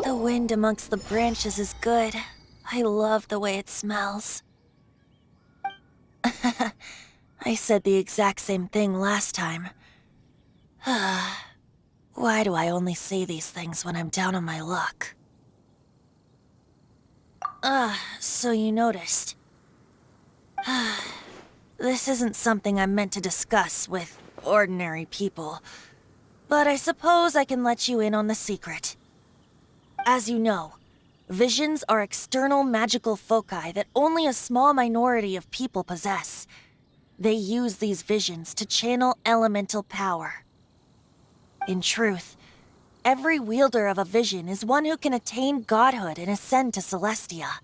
The wind amongst the branches is good. I love the way it smells. I said the exact same thing last time. Why do I only say these things when I'm down on my luck? So you noticed. This isn't something I'm meant to discuss with ordinary people, but I suppose I can let you in on the secret. As you know, visions are external magical foci that only a small minority of people possess. They use these visions to channel elemental power. In truth, every wielder of a vision is one who can attain godhood and ascend to Celestia.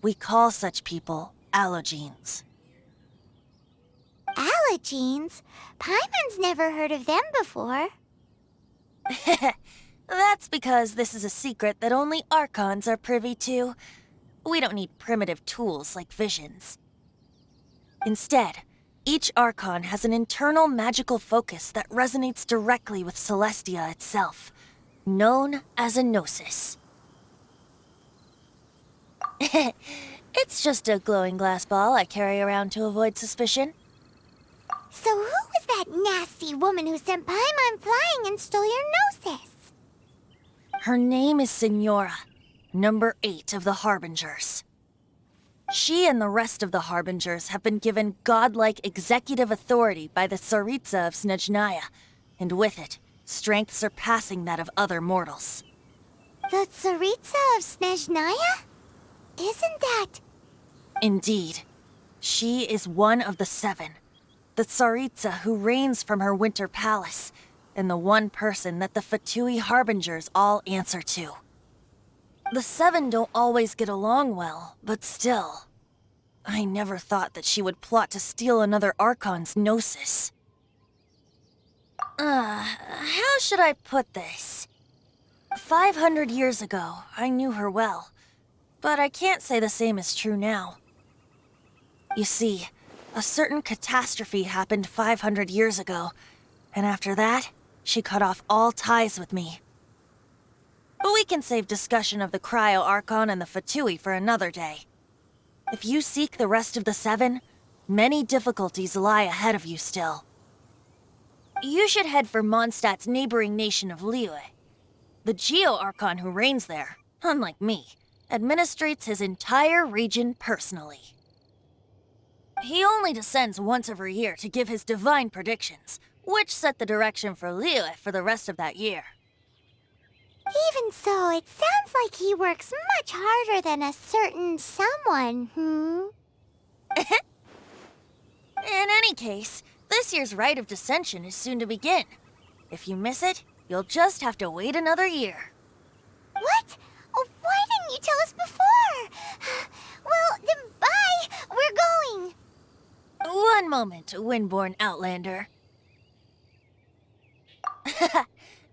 We call such people allogenes. Allogenes? Paimon's never heard of them before. That's because this is a secret that only Archons are privy to. We don't need primitive tools like visions. Instead, each Archon has an internal magical focus that resonates directly with Celestia itself, known as a gnosis. It's just a glowing glass ball I carry around to avoid suspicion. So who was that nasty woman who sent Paimon flying and stole your gnosis? Her name is Signora, number 8 of the Harbingers. She and the rest of the Harbingers have been given godlike executive authority by the Tsaritsa of Snezhnaya, and with it, strength surpassing that of other mortals. The Tsaritsa of Snezhnaya? Isn't that... Indeed. She is one of the 7, the Tsaritsa who reigns from her winter palace, and the one person that the Fatui Harbingers all answer to. The 7 don't always get along well, but still. I never thought that she would plot to steal another Archon's gnosis. How should I put this? 500 years ago, I knew her well, but I can't say the same is true now. You see, a certain catastrophe happened 500 years ago, and after that, she cut off all ties with me. But we can save discussion of the Cryo-Archon and the Fatui for another day. If you seek the rest of the 7, many difficulties lie ahead of you still. You should head for Mondstadt's neighboring nation of Liyue. The Geo-Archon who reigns there, unlike me, administrates his entire region personally. He only descends once every year to give his divine predictions, which set the direction for Liyue for the rest of that year. Even so, it sounds like he works much harder than a certain someone, In any case, this year's Rite of Descension is soon to begin. If you miss it, you'll just have to wait another year. What? Oh, why didn't you tell us before? moment, Windborn Outlander.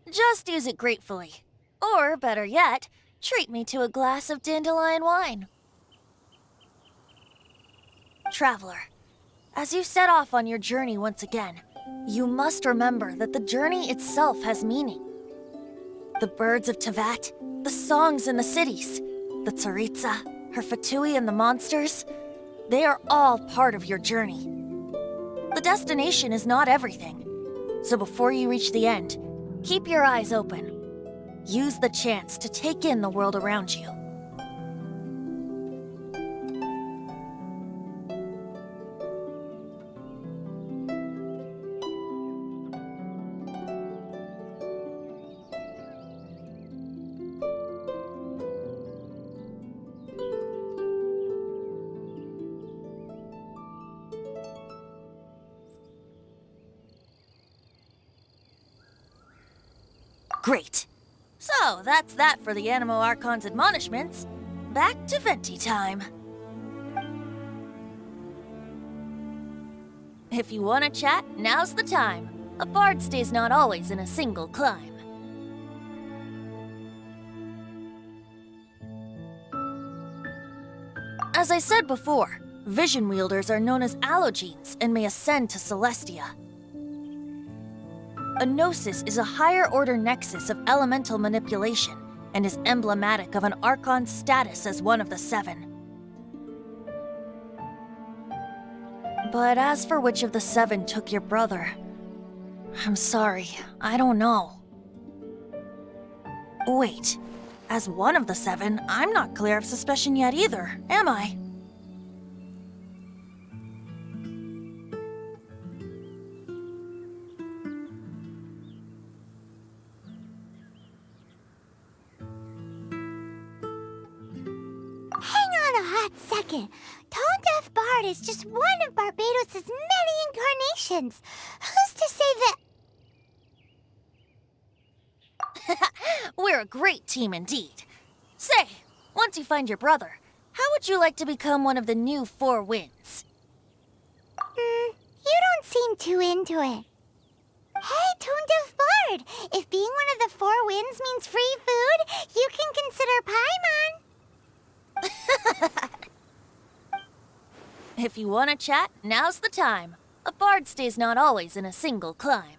Just use it gratefully. Or, better yet, treat me to a glass of dandelion wine. Traveler, as you set off on your journey once again, you must remember that the journey itself has meaning. The birds of Tevat, the songs in the cities, the Tsaritsa, her Fatui and the monsters, they are all part of your journey. The destination is not everything, so before you reach the end, keep your eyes open. Use the chance to take in the world around you. Great. So, that's that for the Animo Archon's admonishments. Back to Venti time. If you want to chat, now's the time. A bard stays not always in a single climb. As I said before, vision wielders are known as allogenes and may ascend to Celestia. A gnosis is a higher-order nexus of elemental manipulation and is emblematic of an Archon's status as one of the seven. But as for which of the seven took your brother, I'm sorry, I don't know. Wait, as one of the seven, I'm not clear of suspicion yet either, am I? Hang on a hot second. Tone Deaf Bard is just one of Barbados' many incarnations. Who's to say that... We're a great team indeed. Say, once you find your brother, how would you like to become one of the new Four Winds? You don't seem too into it. Hey, Tone Deaf Bard, if being one of the Four Winds means free food, you can consider Paimon. If you want to chat, now's the time. A bard stays not always in a single climb.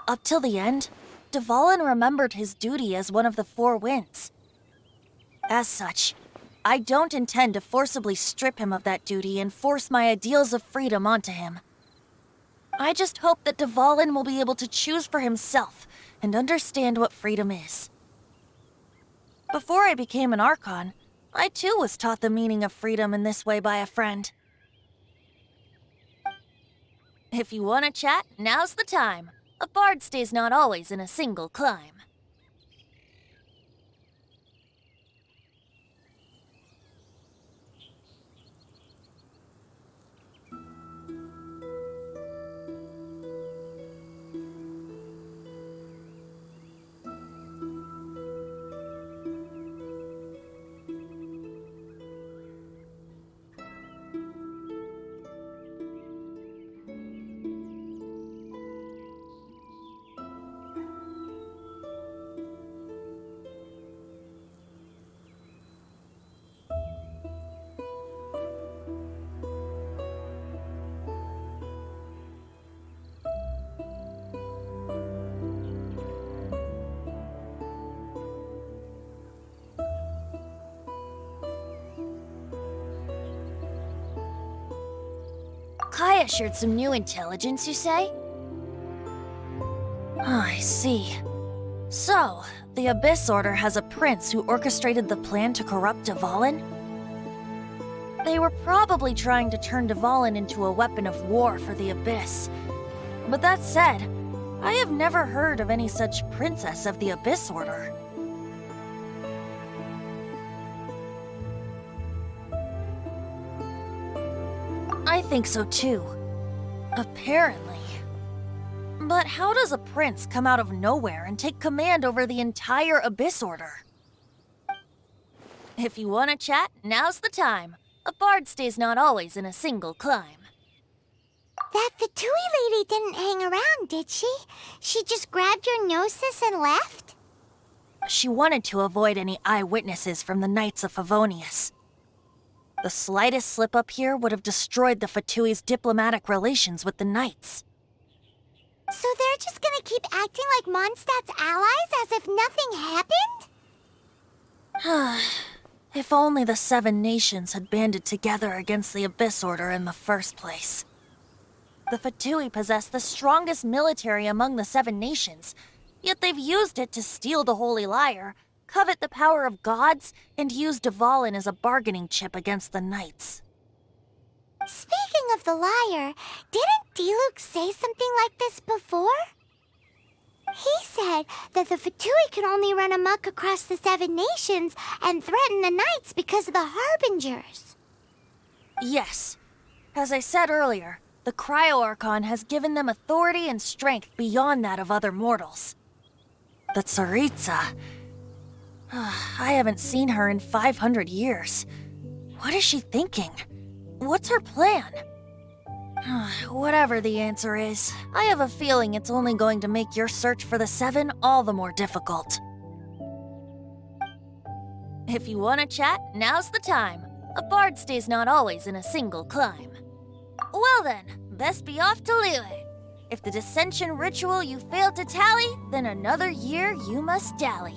Up till the end, Dvalin remembered his duty as one of the Four Winds. As such, I don't intend to forcibly strip him of that duty and force my ideals of freedom onto him. I just hope that Dvalin will be able to choose for himself and understand what freedom is. Before I became an Archon, I too was taught the meaning of freedom in this way by a friend. If you want to chat, now's the time. A bard stays not always in a single climb. Kaya shared some new intelligence, you say? I see. So, the Abyss Order has a prince who orchestrated the plan to corrupt Dvalin? They were probably trying to turn Dvalin into a weapon of war for the Abyss. But that said, I have never heard of any such princess of the Abyss Order. I think so too. Apparently. But how does a prince come out of nowhere and take command over the entire Abyss Order? If you want to chat, now's the time. A bard stays not always in a single climb. That Fatui lady didn't hang around, did she? She just grabbed your gnosis and left? She wanted to avoid any eyewitnesses from the Knights of Favonius. The slightest slip-up here would have destroyed the Fatui's diplomatic relations with the Knights. So they're just gonna keep acting like Mondstadt's allies as if nothing happened? If only the 7 nations had banded together against the Abyss Order in the first place. The Fatui possess the strongest military among the 7 nations, yet they've used it to steal the Holy Lyre, covet the power of gods, and use Dvalin as a bargaining chip against the Knights. Speaking of the lyre, didn't Diluc say something like this before? He said that the Fatui can only run amok across the 7 nations and threaten the Knights because of the Harbingers. Yes. As I said earlier, the Cryo-Archon has given them authority and strength beyond that of other mortals. The Tsaritsa... I haven't seen her in 500 years. What is she thinking? What's her plan? Whatever the answer is, I have a feeling it's only going to make your search for the 7 all the more difficult. If you want to chat, now's the time. A bard stays not always in a single climb. Well then, best be off to Liyue. If the dissension ritual you failed to tally, then another year you must dally.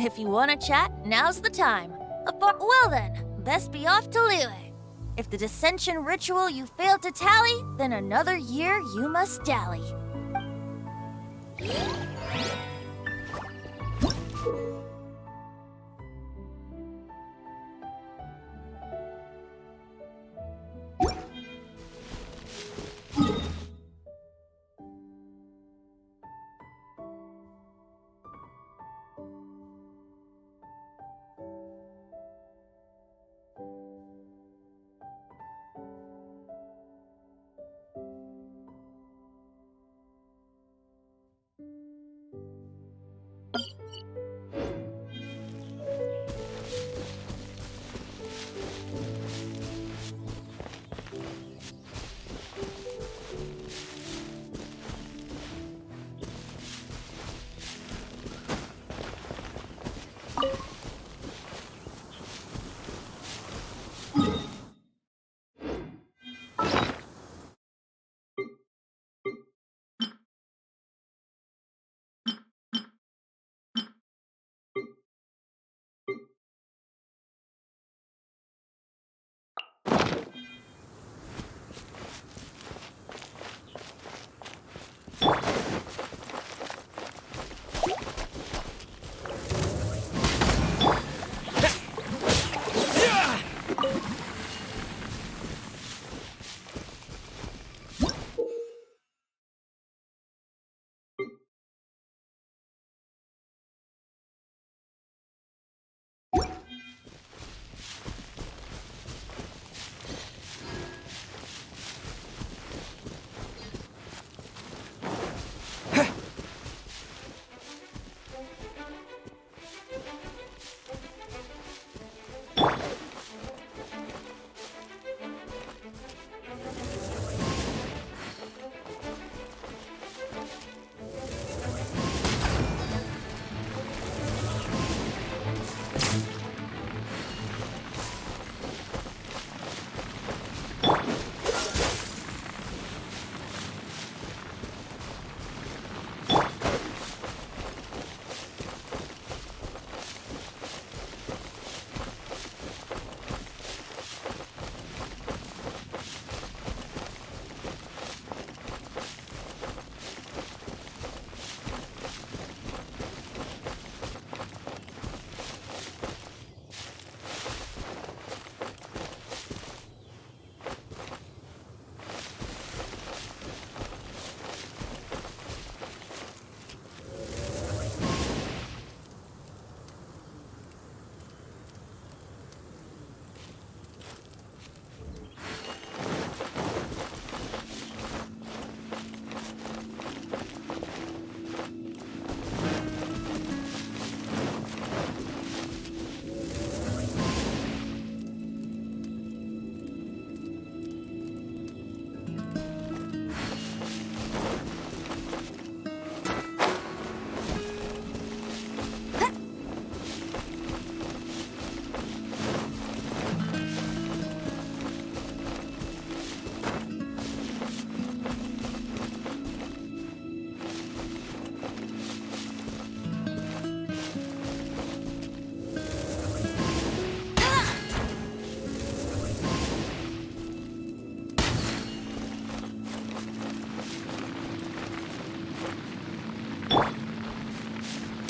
If you want to chat, now's the time. Well then, best be off to Liyue. If the dissension ritual you failed to tally, then another year you must dally.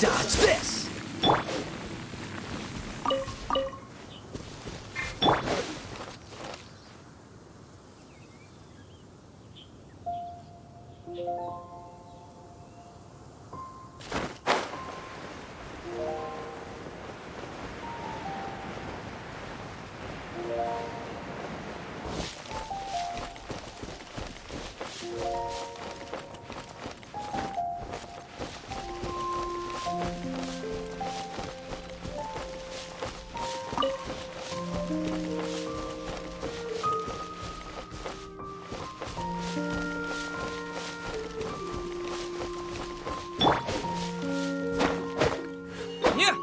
Dodge this! Yeah!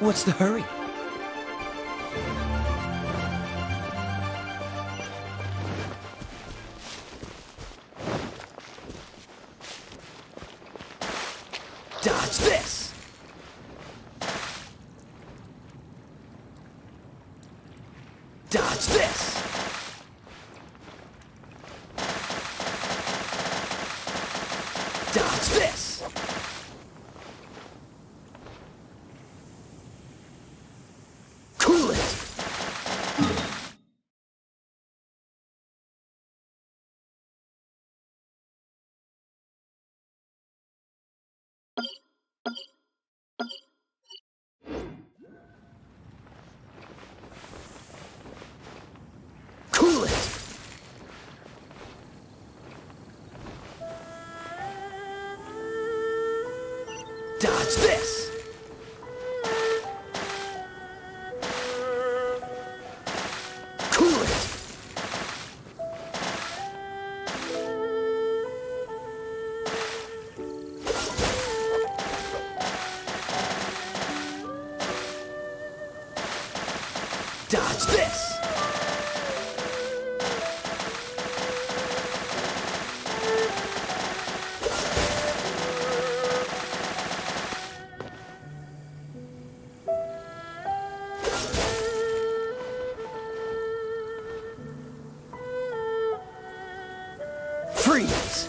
What's the hurry? Dodge this! Dodge this! Dodge this! Cool it! Cool it! Dodge this! Cool it! Dodge this! Freeze!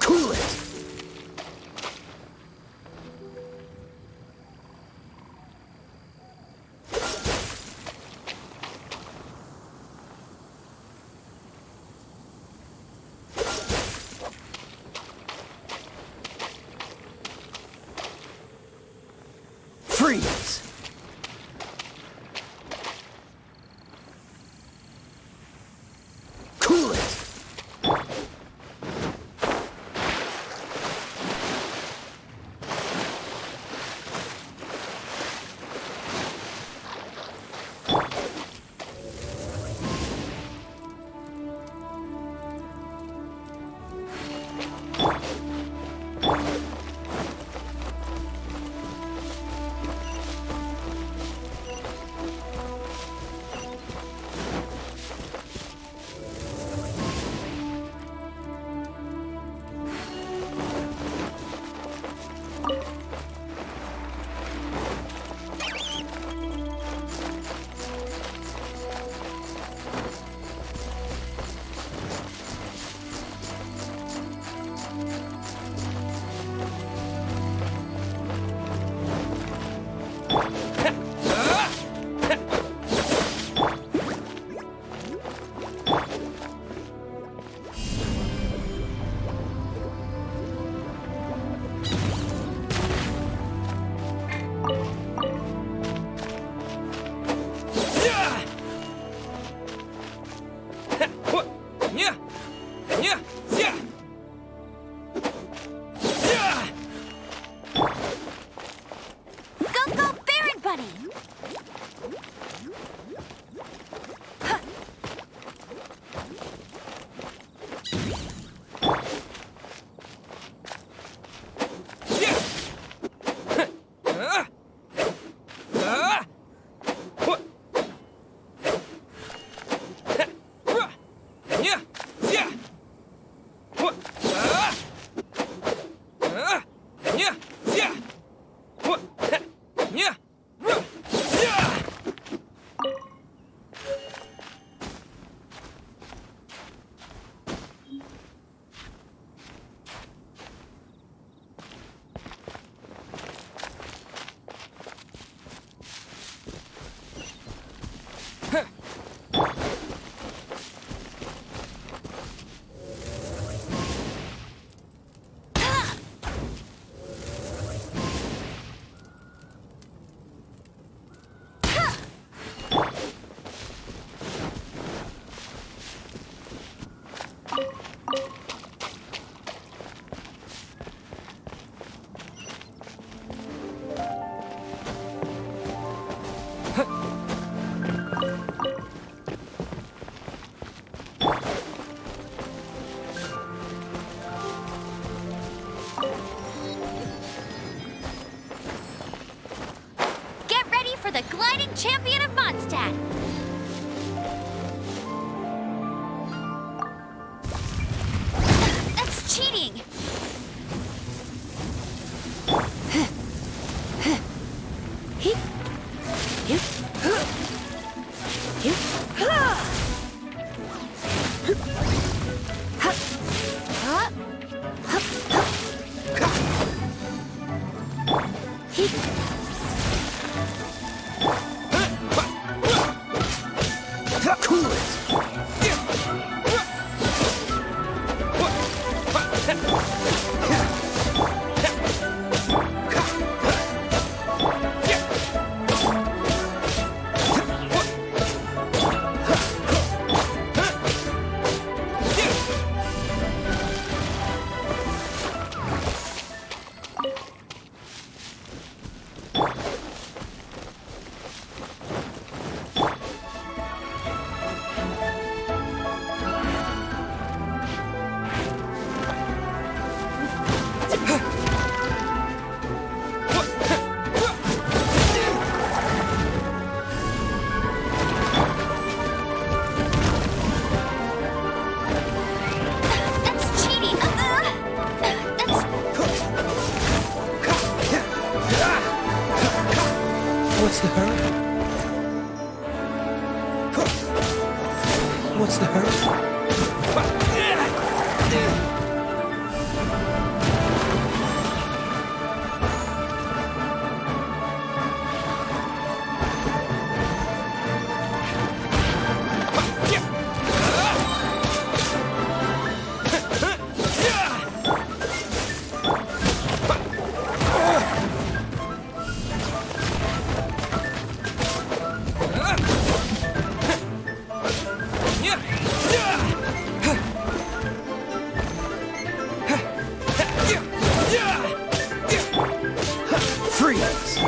Cool it! Freeze! Cool it! Go, go, Baron Bunny! champion of Mondstadt. That's cheating. Cool it! That's cheating. That's... What's the hurry? What's the hurry? Freeze!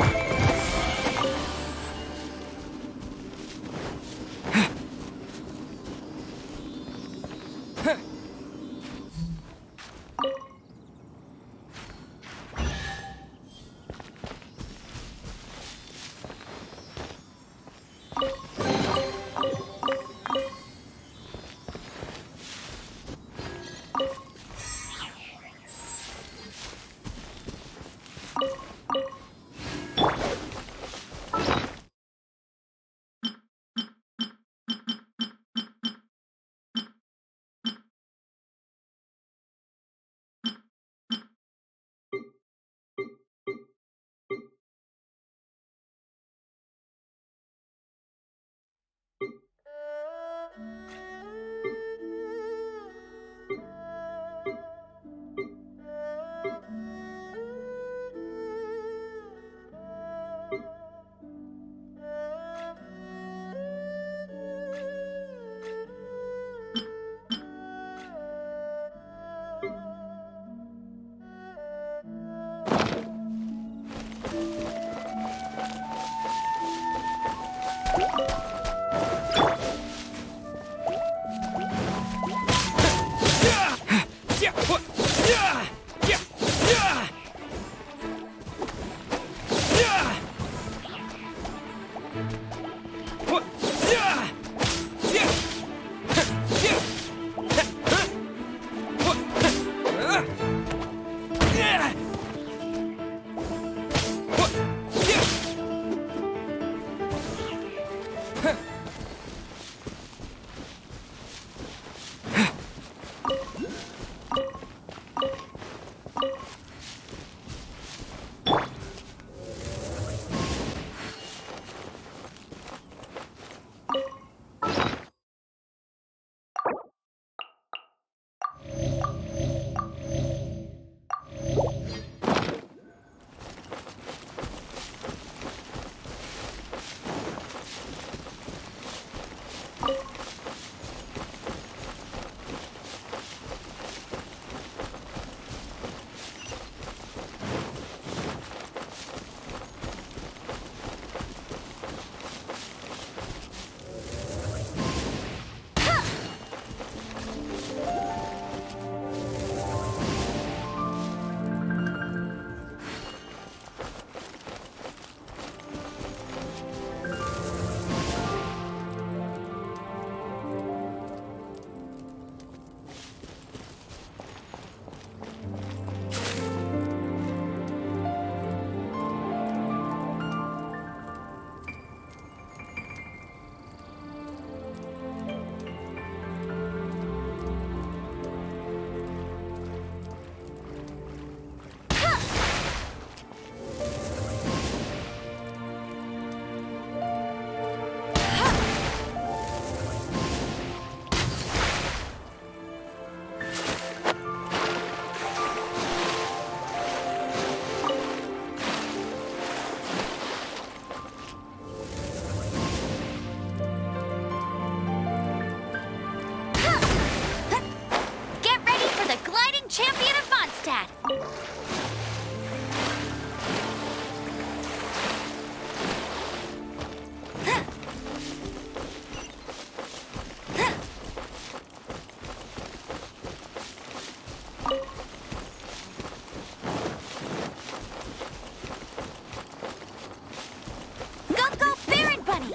Go, go, Baron Bunny!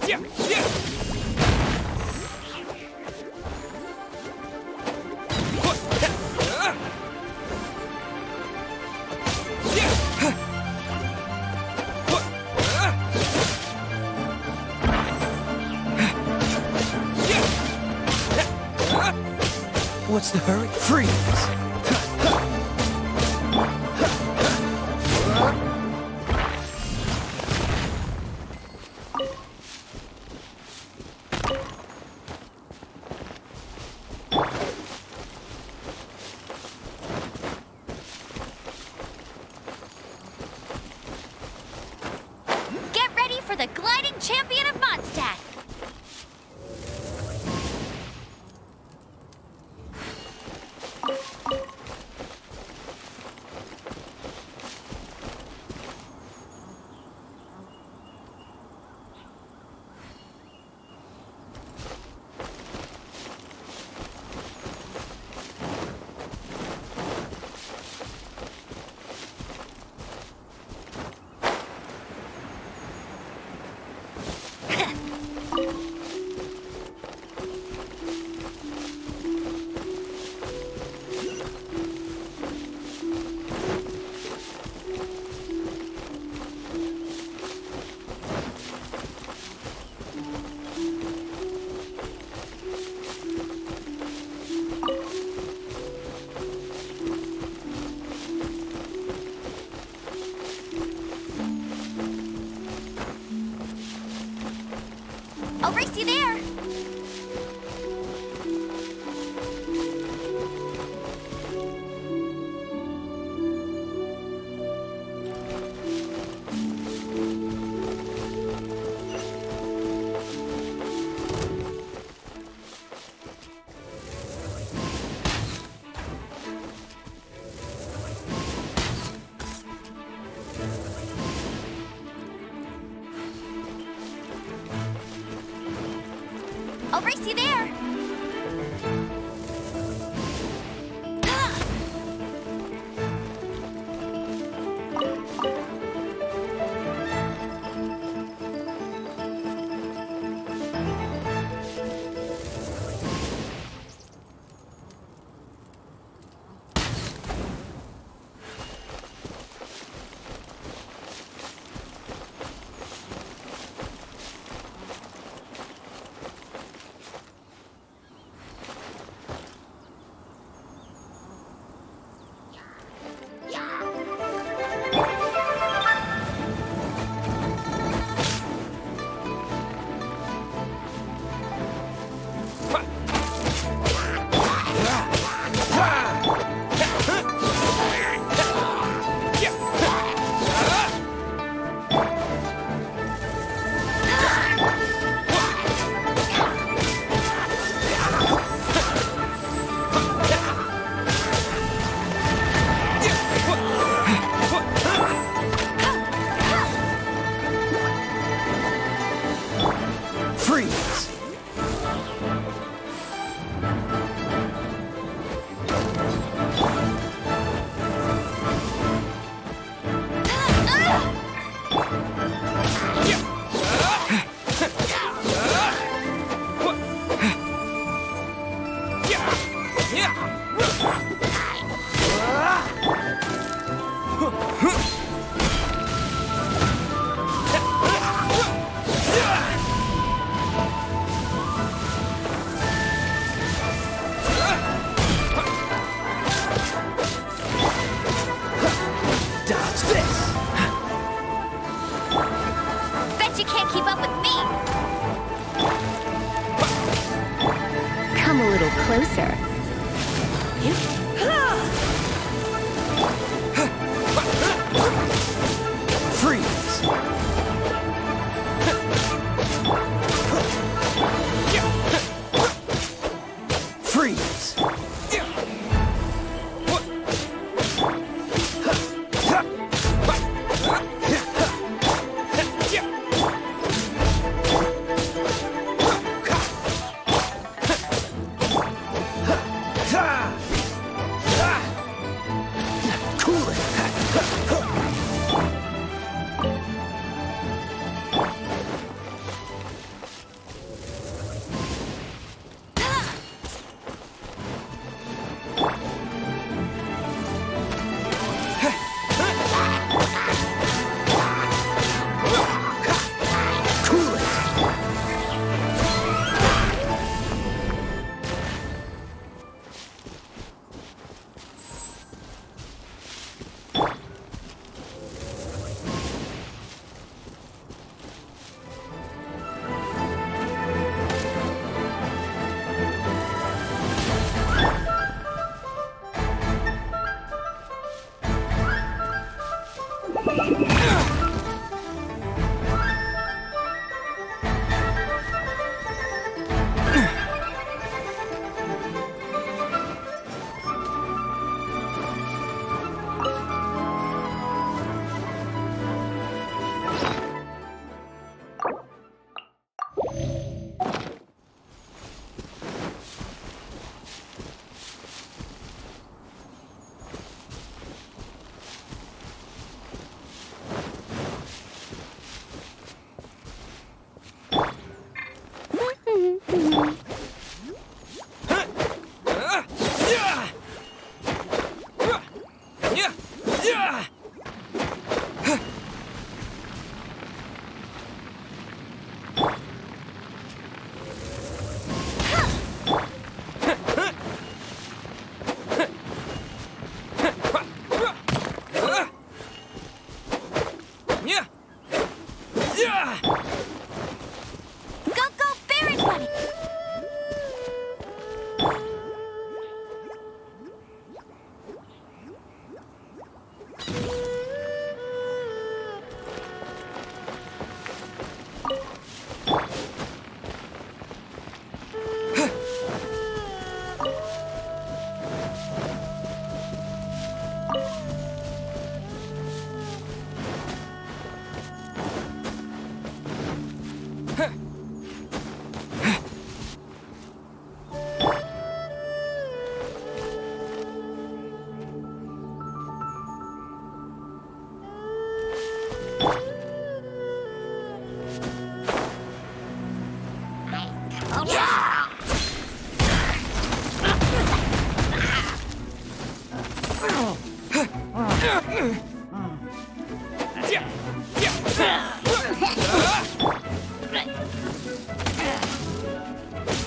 Yeah, yeah. What's the hurry? Freeze! Get ready for the gliding champion of Mondstadt! I'll race you there! I'll race you there!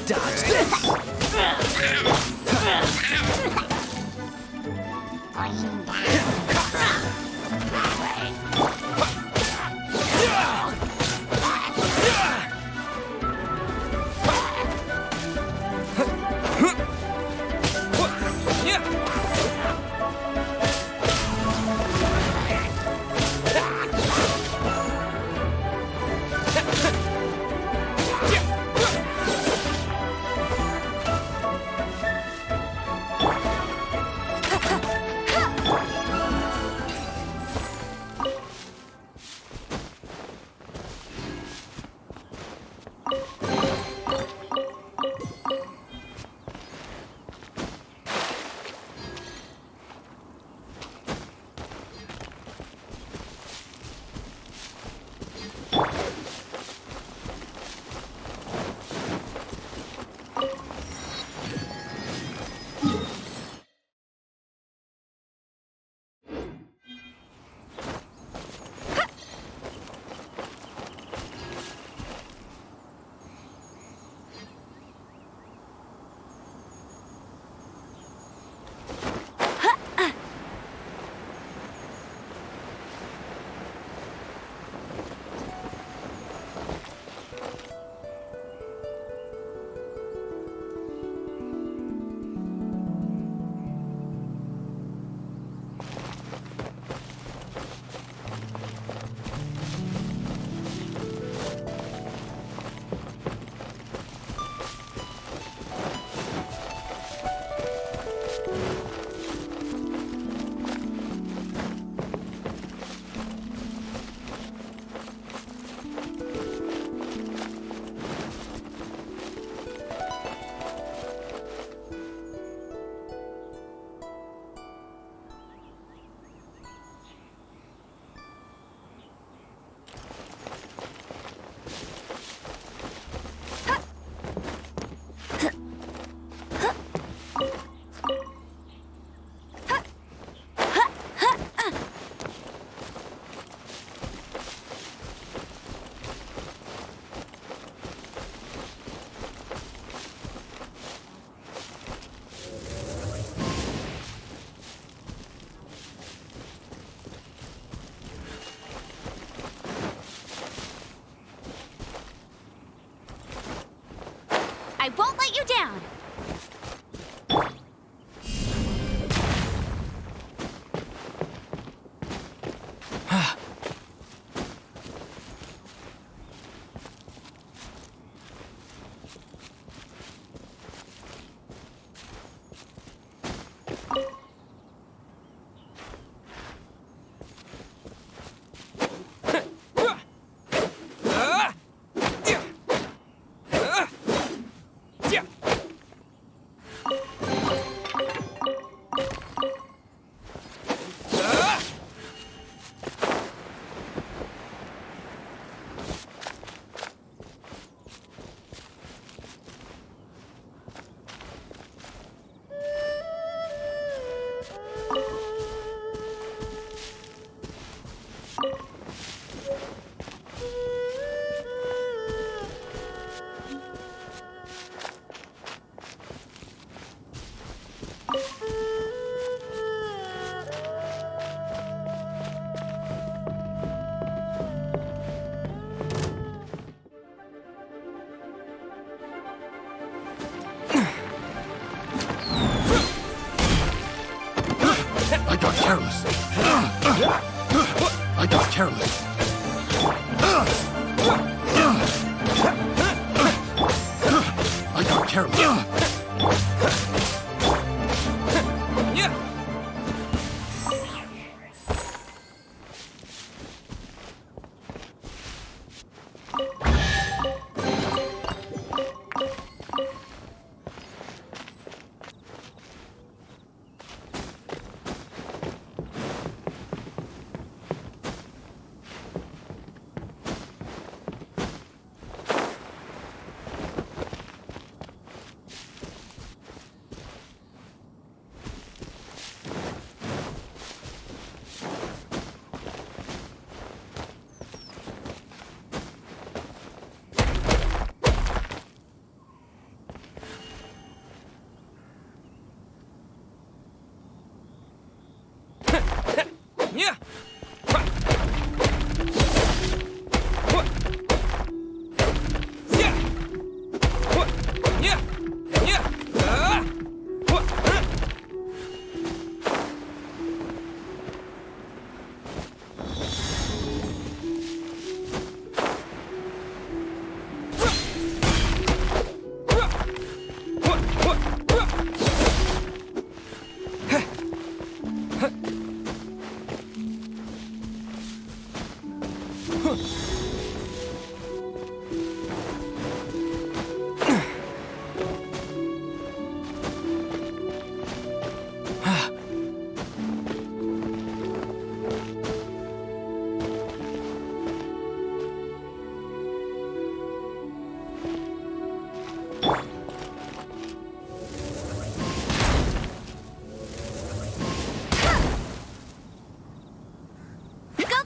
Dodge this! I won't let you down. I got careless. I got careless. I got careless. Yeah.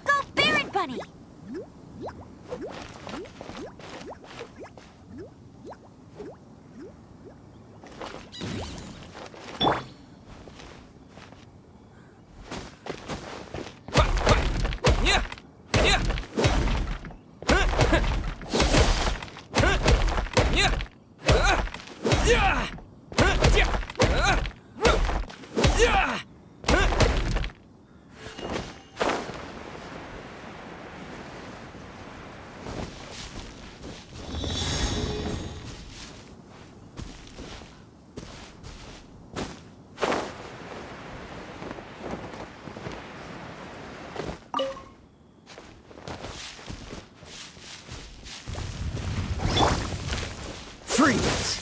Go, Barret Bunny! Freeze!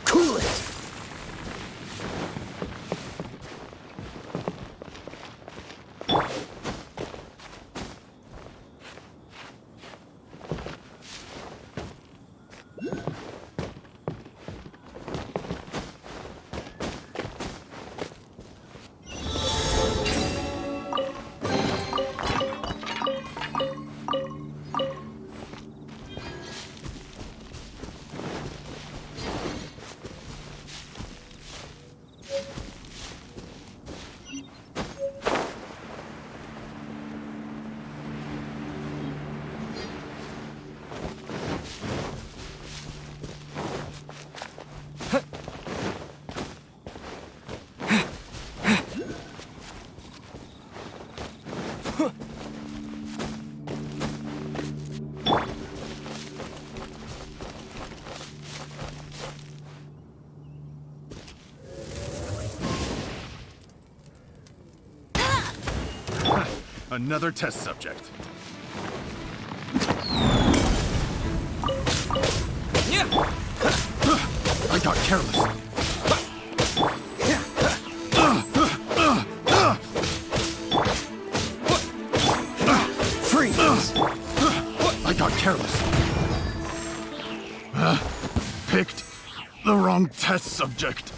Cool it! Another test subject. I got careless. Freeze! I got careless. Picked the wrong test subject.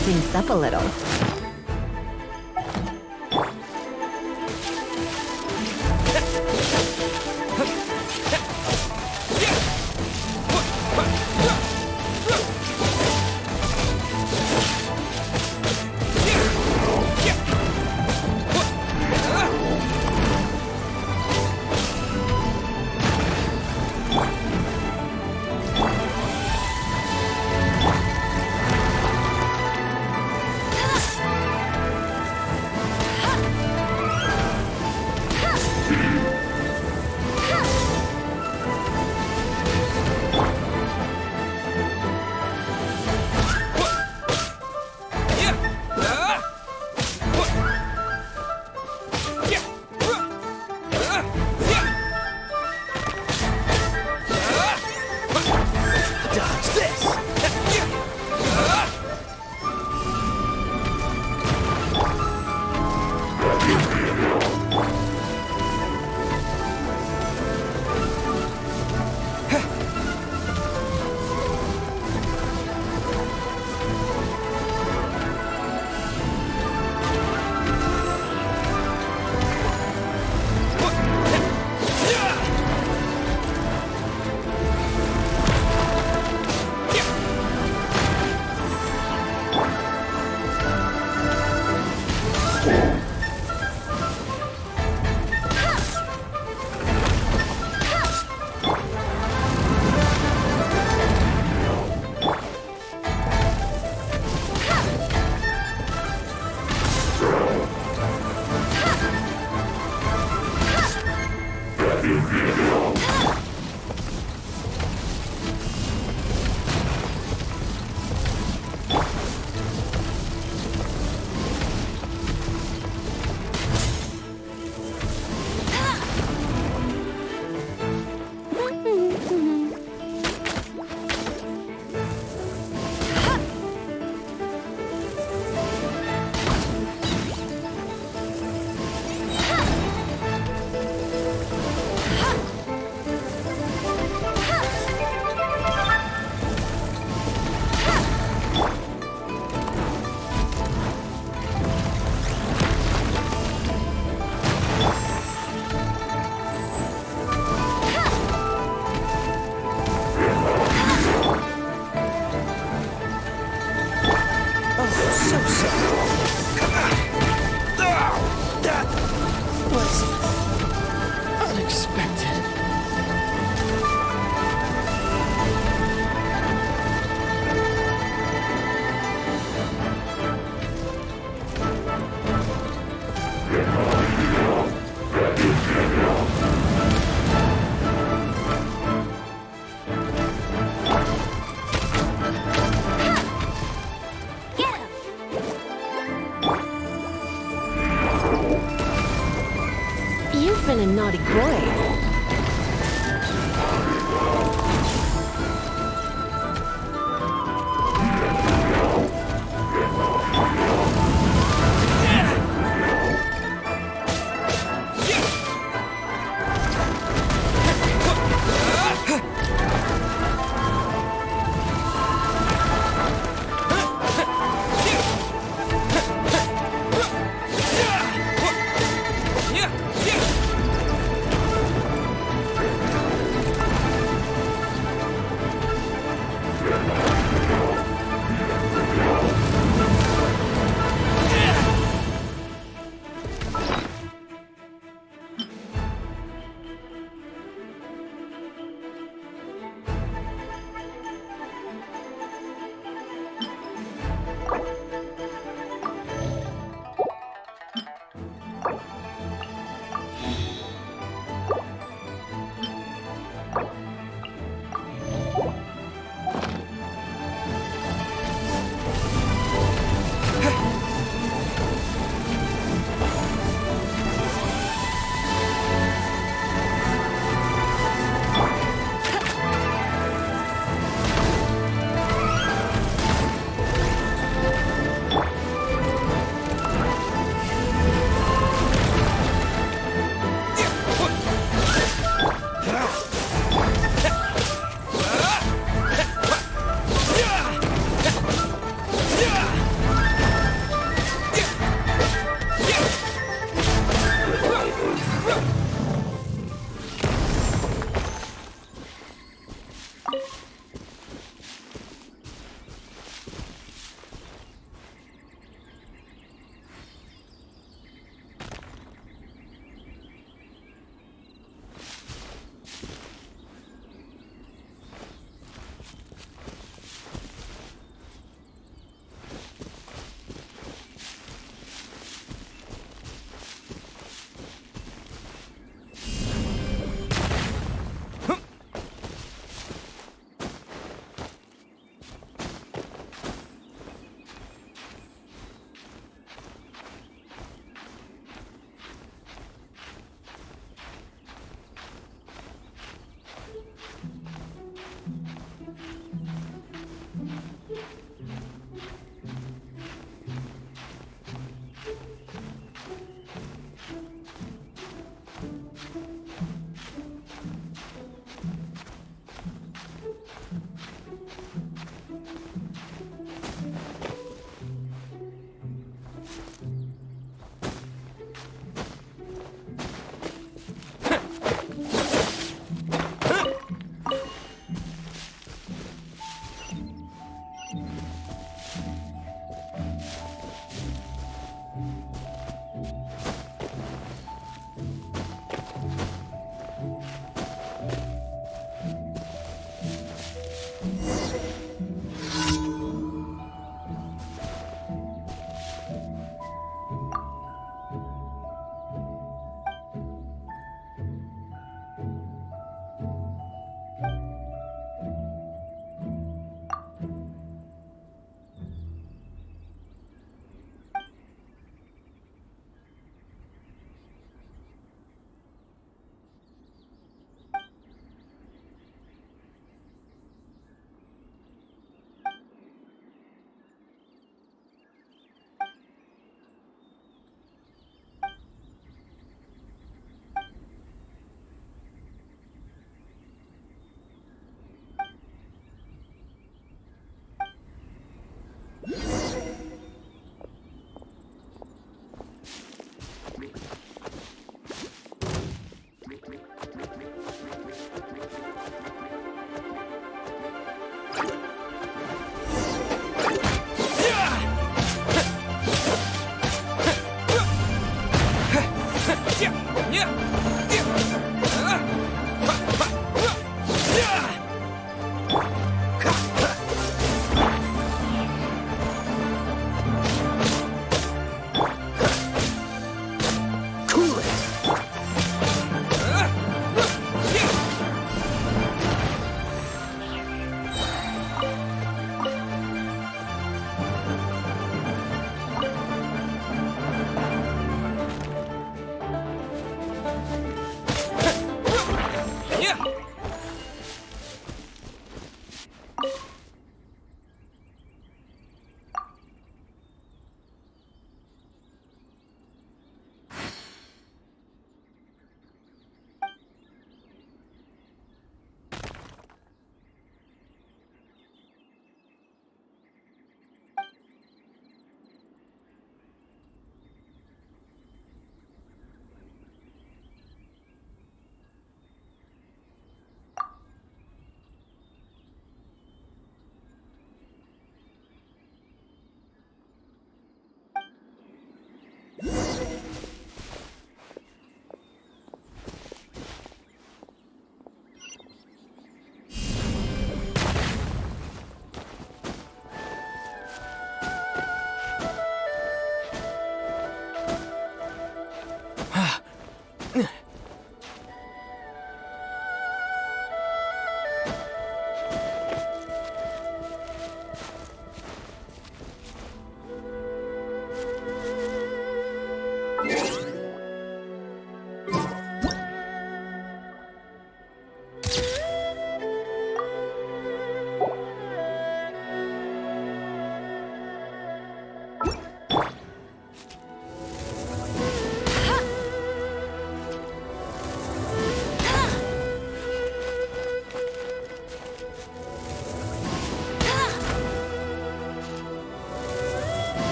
things up a little. Dodge this! That was unexpected. You've been a naughty boy.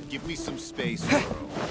Give me some space, bro.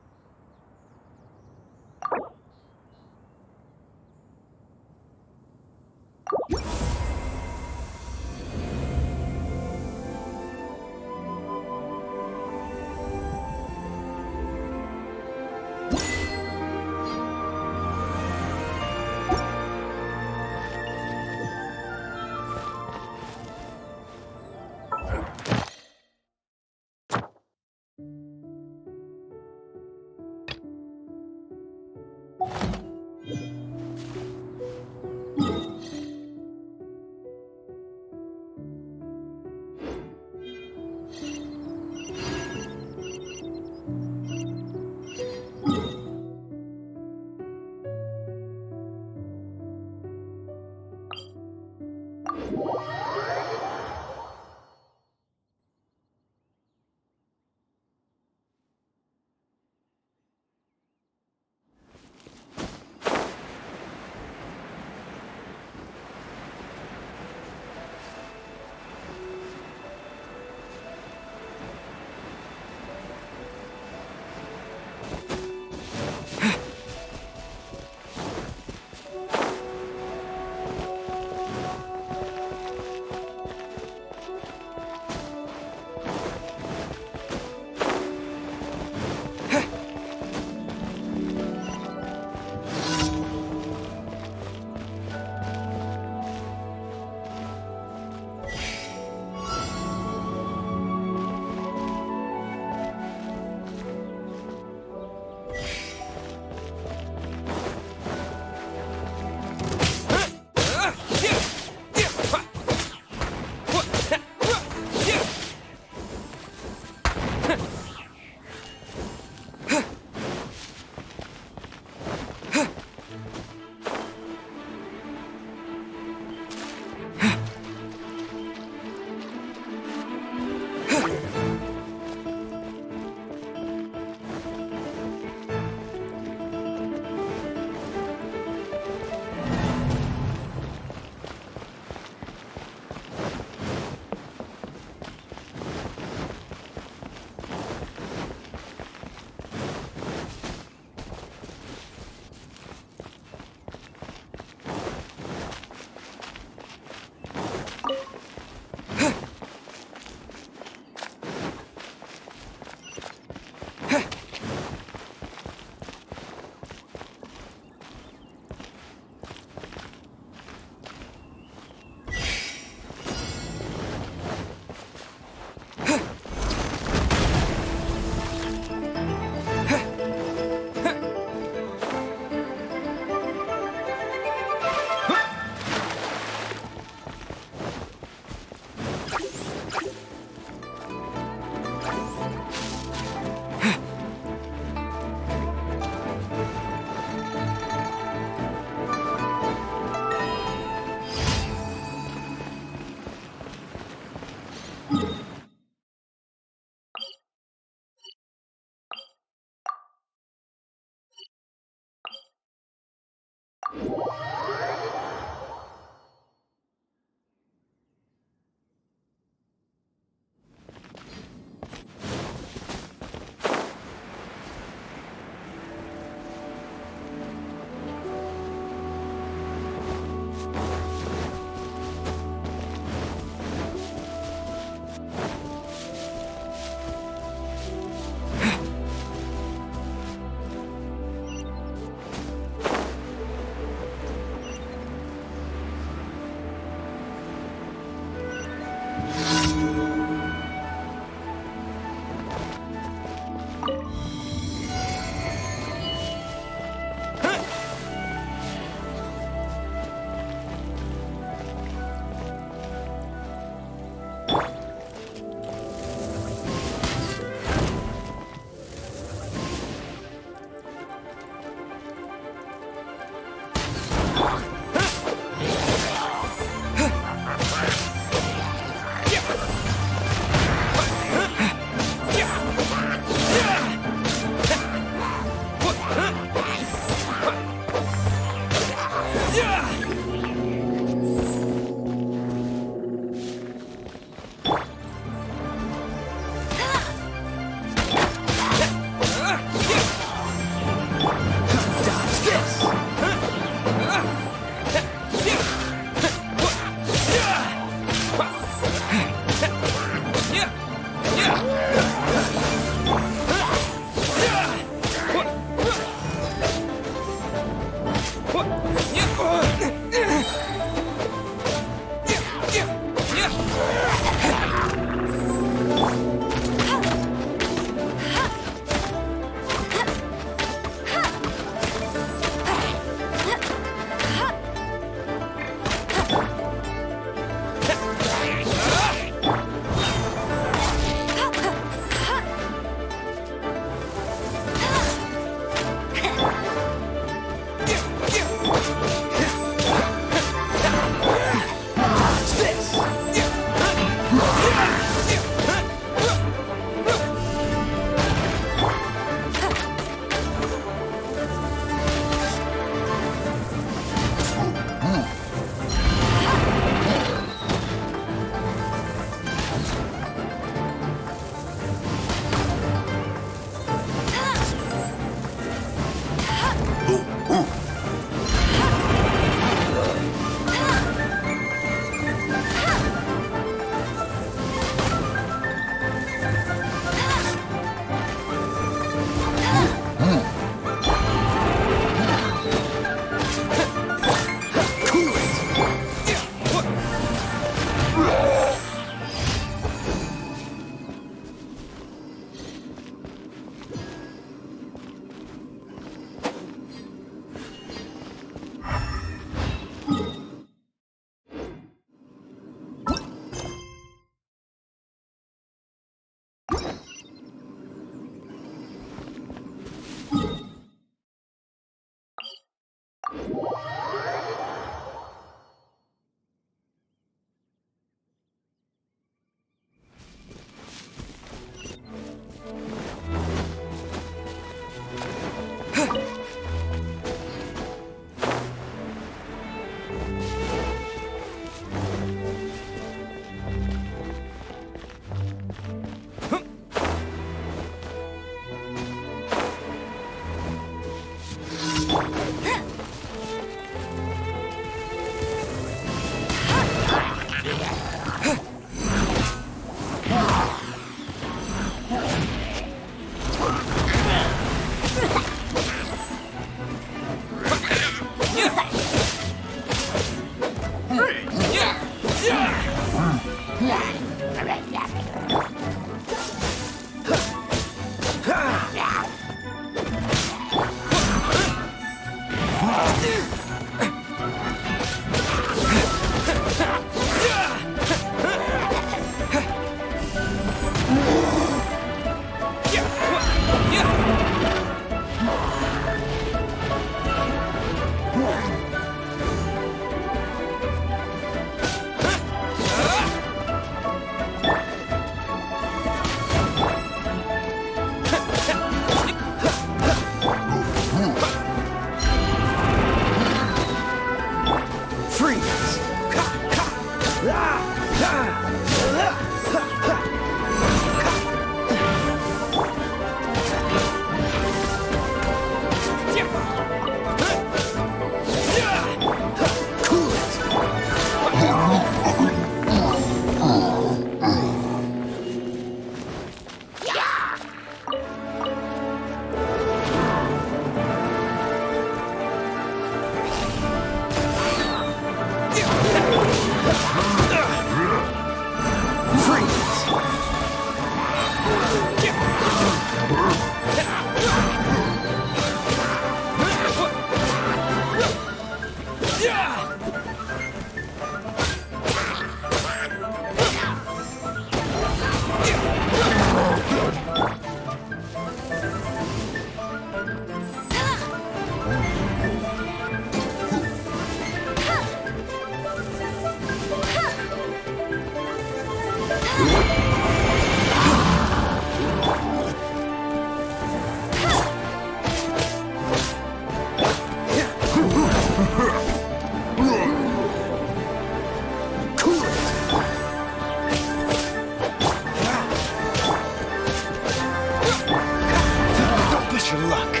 your luck.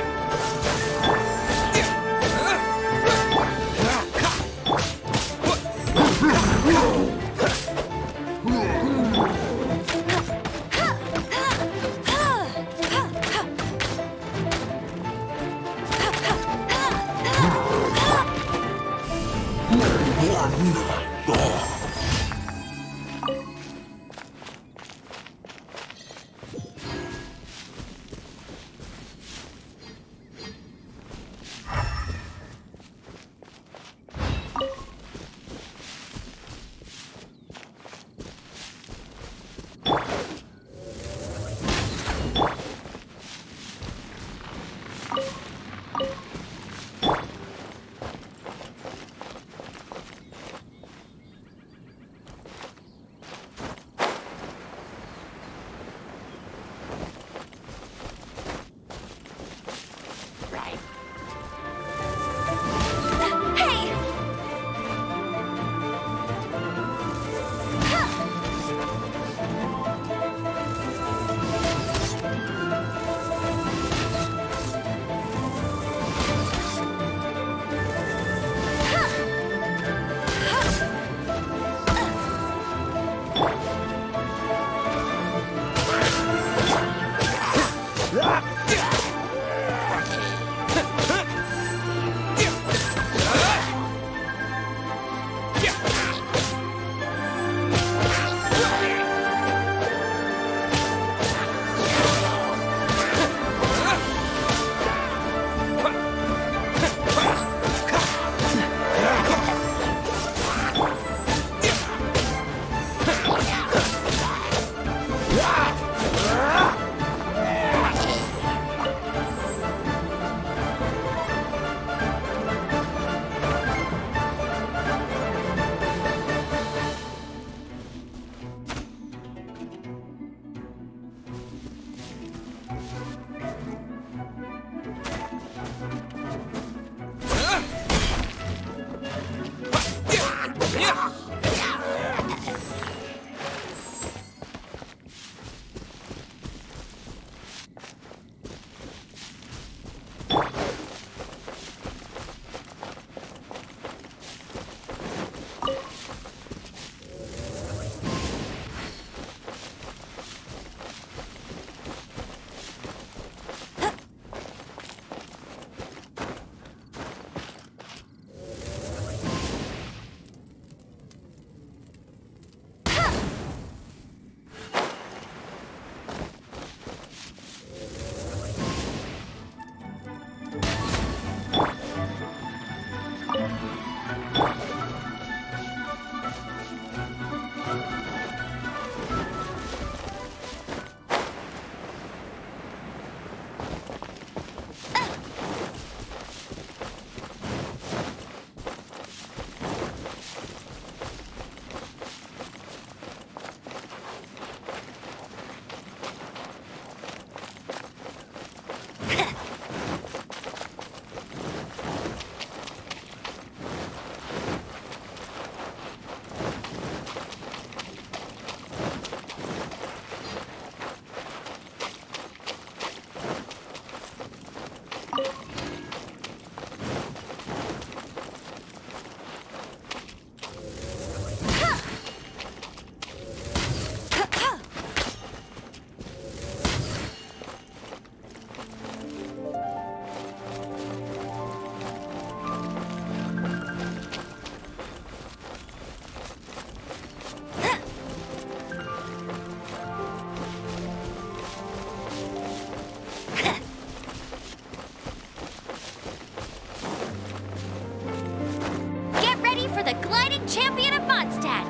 Champion of Mondstadt!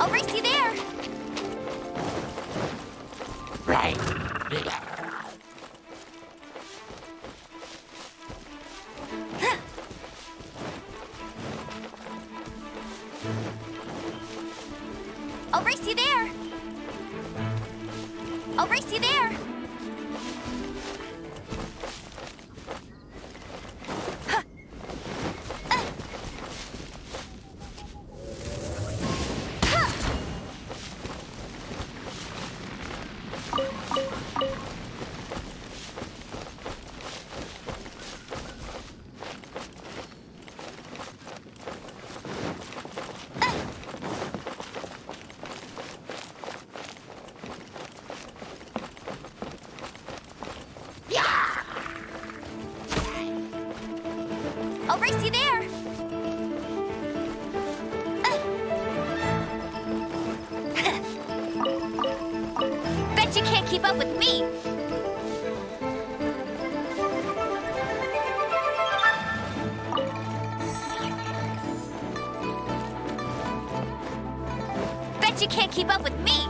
I'll race you there! Right. race you there! Bet you can't keep up with me! Bet you can't keep up with me!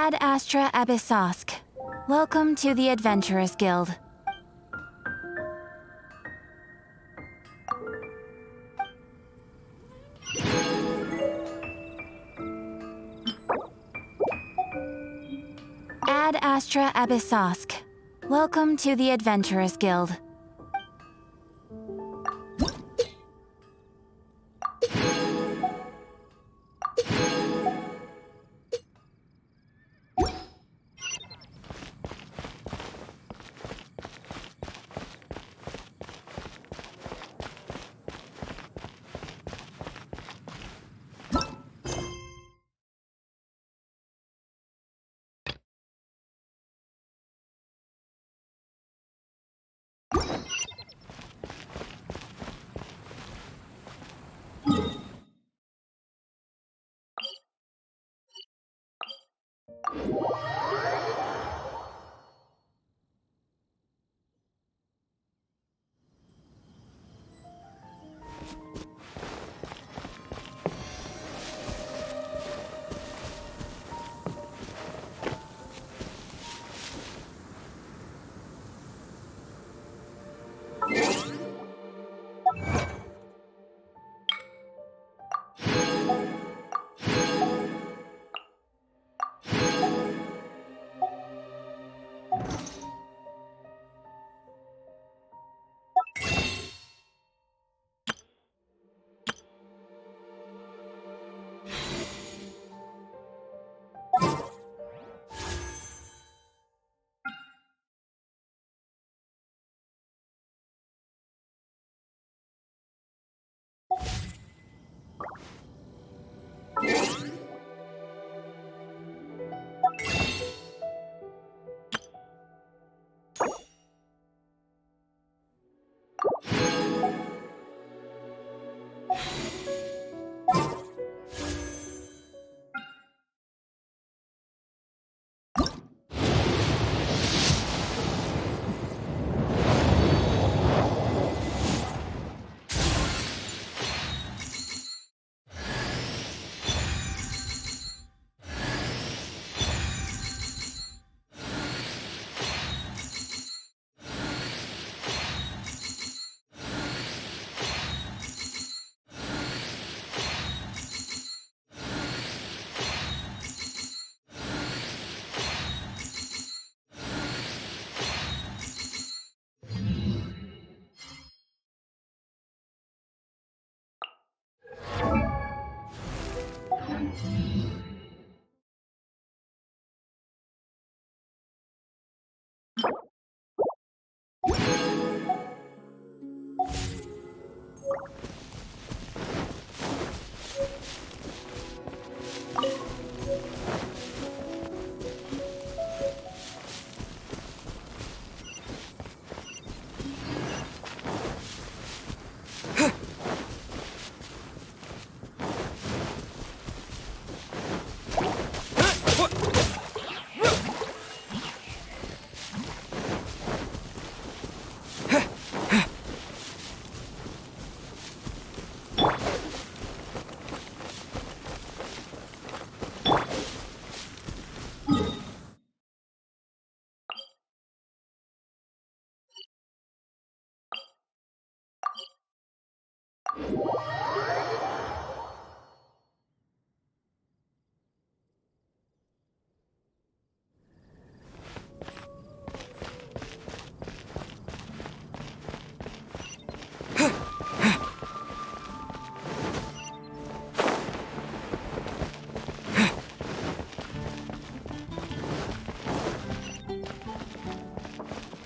Ad Astra Abyssosk. Welcome to the Adventurers Guild. Ad Astra Abyssosk. Welcome to the Adventurers Guild.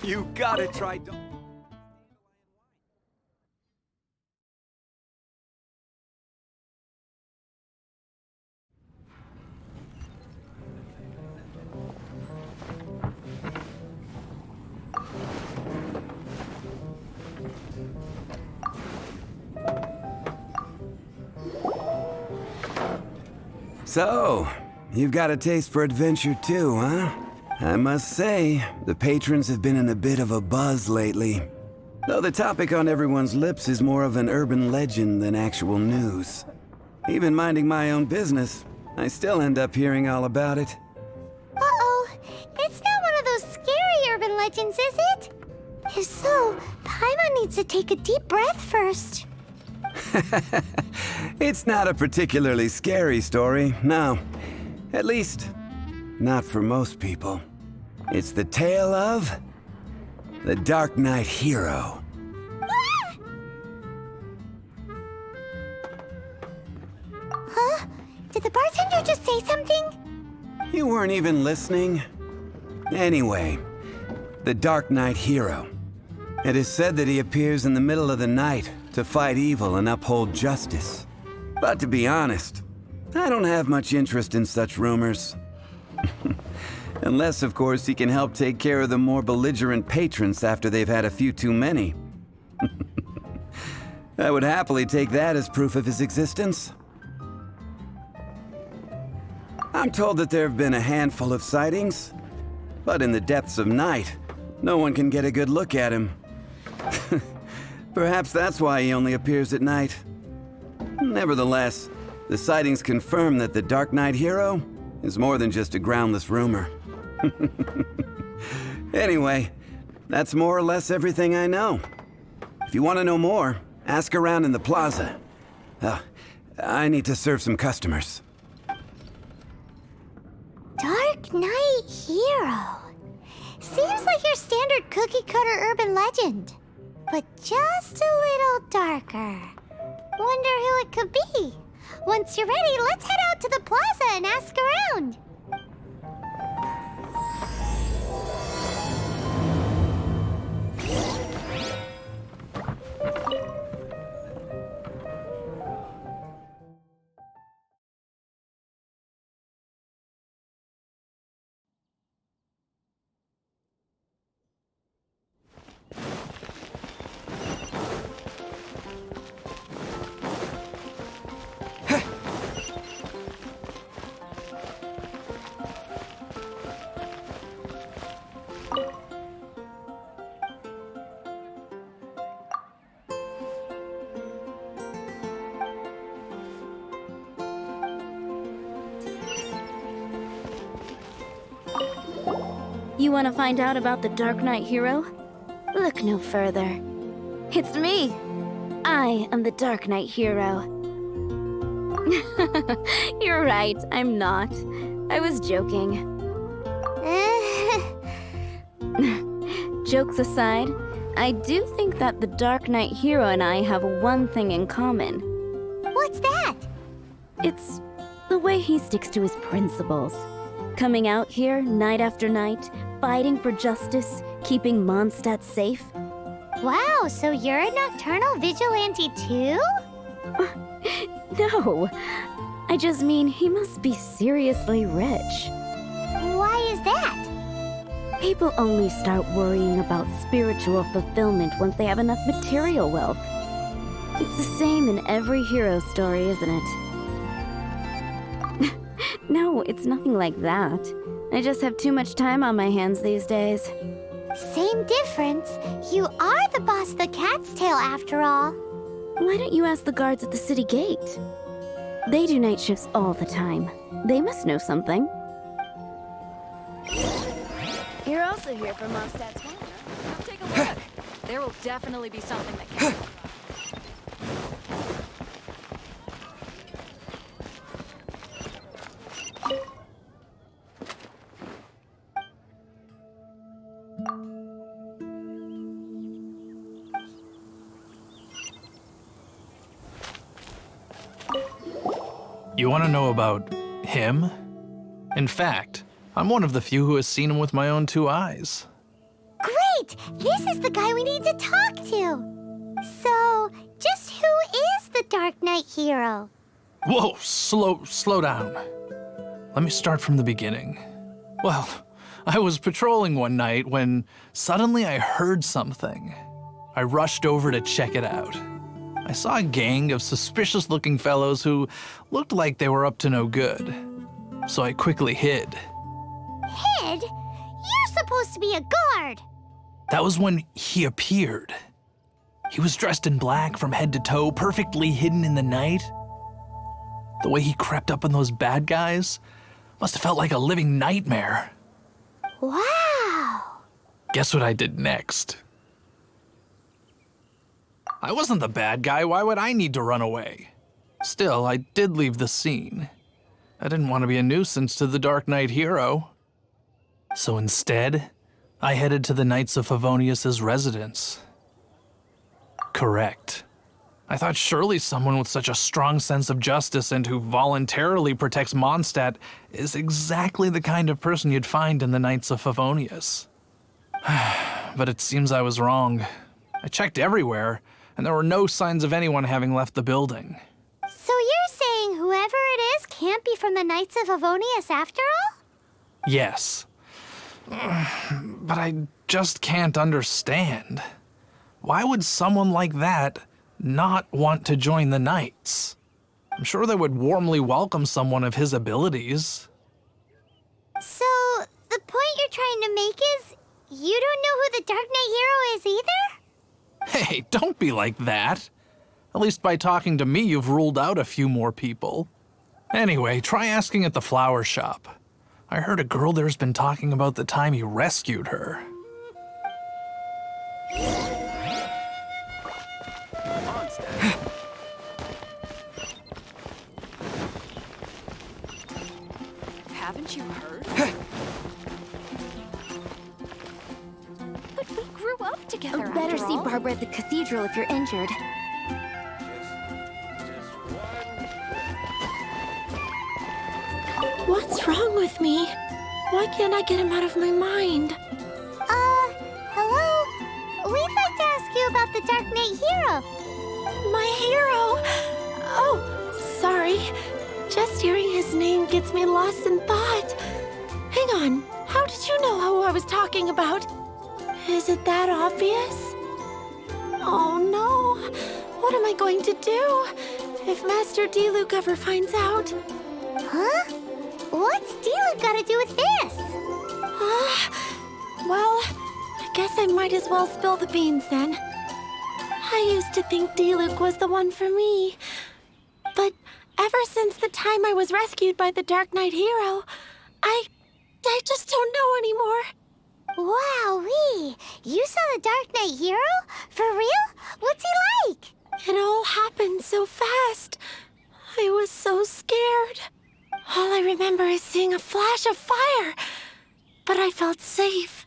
You gotta try. So, you've got a taste for adventure too, huh? I must say, the patrons have been in a bit of a buzz lately. Though the topic on everyone's lips is more of an urban legend than actual news. Even minding my own business, I still end up hearing all about it. Uh-oh. It's not one of those scary urban legends, is it? If so, Paimon needs to take a deep breath first. It's not a particularly scary story, no. At least, not for most people. It's the tale of the Dark Knight Hero. Huh? Did the bartender just say something? You weren't even listening? Anyway, the Dark Knight Hero. It is said that he appears in the middle of the night to fight evil and uphold justice. But to be honest, I don't have much interest in such rumors. Unless, of course, he can help take care of the more belligerent patrons after they've had a few too many. I would happily take that as proof of his existence. I'm told that there have been a handful of sightings, but in the depths of night, no one can get a good look at him. Perhaps that's why he only appears at night. Nevertheless, the sightings confirm that the Dark Knight Hero is more than just a groundless rumor. Anyway, that's more or less everything I know. If you want to know more, ask around in the plaza. I need to serve some customers. Dark Knight Hero. Seems like your standard cookie-cutter urban legend, but just a little darker. Wonder who it could be. Once you're ready, let's head out to the plaza and ask around. You want to find out about the Dark Knight hero? Look no further. It's me! I am the Dark Knight hero. You're right, I'm not. I was joking. Jokes aside, I do think that the Dark Knight hero and I have one thing in common. What's that? It's the way he sticks to his principles. Coming out here night after night, fighting for justice, keeping Mondstadt safe. Wow, so you're a nocturnal vigilante too? No, I just mean he must be seriously rich. Why is that? People only start worrying about spiritual fulfillment once they have enough material wealth. It's the same in every hero story, isn't it? No, it's nothing like that. I just have too much time on my hands these days. Same difference. You are the boss of the Cat's Tail after all. Why don't you ask the guards at the city gate? They do night shifts all the time. They must know something. You're also here for Mondstadt's home. Come take a look. There will definitely be something that can. You want to know about him? In fact, I'm one of the few who has seen him with my own 2 eyes. Great! This is the guy we need to talk to. So, just who is the Dark Knight hero? Whoa, slow down. Let me start from the beginning. Well, I was patrolling one night when suddenly I heard something. I rushed over to check it out. I saw a gang of suspicious-looking fellows who looked like they were up to no good. So I quickly hid. Hid? You're supposed to be a guard. That was when he appeared. He was dressed in black from head to toe, perfectly hidden in the night. The way he crept up on those bad guys must have felt like a living nightmare. Wow. Guess what I did next? I wasn't the bad guy. Why would I need to run away? Still, I did leave the scene. I didn't want to be a nuisance to the Dark Knight hero. So instead, I headed to the Knights of Favonius's residence. Correct. I thought surely someone with such a strong sense of justice and who voluntarily protects Mondstadt is exactly the kind of person you'd find in the Knights of Favonius. But it seems I was wrong. I checked everywhere, and there were no signs of anyone having left the building. So you're saying whoever it is can't be from the Knights of Favonius after all? Yes. But I just can't understand. Why would someone like that not want to join the Knights? I'm sure they would warmly welcome someone of his abilities. So, the point you're trying to make is you don't know who the Dark Knight hero is either? Hey, don't be like that. At least by talking to me, you've ruled out a few more people. Anyway, try asking at the flower shop. I heard a girl there's been talking about the time he rescued her. Haven't you heard? But we grew up together. Better after see all. Barbara at the cathedral if you're injured. What's wrong with me? Why can't I get him out of my mind? Hello? We'd like to ask you about the Dark Knight hero. My hero! Oh, sorry. Just hearing his name gets me lost in thought. Hang on, how did you know who I was talking about? Is it that obvious? Oh no, what am I going to do if Master D-Luke ever finds out? Huh? What's D-Luke got to do with this? Well, I guess I might as well spill the beans then. I used to think D-Luke was the one for me. But ever since the time I was rescued by the Dark Knight hero, I just don't know anymore. Wowee! You saw the Dark Knight hero? For real? What's he like? It all happened so fast. I was so scared. All I remember is seeing a flash of fire. But I felt safe.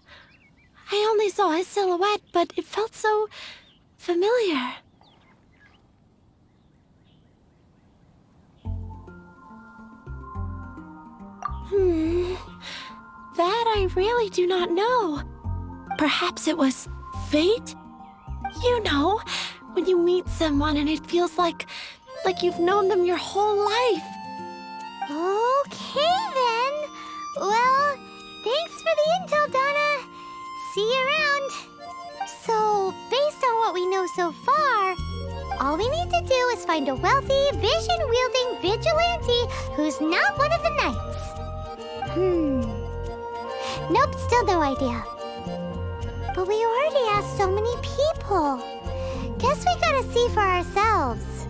I only saw his silhouette, but it felt so familiar. That I really do not know. Perhaps it was fate? You know, when you meet someone and it feels like you've known them your whole life. Okay then. Well, thanks for the intel, Donna. See you around. So, based on what we know so far, all we need to do is find a wealthy, vision-wielding vigilante who's not one of the knights. Nope, still no idea. But we already asked so many people. Guess we gotta see for ourselves.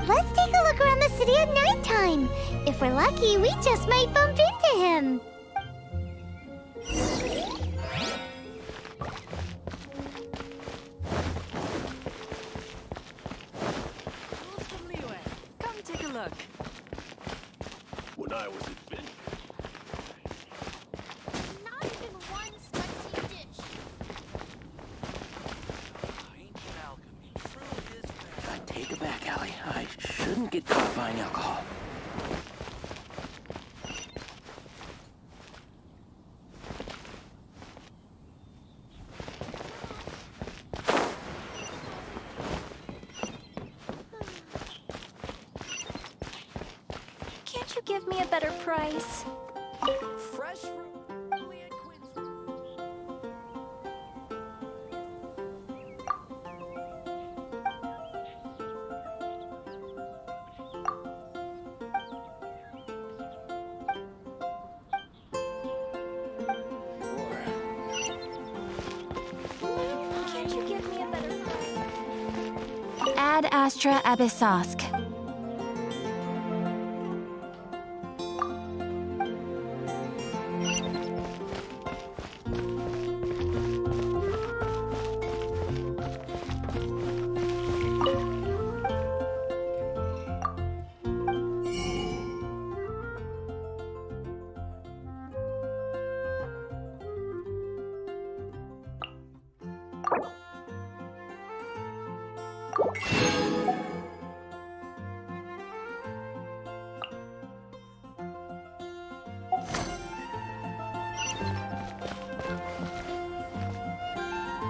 Let's take a look around the city at nighttime. If we're lucky, we just might bump into him. Come take a look. When I was adventuring. Not even one spicy dish. I take it back, Allie. I shouldn't get caught buying alcohol. Can't you give me a better price? Fresh from Lily and Quinn's. Can't you give me a better price? Ad Astra Abyssosk.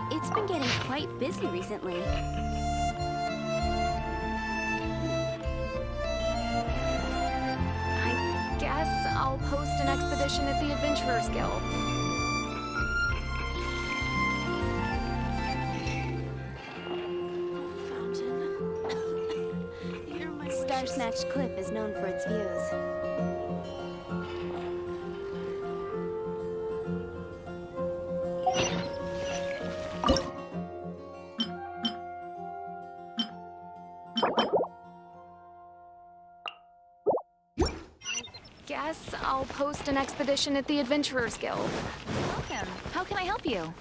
It's been getting quite busy recently. I guess I'll post an expedition at the Adventurers Guild. Star Snatch Cliff is known for its views. Guess I'll post an expedition at the Adventurers Guild. Welcome. How can I help you?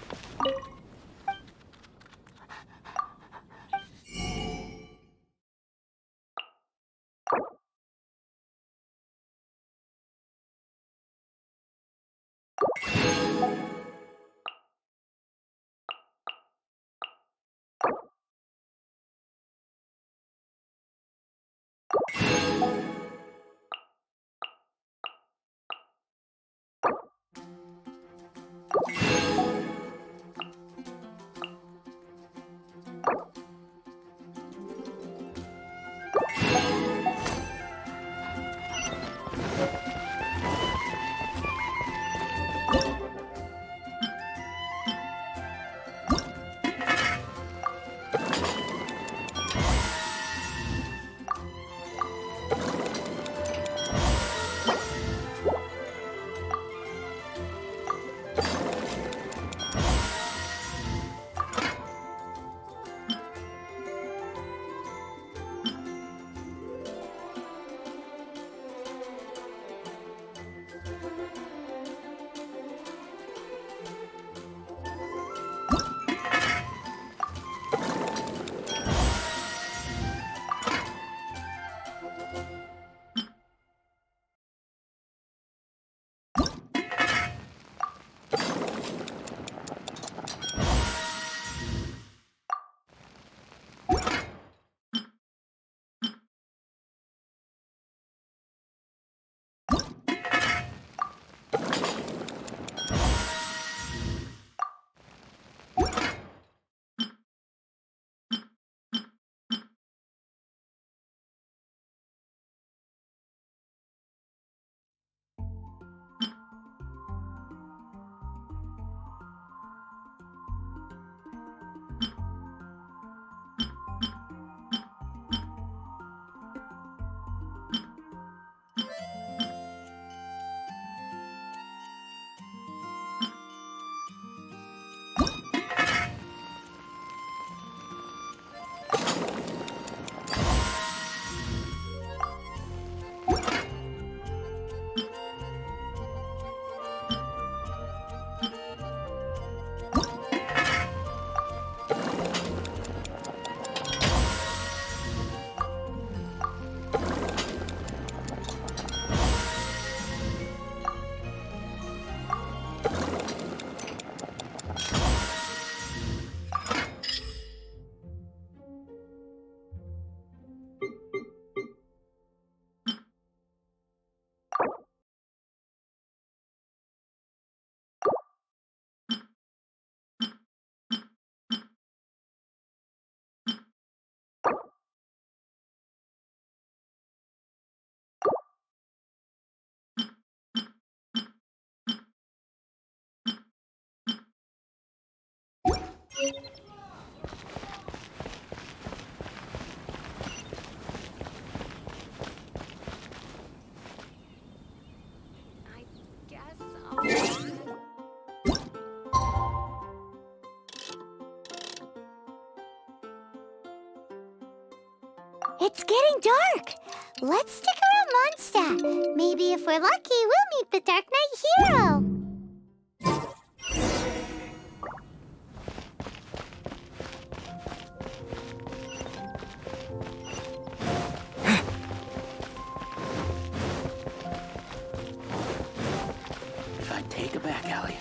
I guess I'll... It's getting dark. Let's stick around Mondstadt. Maybe if we're lucky, we'll meet the Dark Knight Hero. If I take a back alley,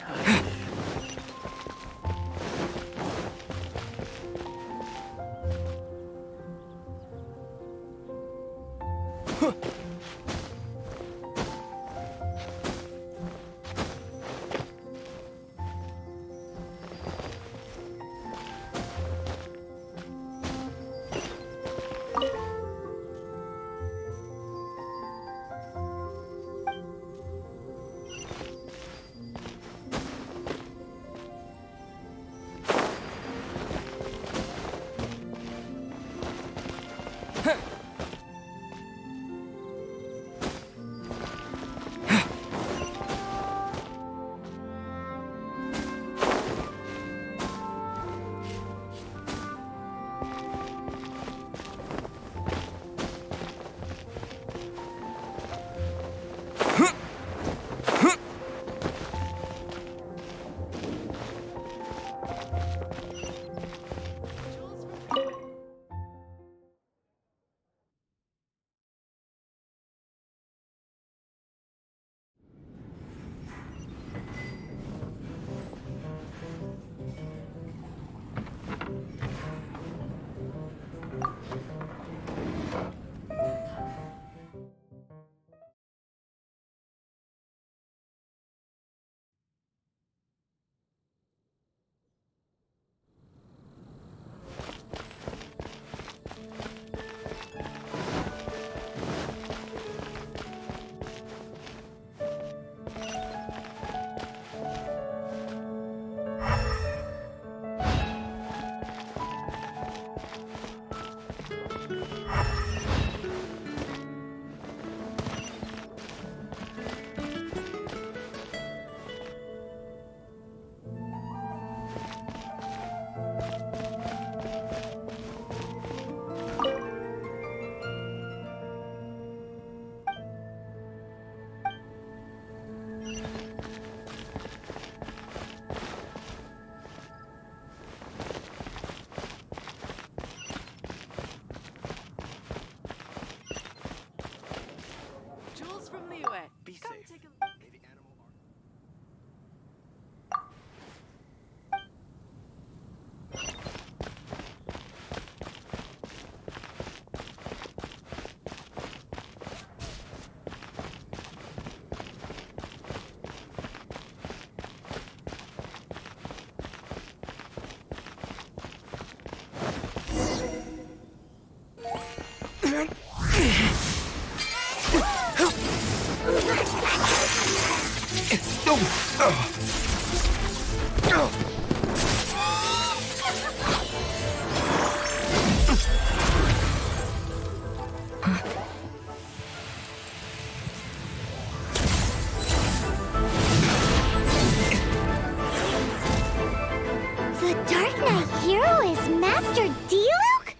The Dark Knight Hero is Master Diluc?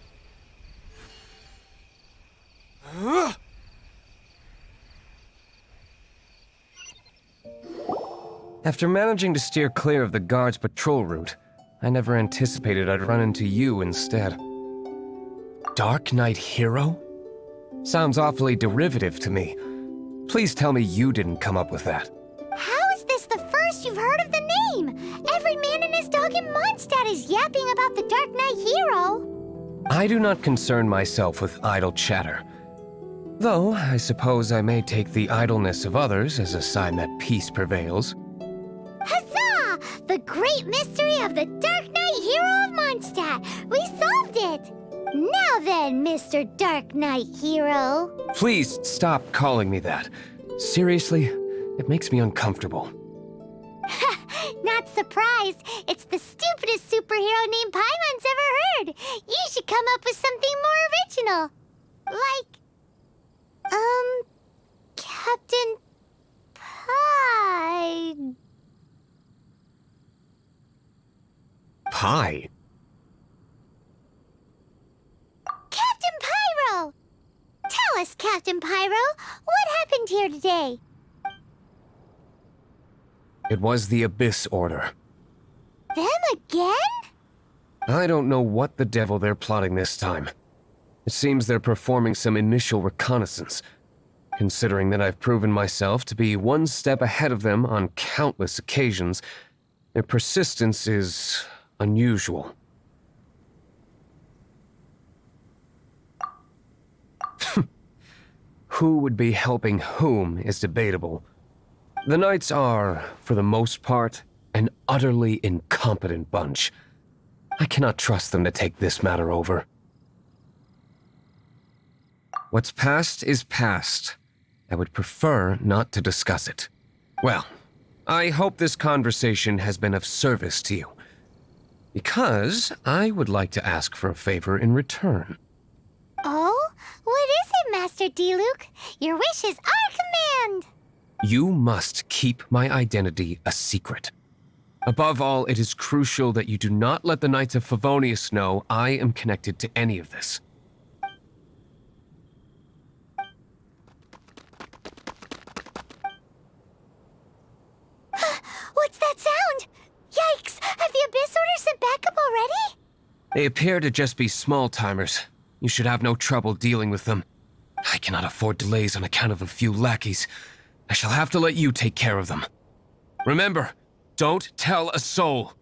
After managing to steer clear of the guard's patrol route, I never anticipated I'd run into you instead. Dark Knight Hero? Sounds awfully derivative to me. Please tell me you didn't come up with that. How is this the first you've heard of the name? Every man and his dog in Mondstadt is yapping about the Dark Knight Hero. I do not concern myself with idle chatter. Though, I suppose I may take the idleness of others as a sign that peace prevails. Huzzah! The great mystery of the Dark Knight Hero of Mondstadt! We solved it! Now then, Mr. Dark Knight Hero. Please stop calling me that. Seriously, it makes me uncomfortable. Not surprised. It's the stupidest superhero name Paimon's ever heard. You should come up with something more original. Like, Captain Pie. Pie? Captain Pyro! Tell us, Captain Pyro, what happened here today? It was the Abyss Order. Them again? I don't know what the devil they're plotting this time. It seems they're performing some initial reconnaissance. Considering that I've proven myself to be one step ahead of them on countless occasions, their persistence is unusual. Who would be helping whom is debatable. The Knights are, for the most part, an utterly incompetent bunch. I cannot trust them to take this matter over. What's past is past. I would prefer not to discuss it. Well, I hope this conversation has been of service to you. Because I would like to ask for a favor in return. Oh? What is it, Master D-Luke? Your wish is our command! You must keep my identity a secret. Above all, it is crucial that you do not let the Knights of Favonius know I am connected to any of this. What's that sound? Yikes! Have the Abyss Order sent backup already? They appear to just be small-timers. You should have no trouble dealing with them. I cannot afford delays on account of a few lackeys. I shall have to let you take care of them. Remember, don't tell a soul.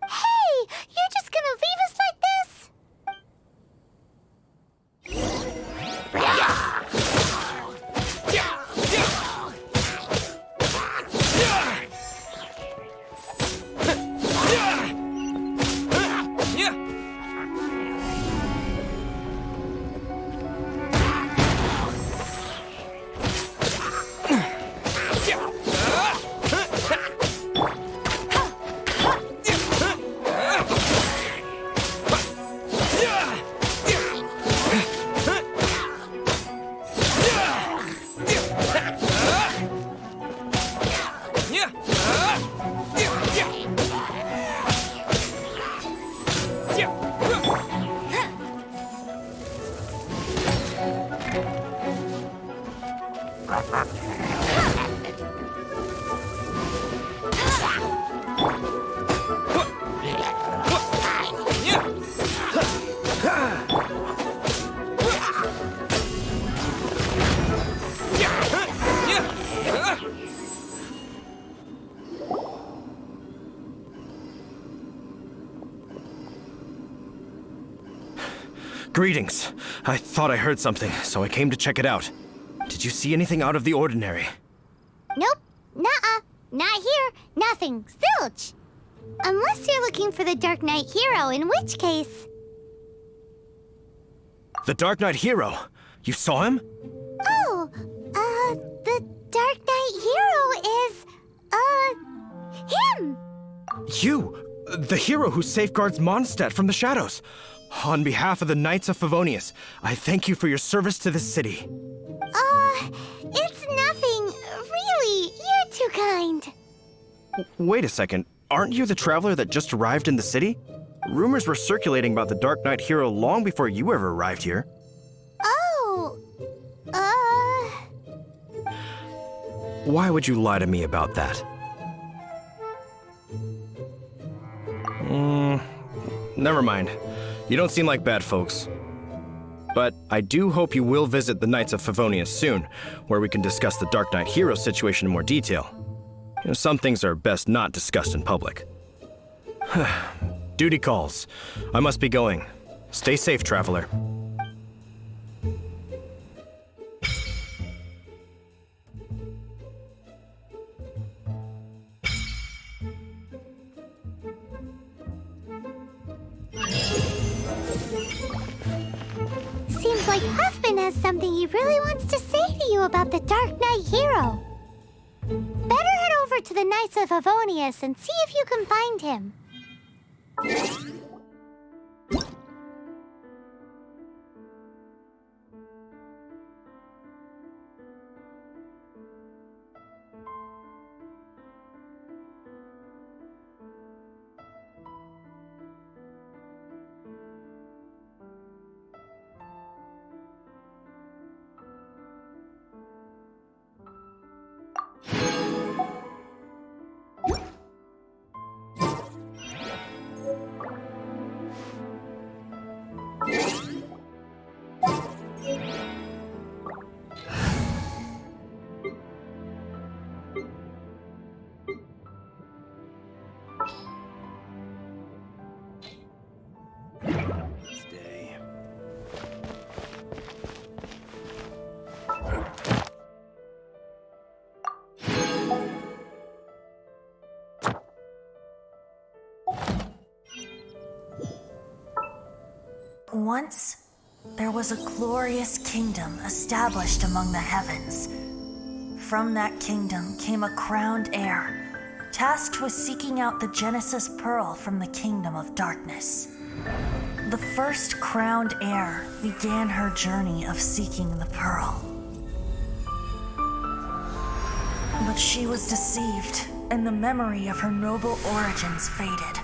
Hey! You're just gonna leave us like this? Greetings. I thought I heard something, so I came to check it out. Did you see anything out of the ordinary? Nope. Nuh-uh. Not here. Nothing. Zilch. Unless you're looking for the Dark Knight hero, in which case... The Dark Knight hero? You saw him? Oh, the Dark Knight hero is, him! You! The hero who safeguards Mondstadt from the shadows. On behalf of the Knights of Favonius, I thank you for your service to this city. It's nothing. Really, you're too kind. Wait a second. Aren't you the traveler that just arrived in the city? Rumors were circulating about the Dark Knight hero long before you ever arrived here. Oh, Why would you lie to me about that? Never mind. You don't seem like bad folks. But I do hope you will visit the Knights of Favonius soon, where we can discuss the Dark Knight hero situation in more detail. You know, some things are best not discussed in public. Duty calls. I must be going. Stay safe, traveler. seems like Huffman has something he really wants to say to you about the Dark Knight hero. Better head over to the Knights of Favonius and see if you can find him. Stay. Once, there was a glorious kingdom established among the heavens. From that kingdom came a crowned heir, tasked with seeking out the Genesis Pearl from the kingdom of darkness. The first crowned heir began her journey of seeking the pearl. But she was deceived, and the memory of her noble origins faded.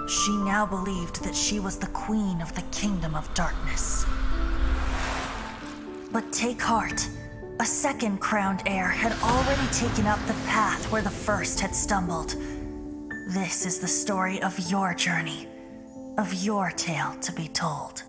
She now believed that she was the queen of the kingdom of darkness. But take heart. A second crowned heir had already taken up the path where the first had stumbled. This is the story of your journey, of your tale to be told.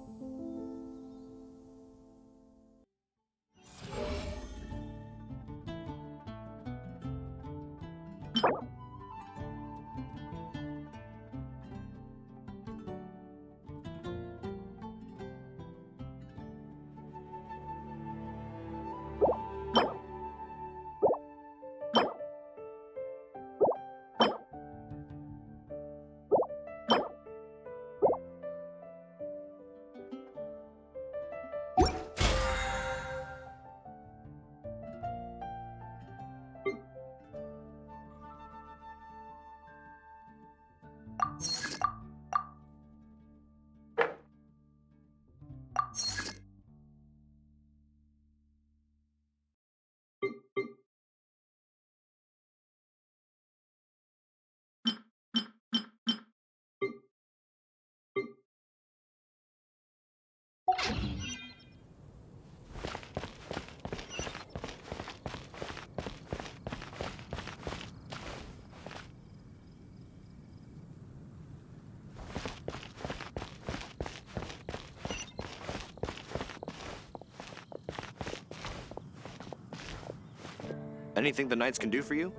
Anything the Knights can do for you?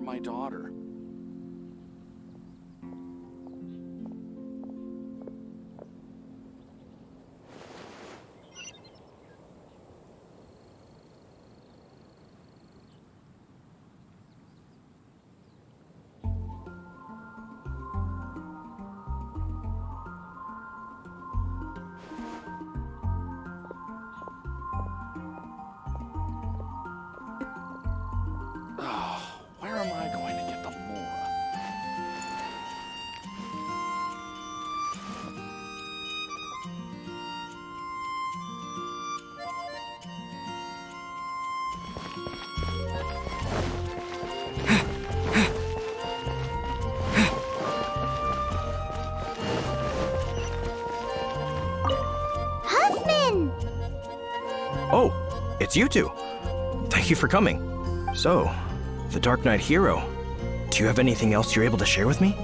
my daughter. Where am I going to get the Mora? Huffman! Oh, it's you two. Thank you for coming. So, the Dark Knight hero. Do you have anything else you're able to share with me?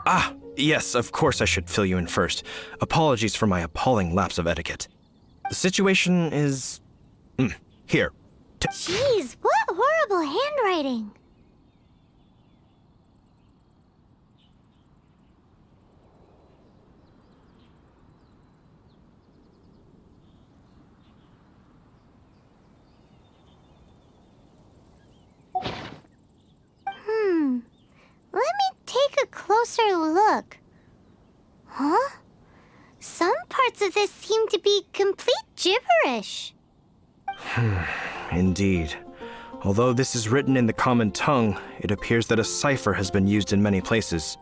Ah, yes, of course I should fill you in first. Apologies for my appalling lapse of etiquette. The situation is... here. Jeez, what horrible handwriting. Let me take a closer look. Huh? Some parts of this seem to be complete gibberish. Indeed. Although this is written in the common tongue, it appears that a cipher has been used in many places.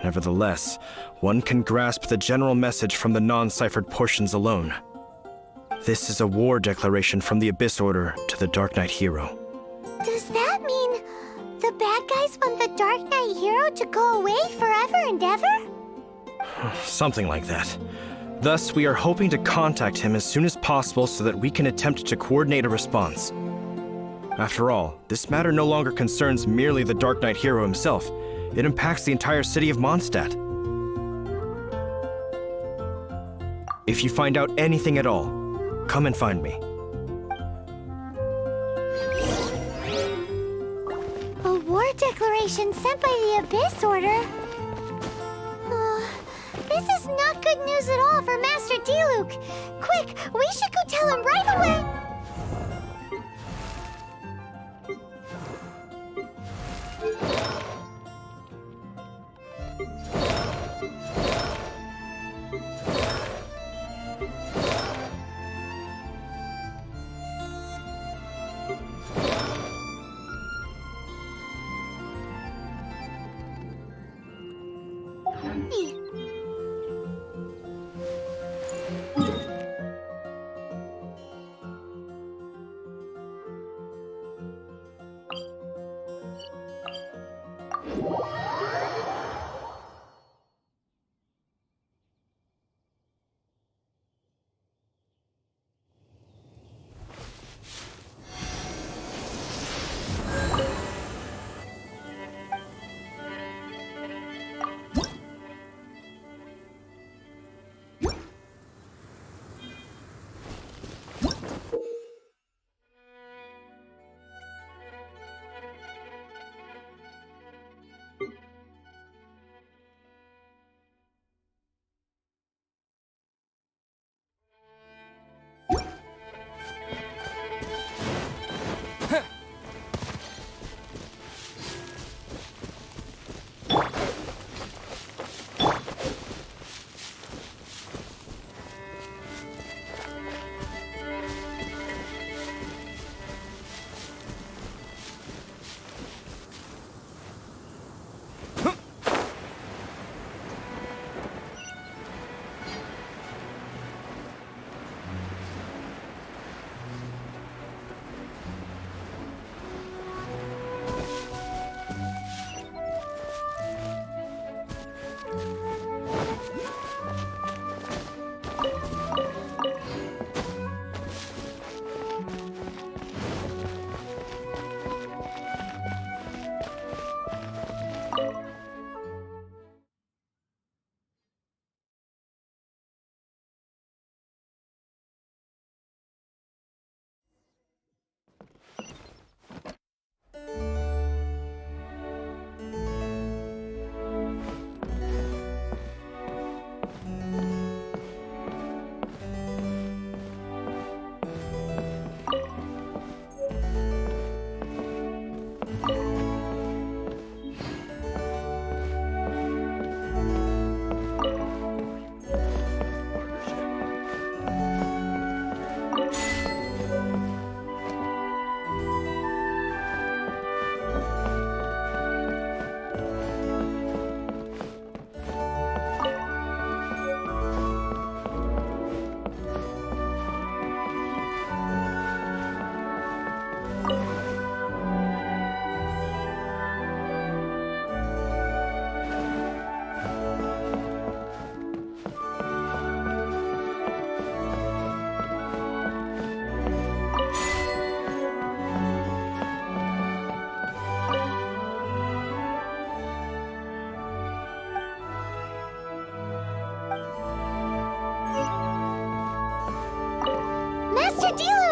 Nevertheless, one can grasp the general message from the non-ciphered portions alone. This is a war declaration from the Abyss Order to the Dark Knight hero. Does that mean the bad guys want the Dark Knight hero to go away forever and ever? Something like that. Thus, we are hoping to contact him as soon as possible so that we can attempt to coordinate a response. After all, this matter no longer concerns merely the Dark Knight hero himself. It impacts the entire city of Mondstadt. If you find out anything at all, come and find me. A war declaration sent by the Abyss Order? This is not good news at all for Master Diluc. Quick, we should go tell him right away.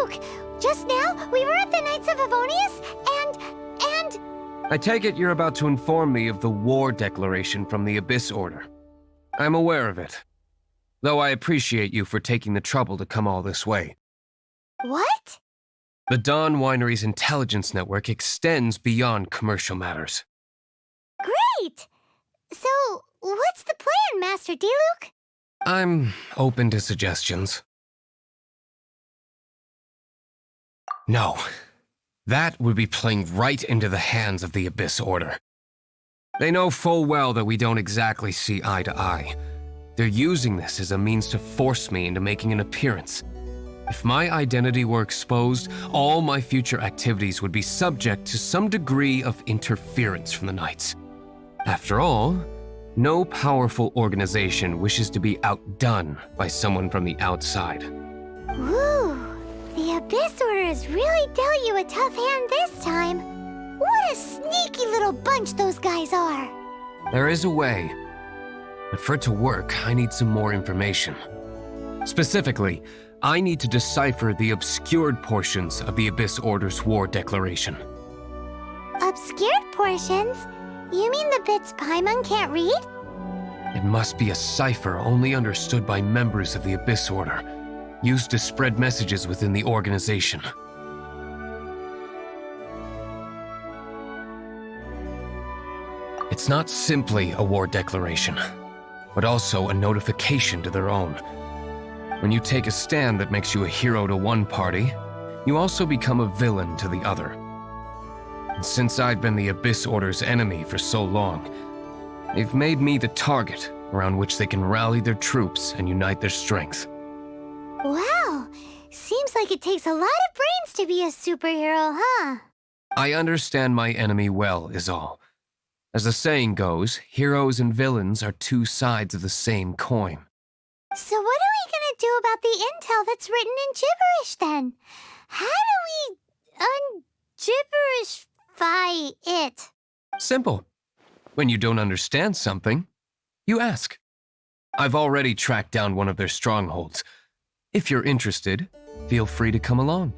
D-Luke! Just now, we were at the Knights of Favonius, and... I take it you're about to inform me of the war declaration from the Abyss Order. I'm aware of it, though I appreciate you for taking the trouble to come all this way. What? The Dawn Winery's intelligence network extends beyond commercial matters. Great! So, what's the plan, Master D-Luke? I'm open to suggestions. No. That would be playing right into the hands of the Abyss Order. They know full well that we don't exactly see eye to eye. They're using this as a means to force me into making an appearance. If my identity were exposed, all my future activities would be subject to some degree of interference from the Knights. After all, no powerful organization wishes to be outdone by someone from the outside. Woo! The Abyss Order has really dealt you a tough hand this time. What a sneaky little bunch those guys are! There is a way, but for it to work, I need some more information. Specifically, I need to decipher the obscured portions of the Abyss Order's war declaration. Obscured portions? You mean the bits Paimon can't read? It must be a cipher only understood by members of the Abyss Order, used to spread messages within the organization. It's not simply a war declaration, but also a notification to their own. When you take a stand that makes you a hero to one party, you also become a villain to the other. And since I've been the Abyss Order's enemy for so long, they've made me the target around which they can rally their troops and unite their strength. Wow, seems like it takes a lot of brains to be a superhero, huh? I understand my enemy well, is all. As the saying goes, heroes and villains are two sides of the same coin. So what are we gonna do about the intel that's written in gibberish, then? How do we un-gibberishify it? Simple. When you don't understand something, you ask. I've already tracked down one of their strongholds. If you're interested, feel free to come along.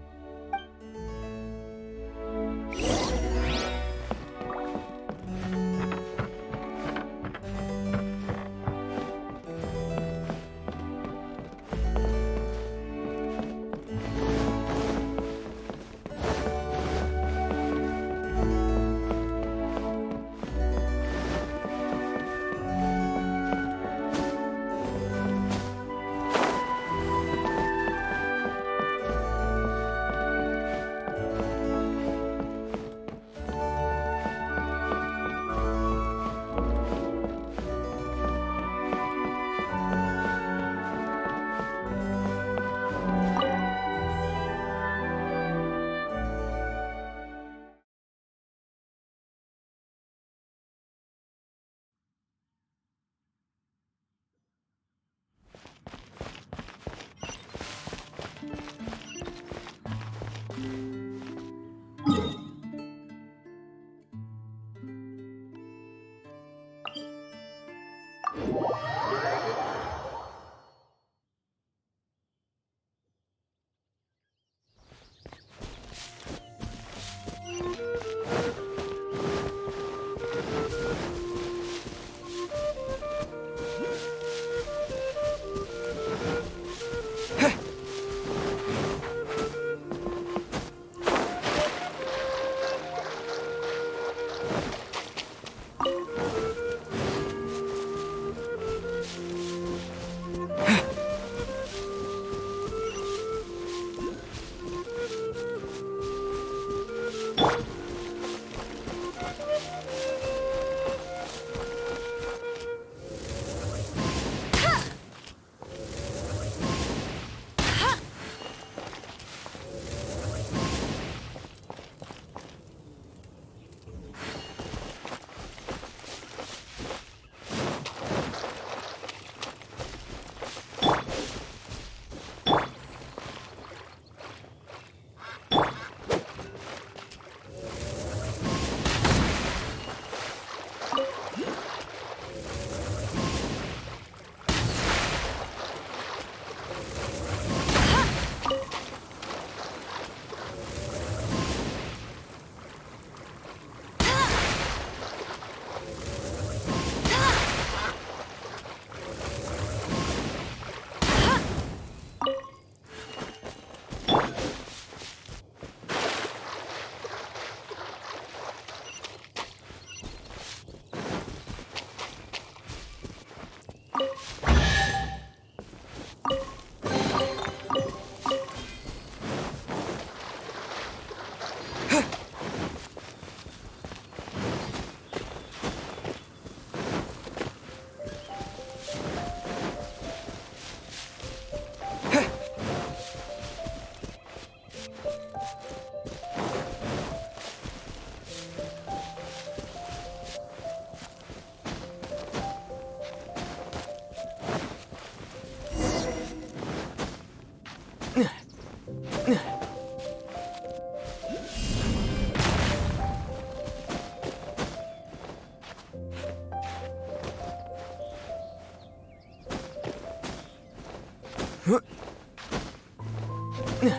This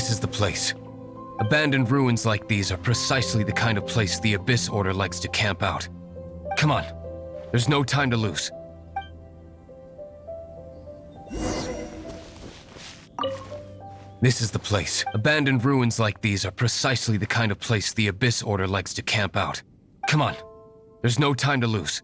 is the place. Abandoned ruins like these are precisely the kind of place the Abyss Order likes to camp out. Come on. There's no time to lose. This is the place. Abandoned ruins like these are precisely the kind of place the Abyss Order likes to camp out. Come on. There's no time to lose.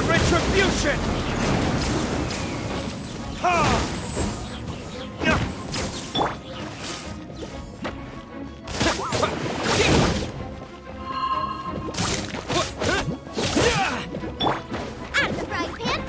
Retribution! Ha! Out of the frying pan!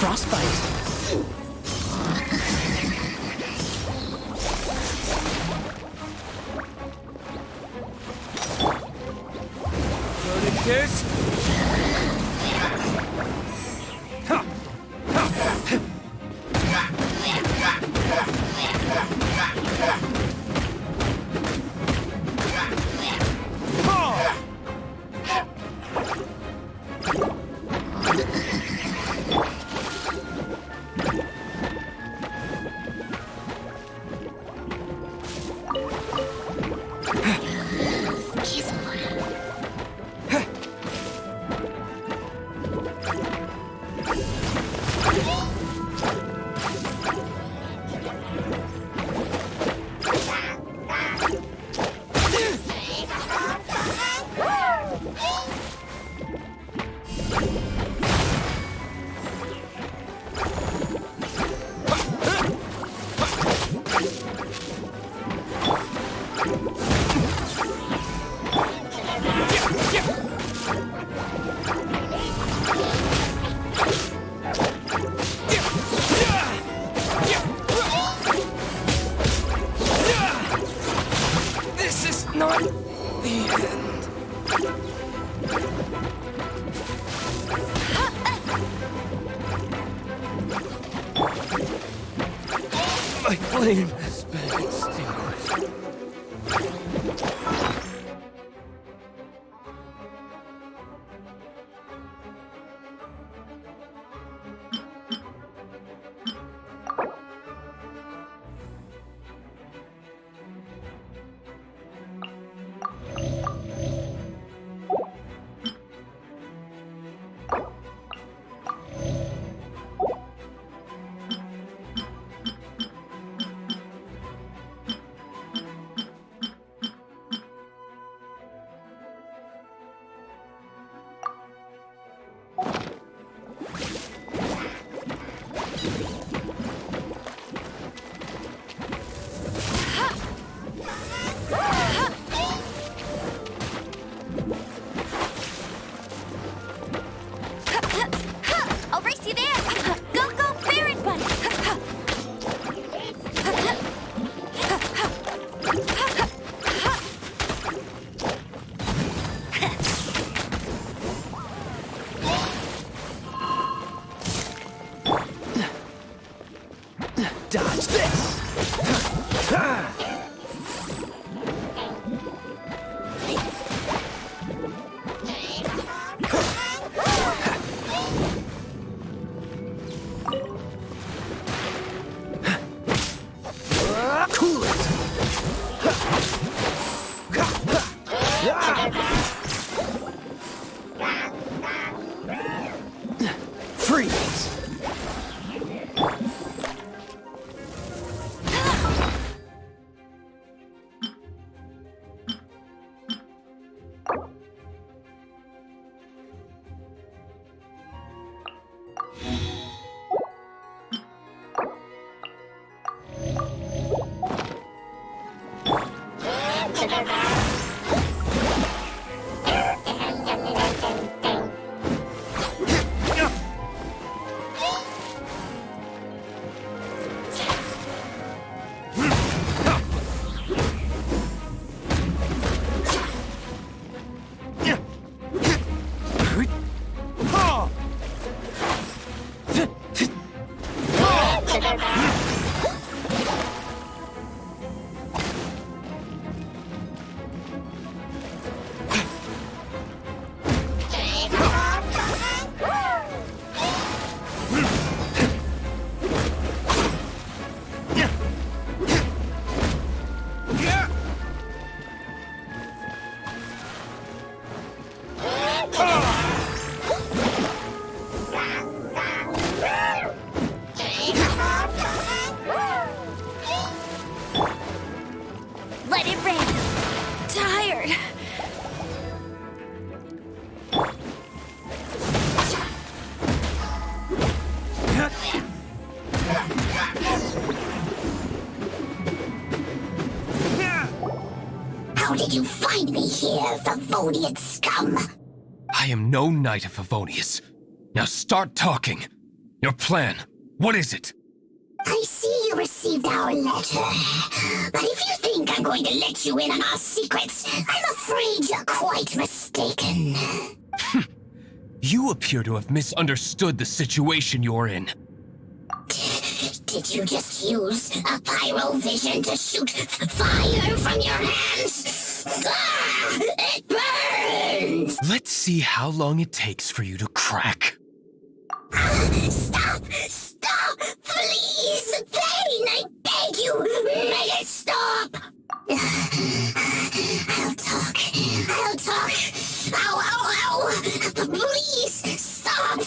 frostbite. This? This is not the end. My flame has been extinguished. I'll race you there! Go, go, Baron Bunny! Dodge this! Cool it! Freeze! Let it rain! Tired! How did you find me here, Favonian scum? I am no knight of Favonius. Now start talking. Your plan. What is it? I see you received our letter. But if you think I'm going to let you in on our secrets, I'm afraid you're quite mistaken. You appear to have misunderstood the situation you're in. Did you just use a pyro vision to shoot fire from your hands? Ah, it burns! Let's see how long it takes for you to crack. Stop! Stop! Please! Thane, I beg you! Make it stop! I'll talk. I'll talk. Ow, ow, ow! Please, stop!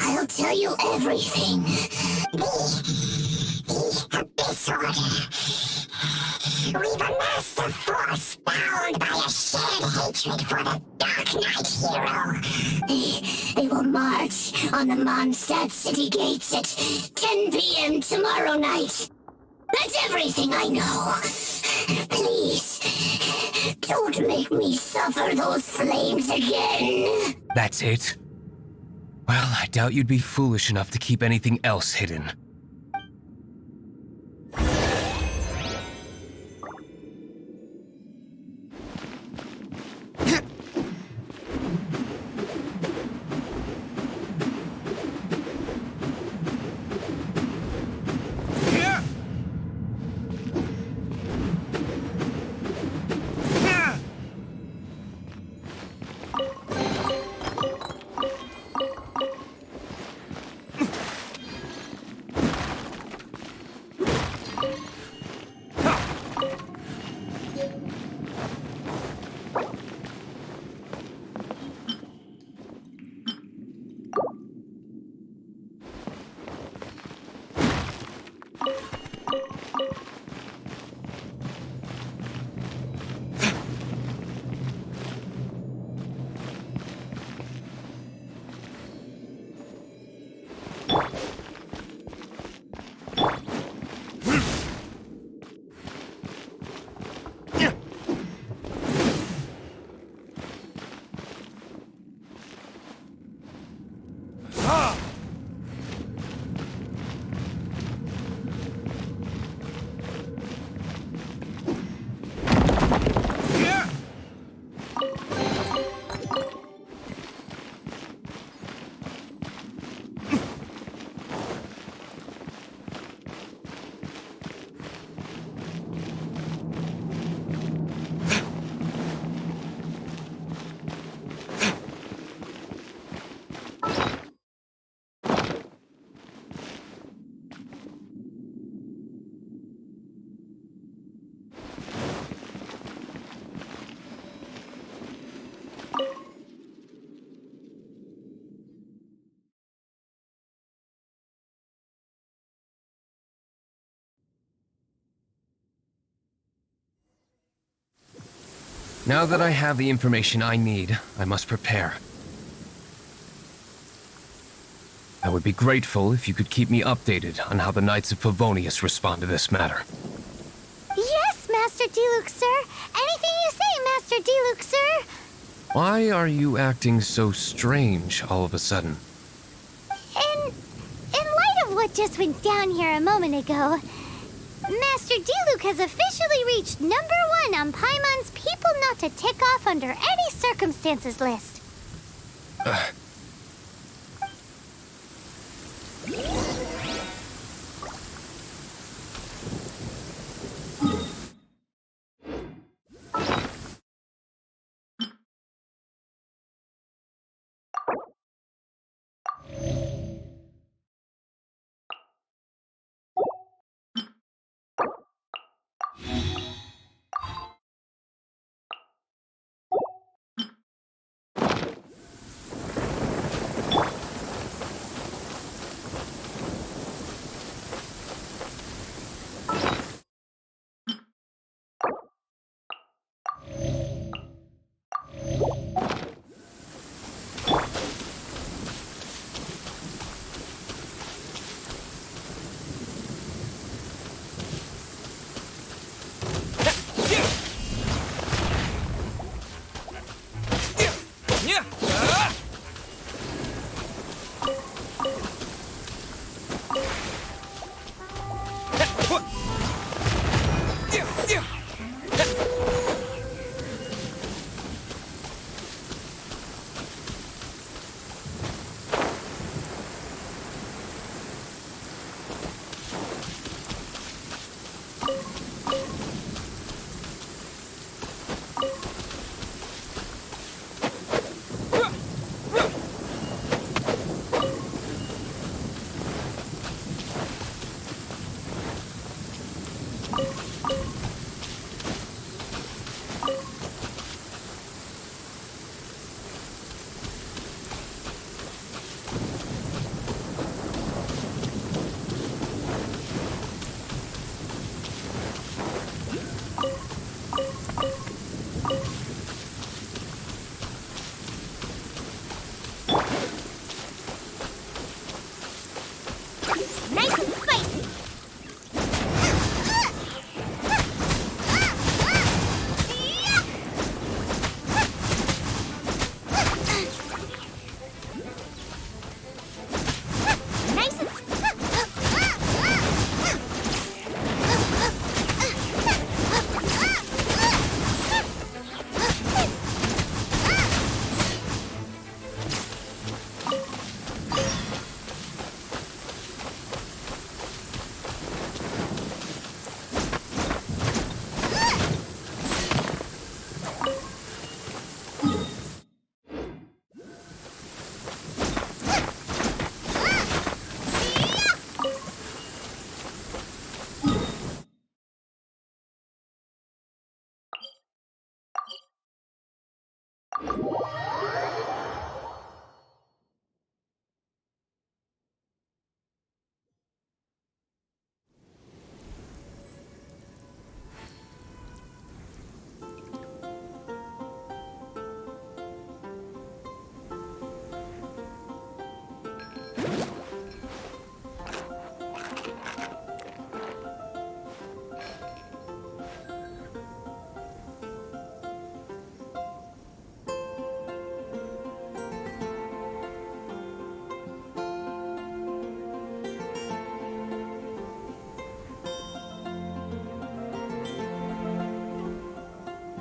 I'll tell you everything. This order. We've amassed a force bound by a shared hatred for the Dark Knight hero. They will march on the Mondstadt city gates at 10 p.m. tomorrow night. That's everything I know. Please, don't make me suffer those flames again. That's it? Well, I doubt you'd be foolish enough to keep anything else hidden. Now that I have the information I need, I must prepare. I would be grateful if you could keep me updated on how the Knights of Favonius respond to this matter. Yes, Master Diluc, sir. Anything you say, Master Diluc, sir. Why are you acting so strange all of a sudden? In light of what just went down here a moment ago, Master Diluc has officially reached #1 on Paimon's People Not to Tick Off Under Any Circumstances list.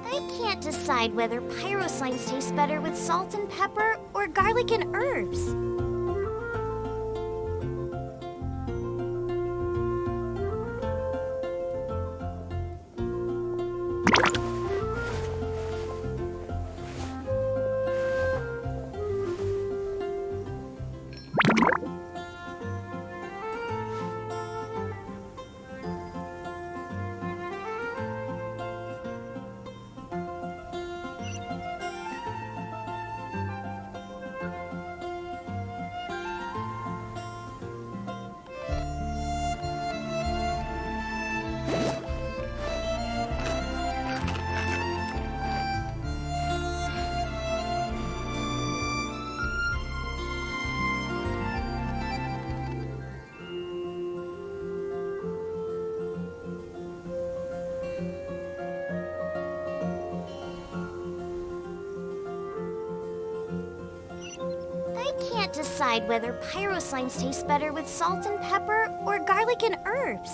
I can't decide whether pyro slimes taste better with salt and pepper or garlic and herbs. I can't decide whether pyro slimes taste better with salt and pepper or garlic and herbs.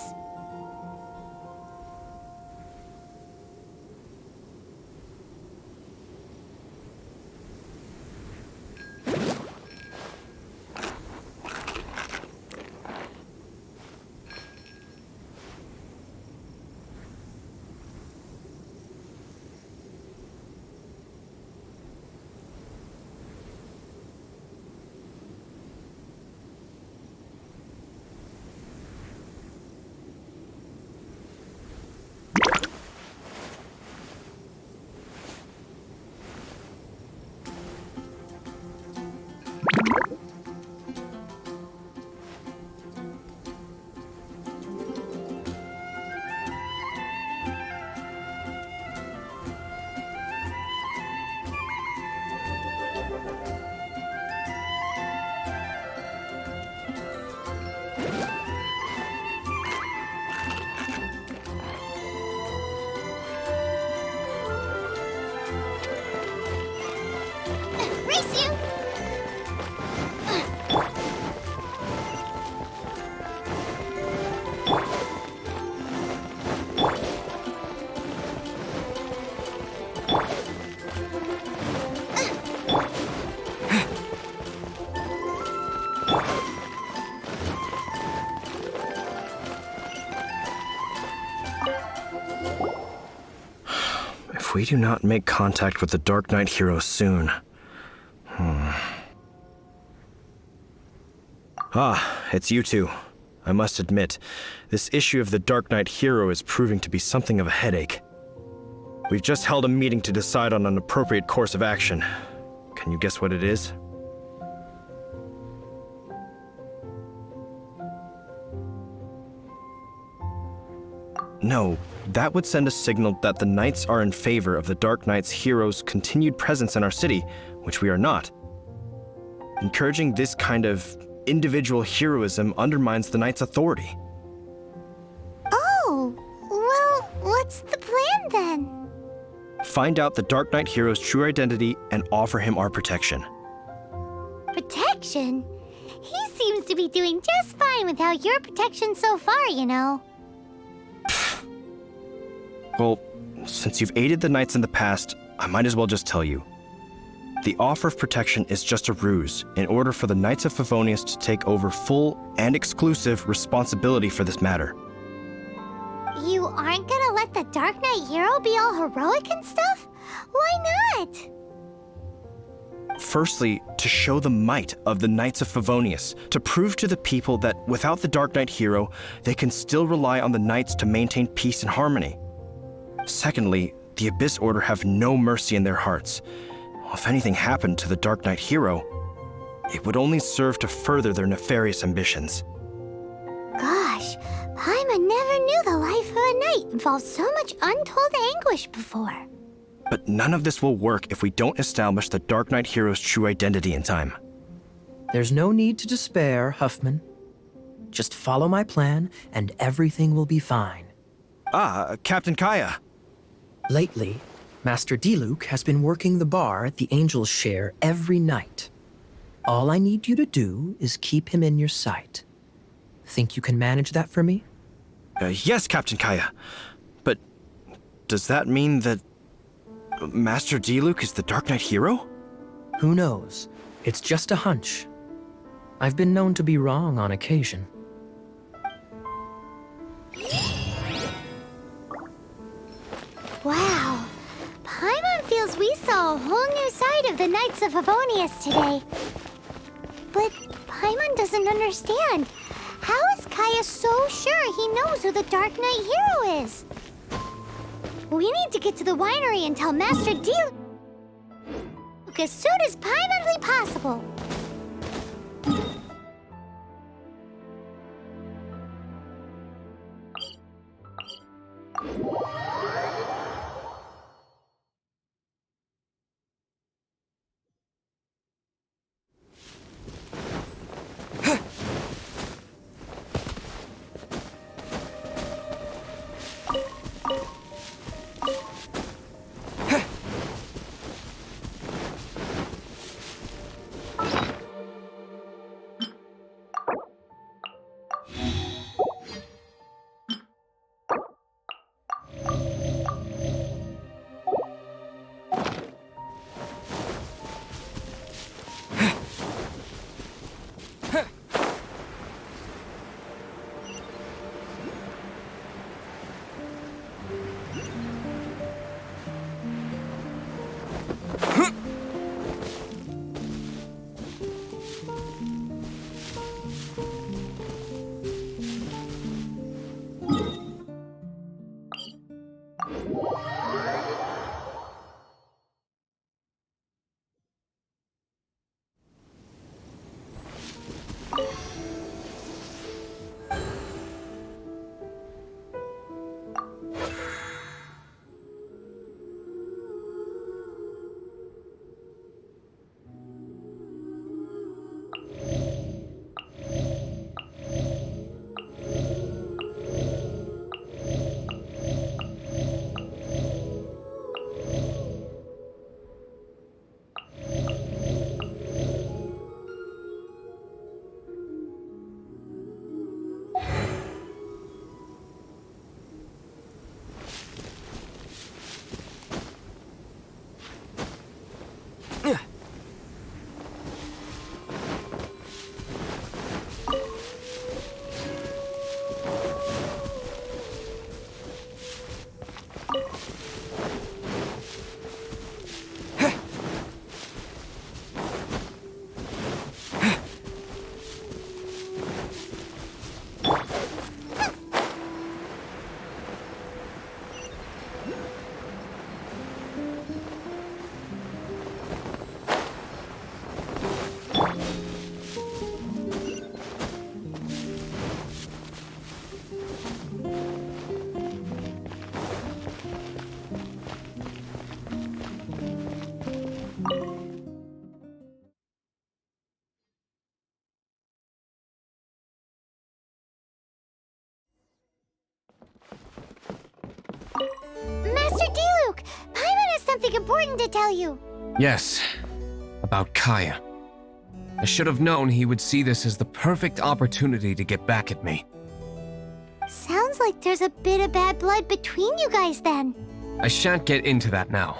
Race you! If we do not make contact with the Dark Knight hero soon... Ah, it's you two. I must admit, this issue of the Dark Knight hero is proving to be something of a headache. We've just held a meeting to decide on an appropriate course of action. Can you guess what it is? No, that would send a signal that the Knights are in favor of the Dark Knight's hero's continued presence in our city, which we are not. Encouraging this kind of individual heroism undermines the Knight's authority. Oh, well, what's the plan then? Find out the Dark Knight hero's true identity and offer him our protection. Protection? He seems to be doing just fine without your protection so far, you know. Well, since you've aided the Knights in the past, I might as well just tell you. The offer of protection is just a ruse in order for the Knights of Favonius to take over full and exclusive responsibility for this matter. You aren't gonna let the Dark Knight hero be all heroic and stuff? Why not? Firstly, to show the might of the Knights of Favonius, to prove to the people that without the Dark Knight hero, they can still rely on the Knights to maintain peace and harmony. Secondly, the Abyss Order have no mercy in their hearts. if anything happened to the Dark Knight hero, it would only serve to further their nefarious ambitions. Gosh, Paimon never knew the life of a knight involved so much untold anguish before. But none of this will work if we don't establish the Dark Knight hero's true identity in time. There's no need to despair, Huffman. Just follow my plan, and everything will be fine. Ah, Captain Kaya. Lately, Master Diluc has been working the bar at the Angel's Share every night. All I need you to do is keep him in your sight. Think you can manage that for me? Yes, Captain Kaya. But does that mean that Master Diluc is the Dark Knight hero? Who knows? It's just a hunch. I've been known to be wrong on occasion. Wow. Paimon feels we saw a whole new side of the Knights of Favonius today. But Paimon doesn't understand. How is Kaya so sure he knows who the Dark Knight hero is? We need to get to the winery and tell Master Diluc as soon as Paimonly possible. Master Diluc! Paimon has something important to tell you. Yes, about Kaya. I should have known he would see this as the perfect opportunity to get back at me. Sounds like there's a bit of bad blood between you guys then. I shan't get into that now.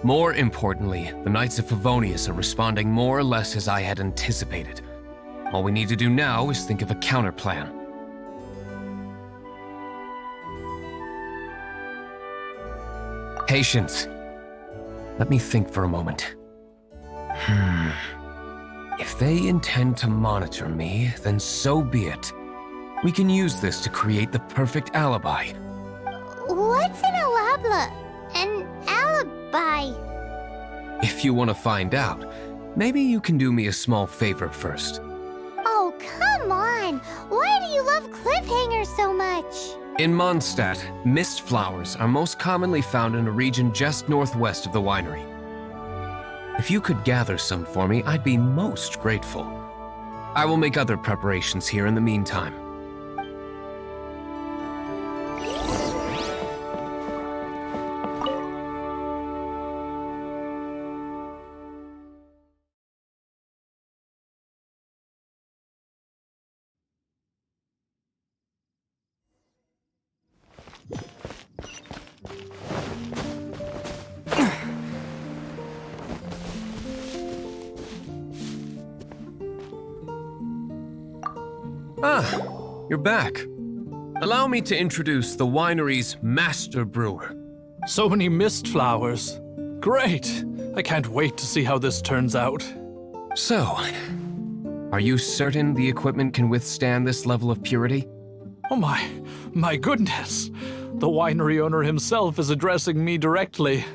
More importantly, the Knights of Favonius are responding more or less as I had anticipated. All we need to do now is think of a counterplan. Patience. Let me think for a moment. If they intend to monitor me, then so be it. We can use this to create the perfect alibi. What's an alabla? An alibi? If you want to find out, maybe you can do me a small favor first. Oh, come on! Why do you love cliffhangers so much? In Mondstadt, mist flowers are most commonly found in a region just northwest of the winery. If you could gather some for me, I'd be most grateful. I will make other preparations here in the meantime. Ah, you're back. Allow me to introduce the winery's master brewer. So many mist flowers. Great! I can't wait to see how this turns out. So, are you certain the equipment can withstand this level of purity? Oh my goodness! The winery owner himself is addressing me directly.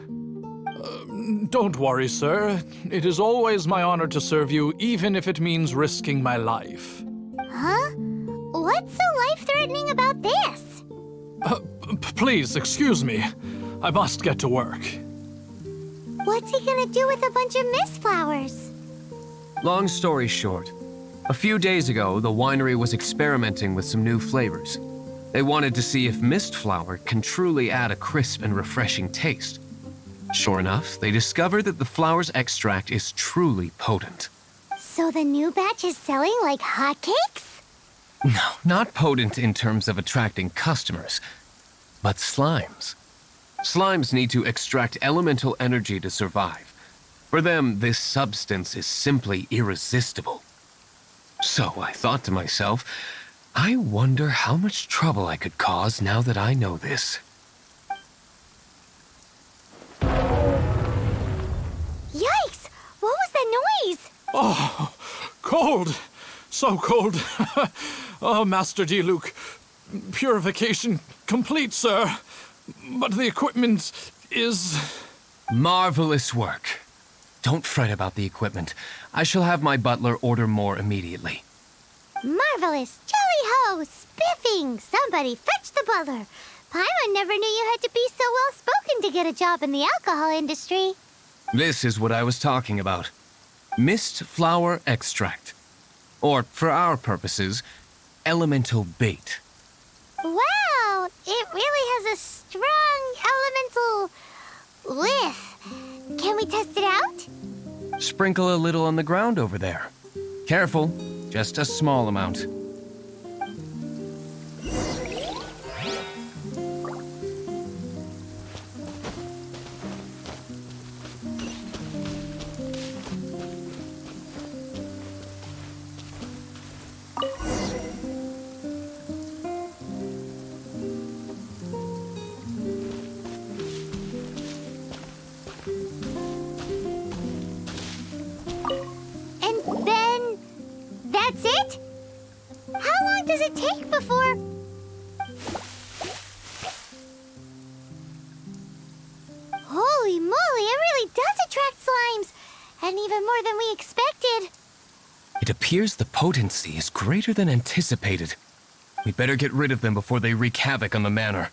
Don't worry, sir. It is always my honor to serve you, even if it means risking my life. Huh? What's so life-threatening about this? Please, excuse me. I must get to work. What's he gonna do with a bunch of mist flowers? Long story short, a few days ago, the winery was experimenting with some new flavors. They wanted to see if mist flower can truly add a crisp and refreshing taste. Sure enough, they discovered that the flower's extract is truly potent. So the new batch is selling like hotcakes? No, not potent in terms of attracting customers, but slimes. Slimes need to extract elemental energy to survive. For them, this substance is simply irresistible. So I thought to myself, I wonder how much trouble I could cause now that I know this. Yikes! What was that noise? Oh, cold! So cold. Oh, Master Diluc, purification complete, sir. But the equipment is... Marvelous work. Don't fret about the equipment. I shall have my butler order more immediately. Marvelous! Jolly-ho! Spiffing! Somebody fetch the butler! Paimon never knew you had to be so well-spoken to get a job in the alcohol industry. This is what I was talking about. Mist flower extract. Or, for our purposes, elemental bait. Wow! It really has a strong elemental whiff. Can we test it out? Sprinkle a little on the ground over there. Careful, just a small amount. That's it? How long does it take before... Holy moly, it really does attract slimes! And even more than we expected. It appears the potency is greater than anticipated. We'd better get rid of them before they wreak havoc on the manor.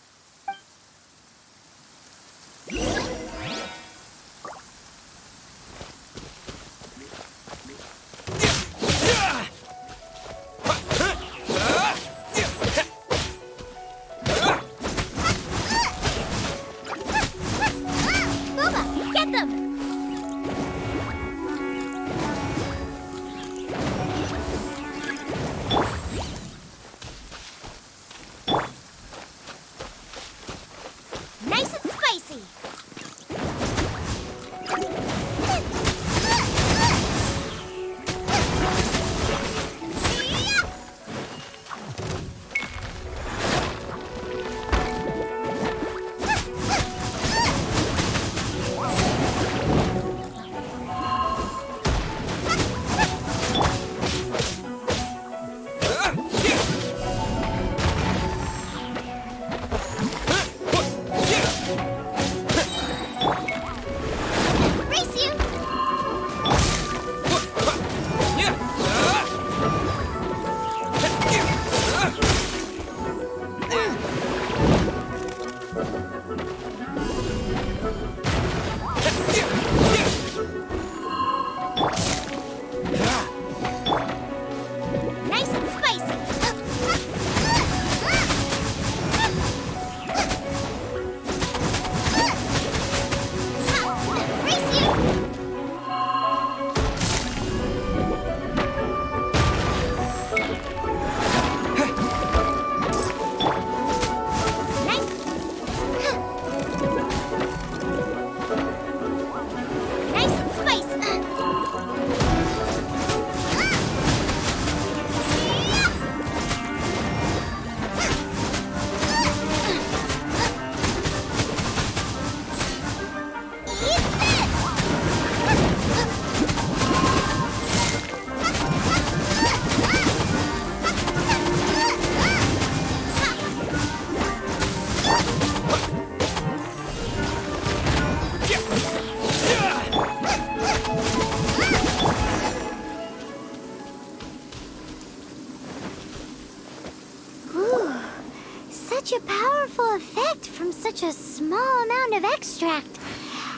such a powerful effect from such a small amount of extract.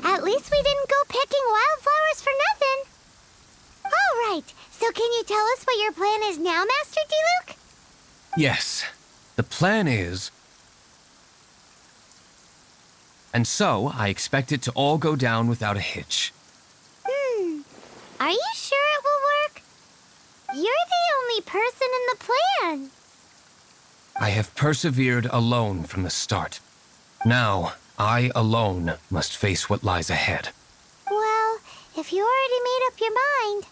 At least we didn't go picking wildflowers for nothing. All right, so can you tell us what your plan is now, Master Diluc? Yes, the plan is... And so, I expect it to all go down without a hitch. Are you sure it will work? You're the only person in the plan. I have persevered alone from the start. Now, I alone must face what lies ahead. Well, if you already made up your mind.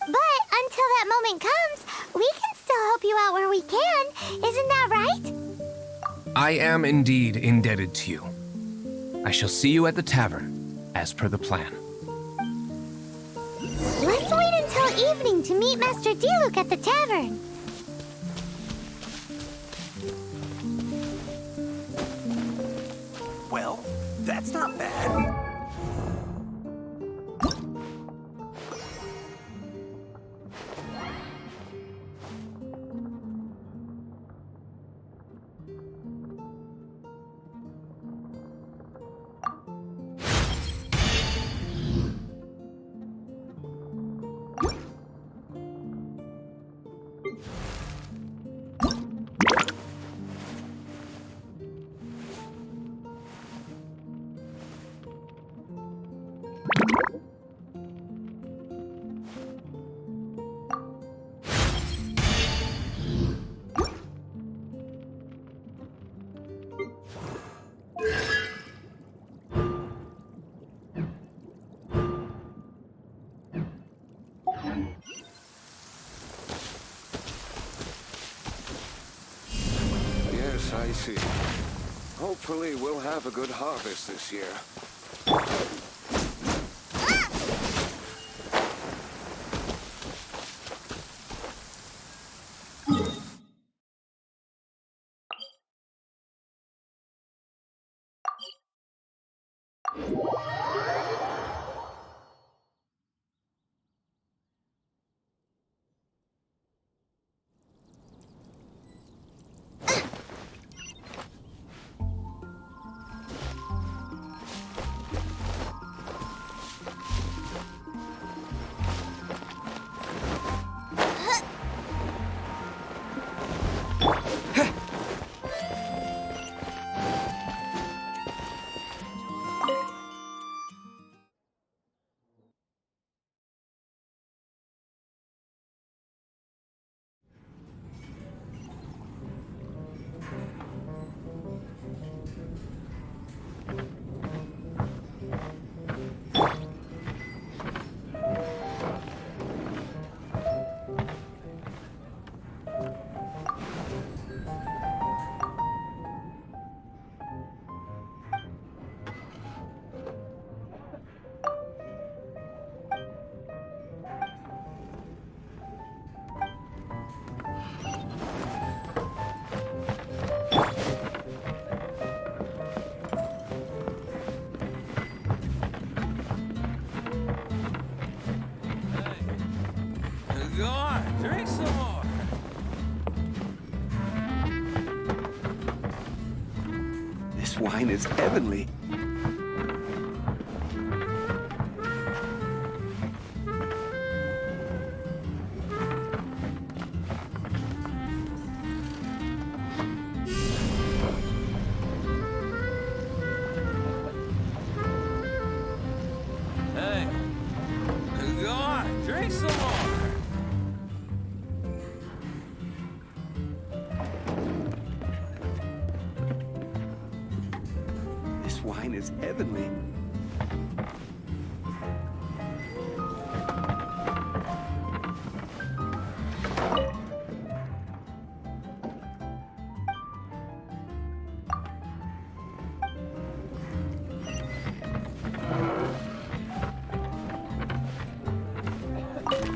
But until that moment comes, we can still help you out where we can. Isn't that right? I am indeed indebted to you. I shall see you at the tavern, as per the plan. Let's wait until evening to meet Master Diluc at the tavern. Well, that's not bad. Yes, I see. Hopefully we'll have a good harvest this year. Go on, drink some more. This wine is heavenly. Hey, go on, drink some more. This wine is heavenly.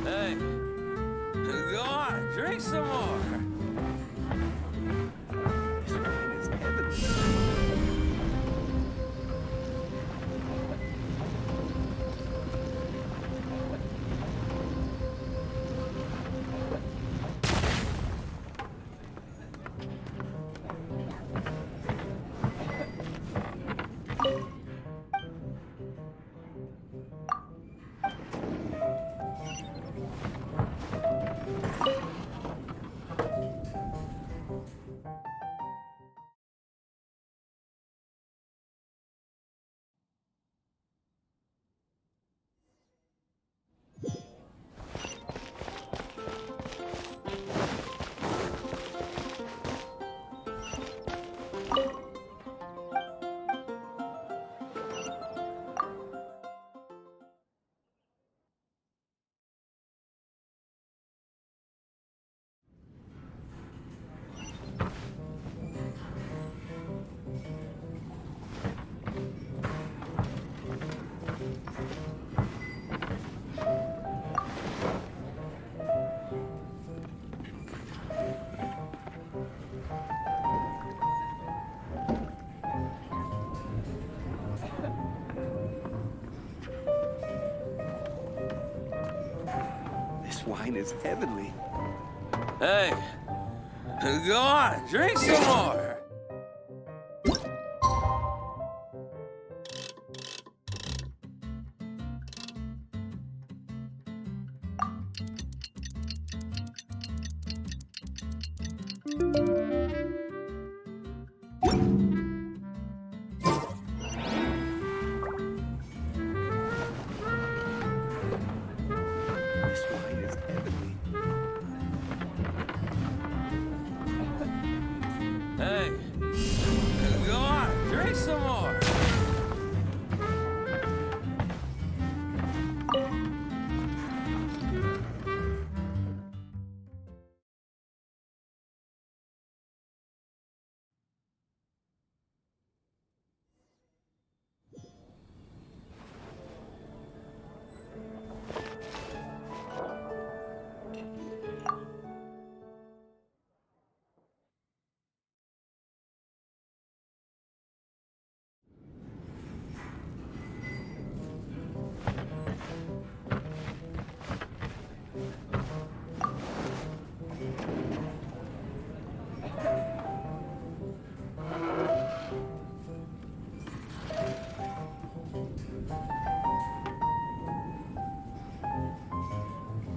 Hey, go on, drink some more. This wine is heavenly. This wine is heavenly. Hey, go on, drink some more. This wine is heavenly. Hey, go on, drink some more.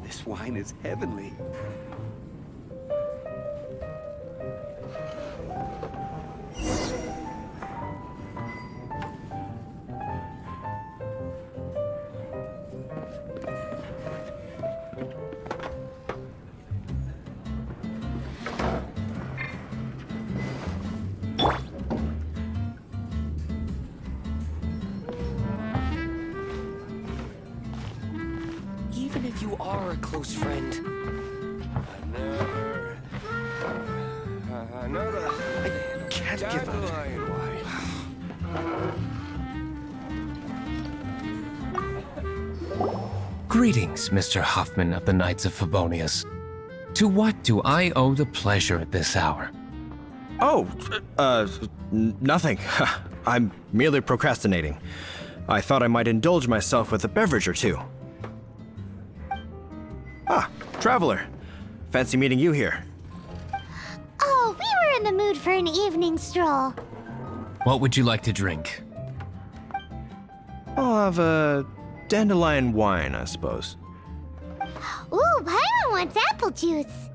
This wine is heavenly. Even if you are a close friend, I can't give up. Greetings, Mr. Hoffman of the Knights of Favonius. To what do I owe the pleasure at this hour? Oh, nothing. I'm merely procrastinating. I thought I might indulge myself with a beverage or two. Ah, Traveler. Fancy meeting you here. Oh, we were in the mood for an evening stroll. What would you like to drink? I'll have a dandelion wine, I suppose. Ooh, Paimon wants apple juice.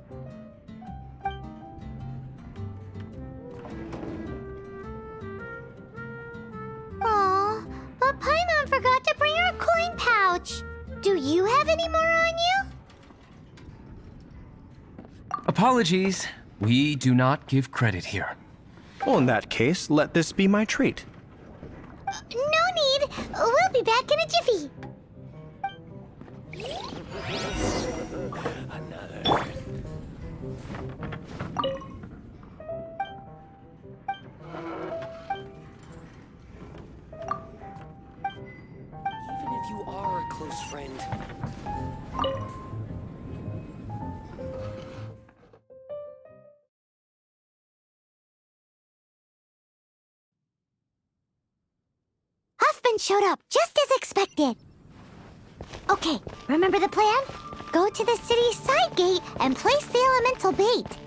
Aw, but Paimon forgot to bring her coin pouch. Do you have any more on you? Apologies. We do not give credit here. Well, in that case, let this be my treat. No need. We'll be back in a jiffy. Even if you are a close friend, Huffman showed up just as expected. Okay, remember the plan? Go to the city's side gate and place the elemental bait.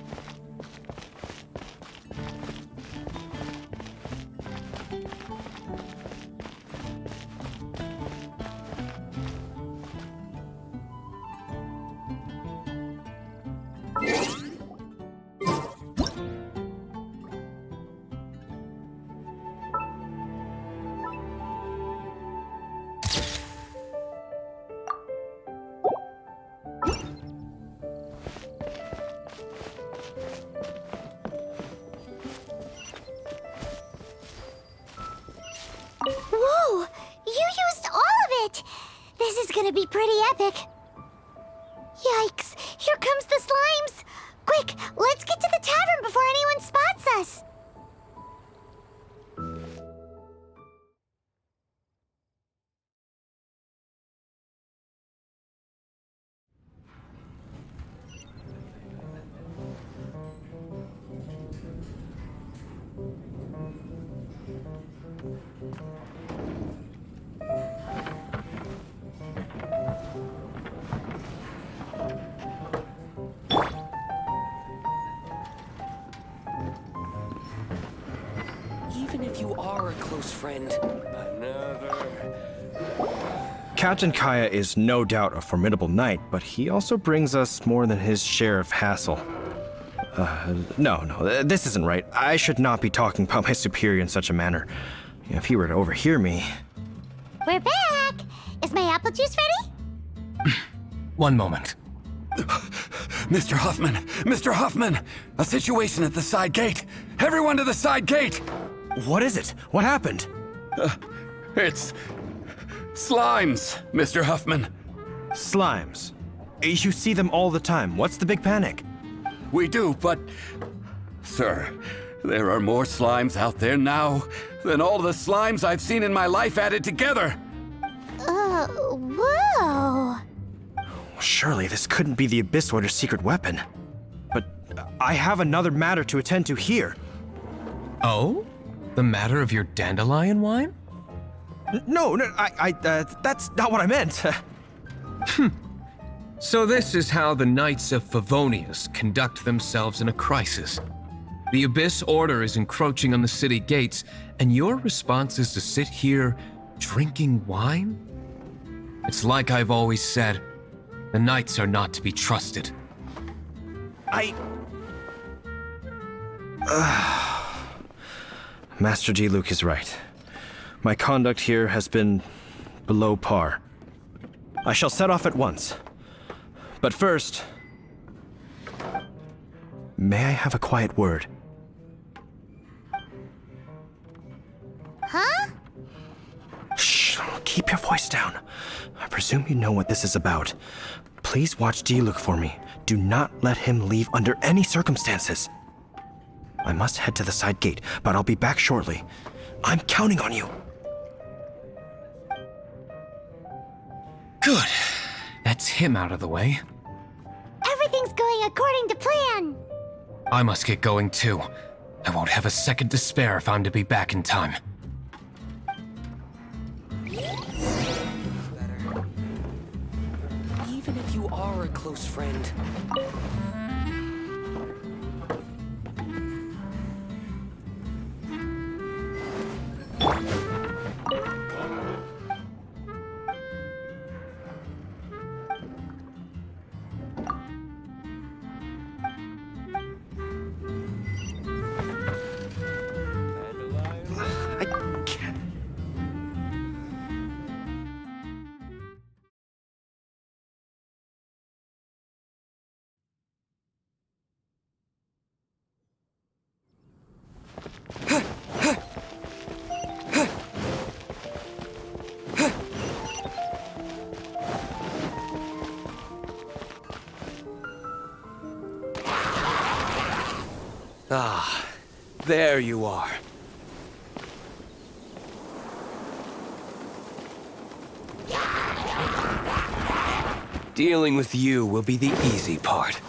Whoa! You used all of it! This is gonna be pretty epic. Yikes! Here comes the slimes! Quick, let's get to the tavern before anyone spots us! are a close friend. Captain Kaya is no doubt a formidable knight, but he also brings us more than his share of hassle. No, this isn't right. I should not be talking about my superior in such a manner. If he were to overhear me... We're back! Is my apple juice ready? One moment. Mr. Huffman! Mr. Huffman! A situation at the side gate! Everyone to the side gate! What is it? What happened? It's... slimes, Mr. Huffman. Slimes? You see them all the time. What's the big panic? We do, but... Sir, there are more slimes out there now than all the slimes I've seen in my life added together! Whoa! Surely this couldn't be the Abyss Order's secret weapon. But I have another matter to attend to here. Oh? The matter of your dandelion wine? No, that's not what I meant. So this is how the Knights of Favonius conduct themselves in a crisis. The Abyss Order is encroaching on the city gates, and your response is to sit here drinking wine? It's like I've always said, the Knights are not to be trusted. Master Diluc is right. My conduct here has been below par. I shall set off at once. But first, may I have a quiet word? Huh? Shh, keep your voice down. I presume you know what this is about. Please watch Diluc for me. Do not let him leave under any circumstances. I must head to the side gate, but I'll be back shortly. I'm counting on you. Good. That's him out of the way. Everything's going according to plan. I must get going too. I won't have a second to spare if I'm to be back in time. Even if you are a close friend. Ah, there you are. Dealing with you will be the easy part.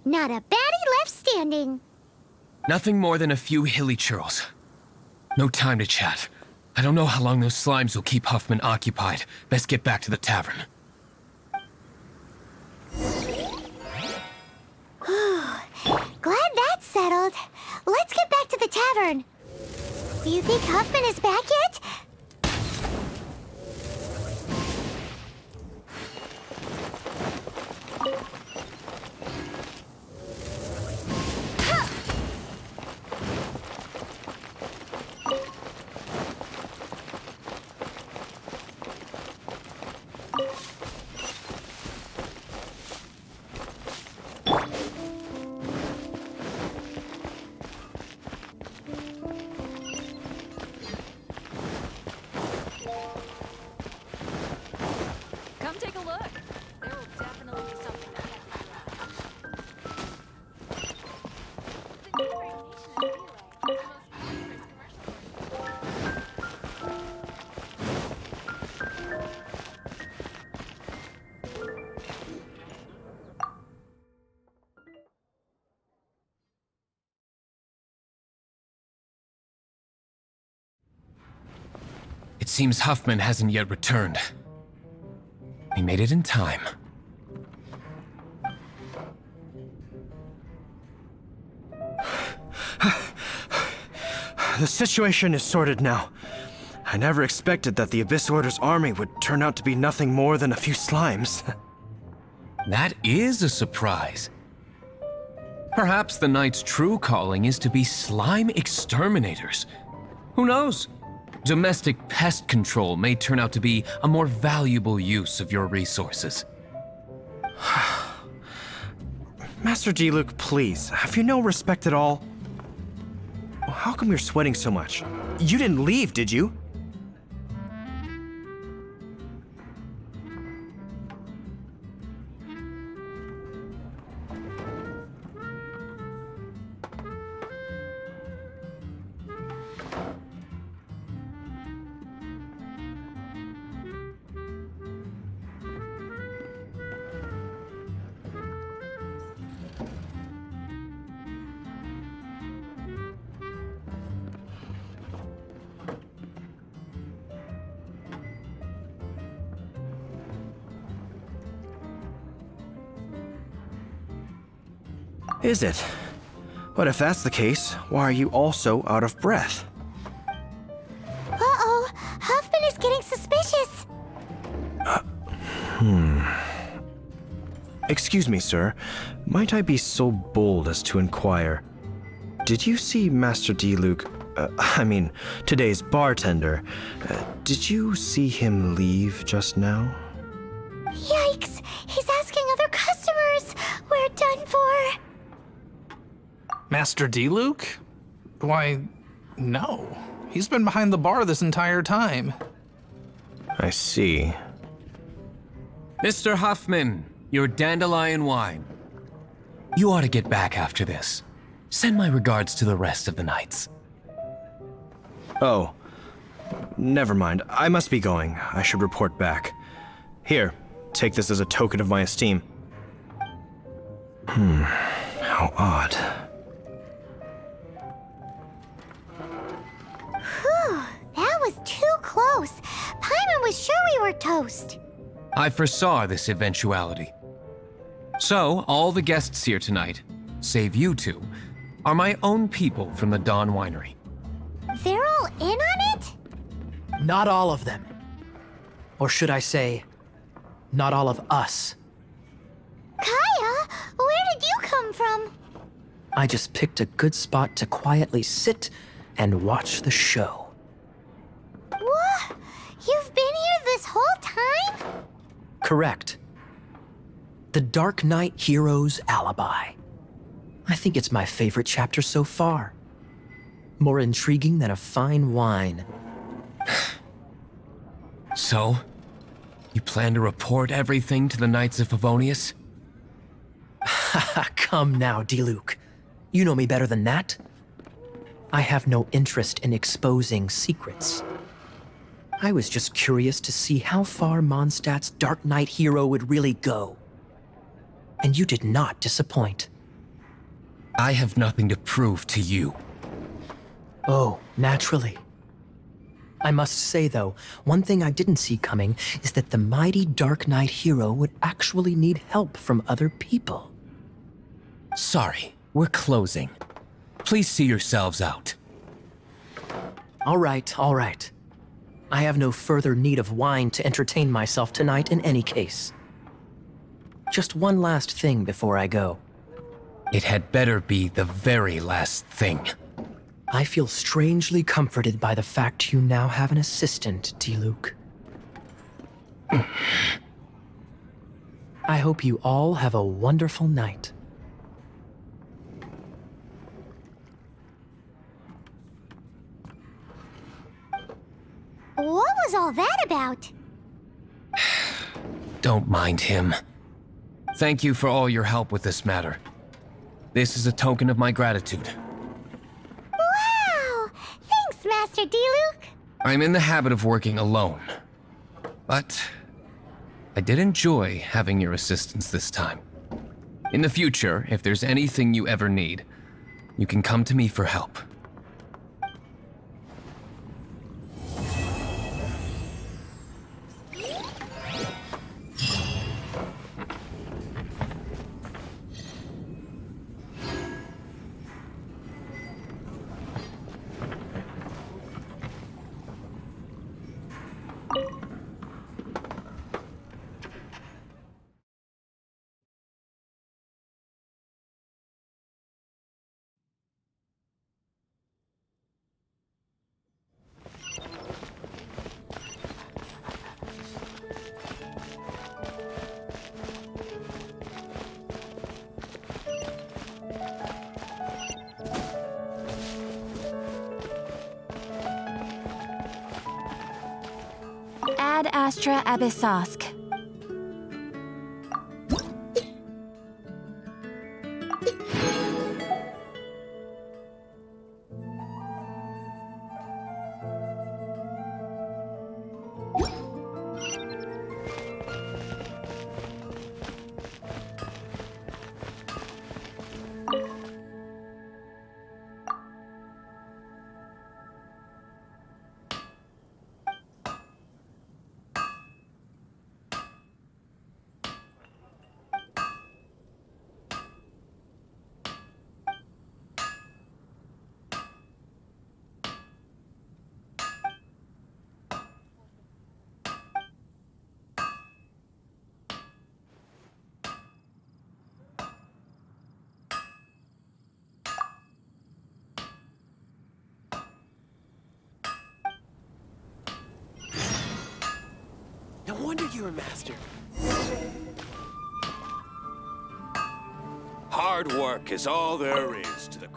Not a baddie left standing. Nothing more than a few hilly churls. No time to chat. I don't know how long those slimes will keep Huffman occupied. Best get back to the tavern. Glad that's settled. Let's get back to the tavern. Do you think Huffman is back yet? Come take a look. There will definitely be something to catch your eye. The new radiation in Relay is the most prosperous commercial. It seems Huffman hasn't yet returned. He made it in time. The situation is sorted now. I never expected that the Abyss Order's army would turn out to be nothing more than a few slimes. That is a surprise. Perhaps the Knight's true calling is to be slime exterminators. Who knows? Domestic pest control may turn out to be a more valuable use of your resources. Master Diluc, please, have you no respect at all? How come you're sweating so much? You didn't leave, did you? Is it? But if that's the case, why are you all so out of breath? Uh-oh, Huffman is getting suspicious. Excuse me, sir. Might I be so bold as to inquire? Did you see Master D-Luke, today's bartender? Did you see him leave just now? Yikes, he's asking other customers. We're done for. Master D-Luke? Why, no. He's been behind the bar this entire time. I see. Mr. Huffman, your dandelion wine. You ought to get back after this. Send my regards to the rest of the knights. Oh, never mind. I must be going. I should report back. Here, take this as a token of my esteem. How odd. Whew, that was too close. Paimon was sure we were toast. I foresaw this eventuality. So, all the guests here tonight, save you two, are my own people from the Dawn Winery. They're all in on it? Not all of them. Or should I say, not all of us. Kaya, where did you come from? I just picked a good spot to quietly sit and watch the show. What? You've been here this whole time? Correct. The Dark Knight Hero's Alibi. I think it's my favorite chapter so far. More intriguing than a fine wine. So, you plan to report everything to the Knights of Favonius? Come now, D-Luke. You know me better than that. I have no interest in exposing secrets. I was just curious to see how far Mondstadt's Dark Knight hero would really go. And you did not disappoint. I have nothing to prove to you. Oh, naturally. I must say, though, one thing I didn't see coming is that the mighty Dark Knight hero would actually need help from other people. Sorry, we're closing. Please see yourselves out. All right, all right. I have no further need of wine to entertain myself tonight in any case. Just one last thing before I go. It had better be the very last thing. I feel strangely comforted by the fact you now have an assistant, D-Luke. I hope you all have a wonderful night. What was all that about? Don't mind him. Thank you for all your help with this matter. This is a token of my gratitude. Wow! Thanks, Master D-Luke. I'm in the habit of working alone. But I did enjoy having your assistance this time. In the future, if there's anything you ever need, you can come to me for help. Ad Astra Abyssosk. wonder you're a master. Hard work is all there is to the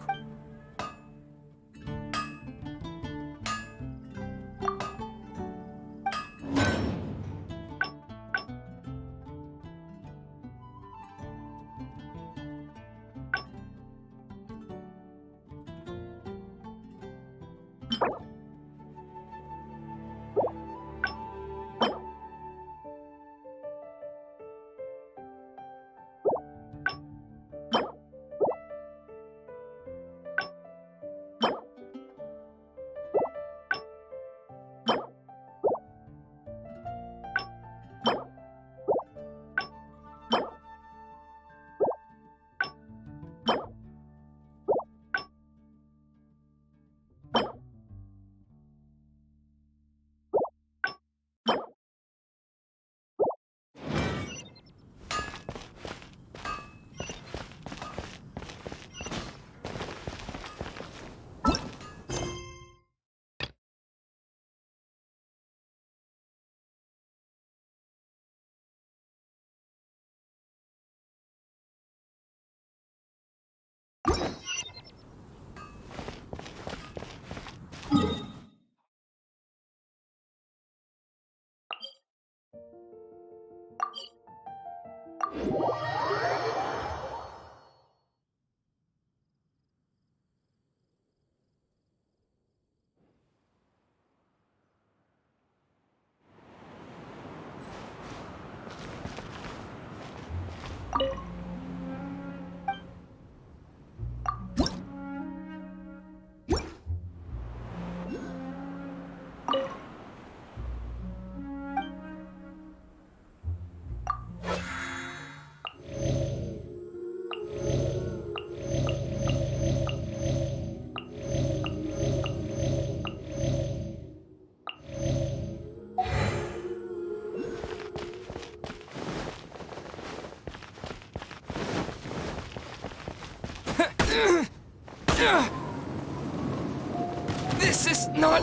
This is not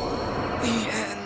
the end.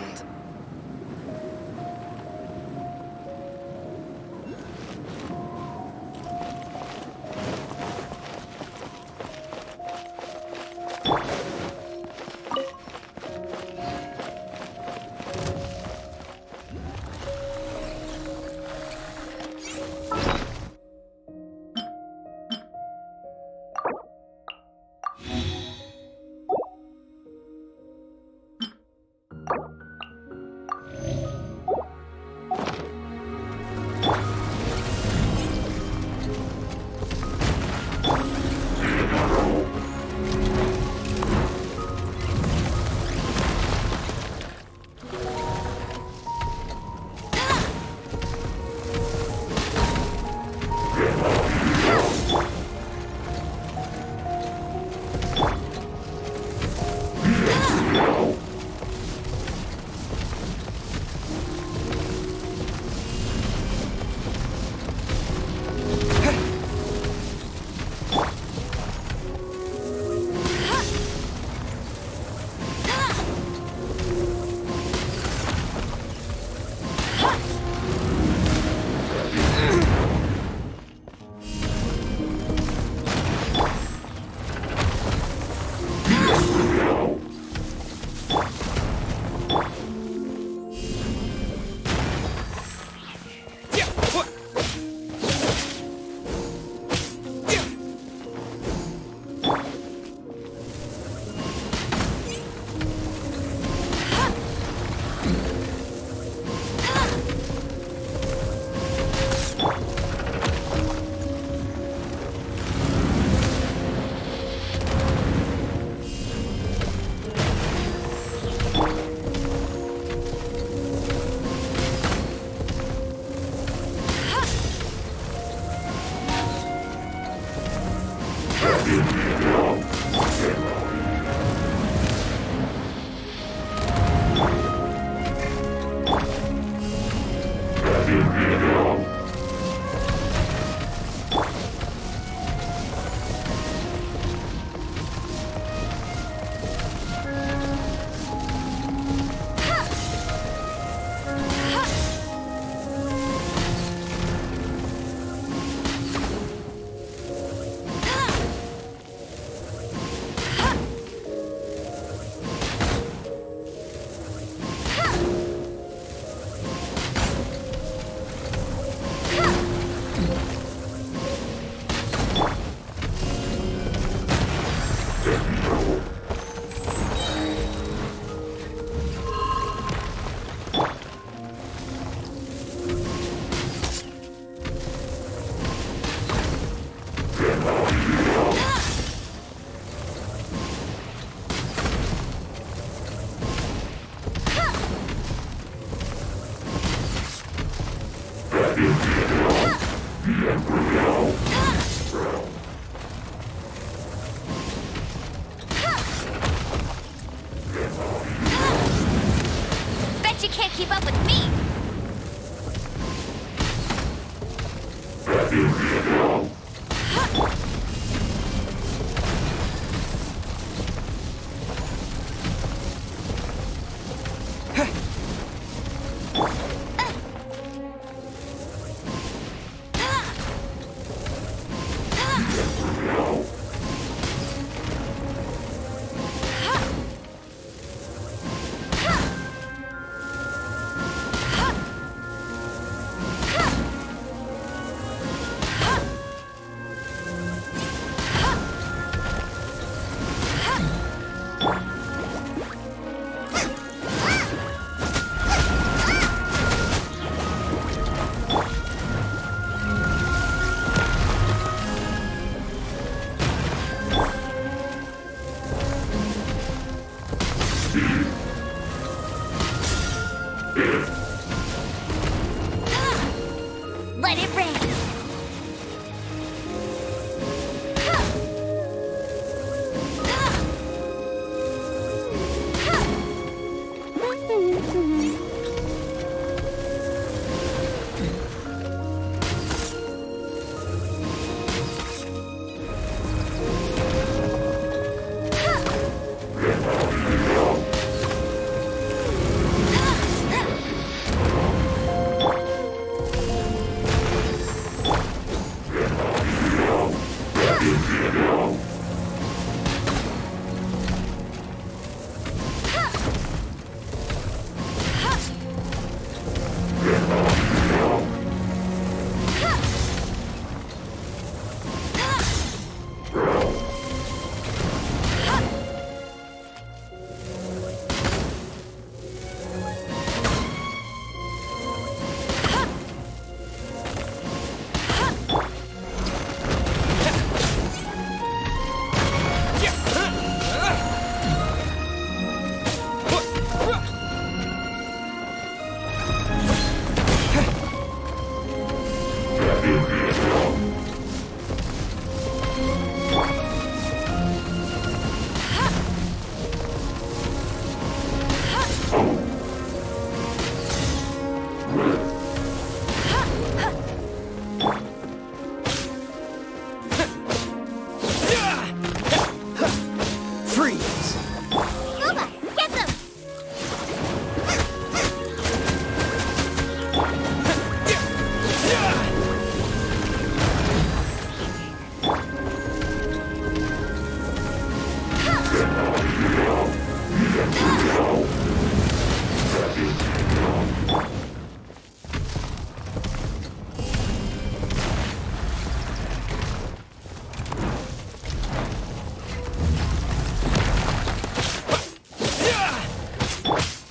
Let it rain.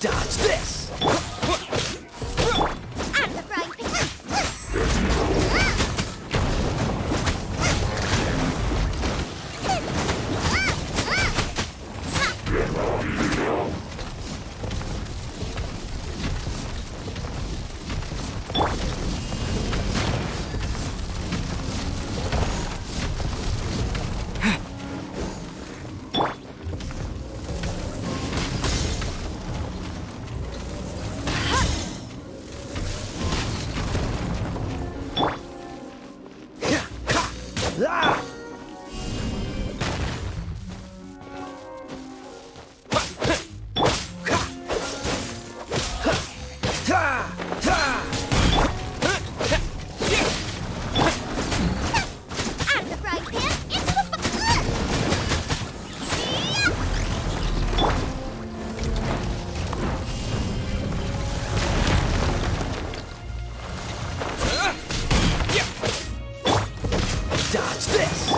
Dodge this! Dodge this!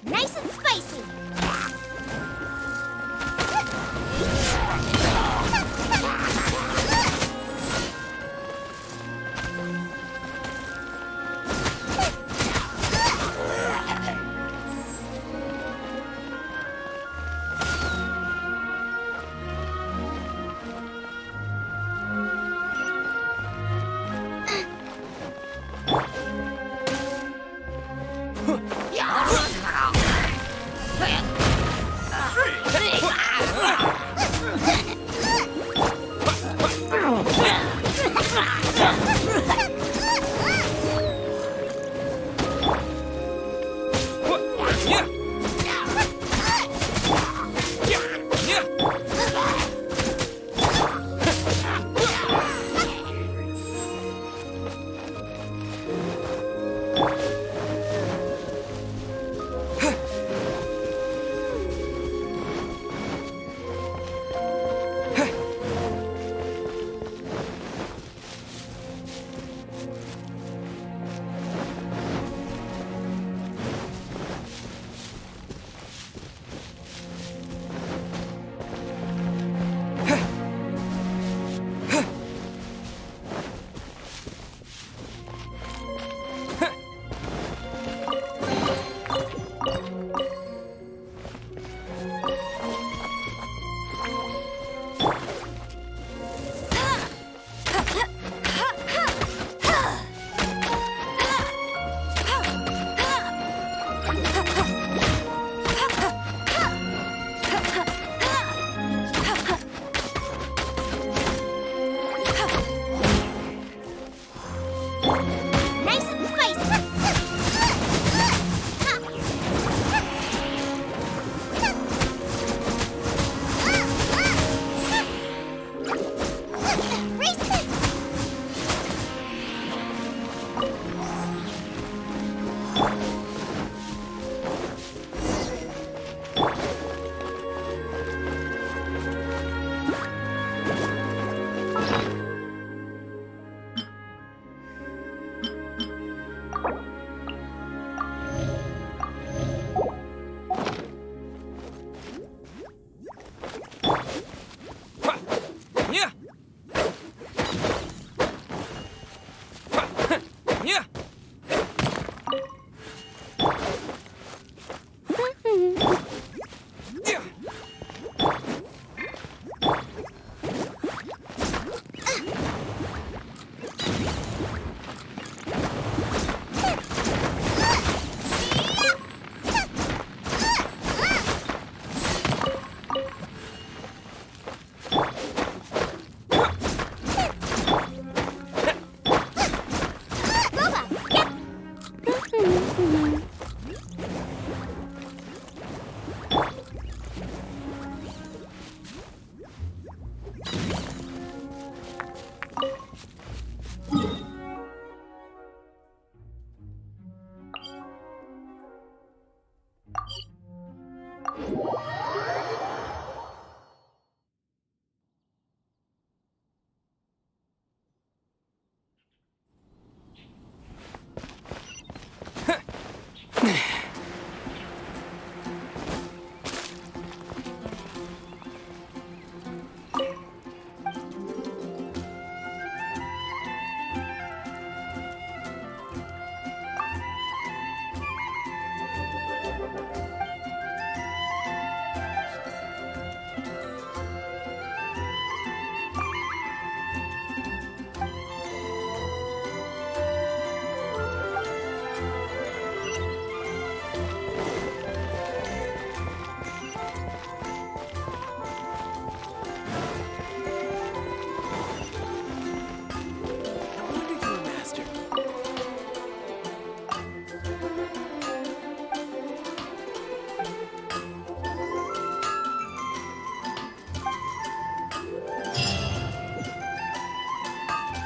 Nice and spicy.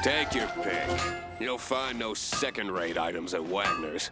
Take your pick. You'll find no second-rate items at Wagner's.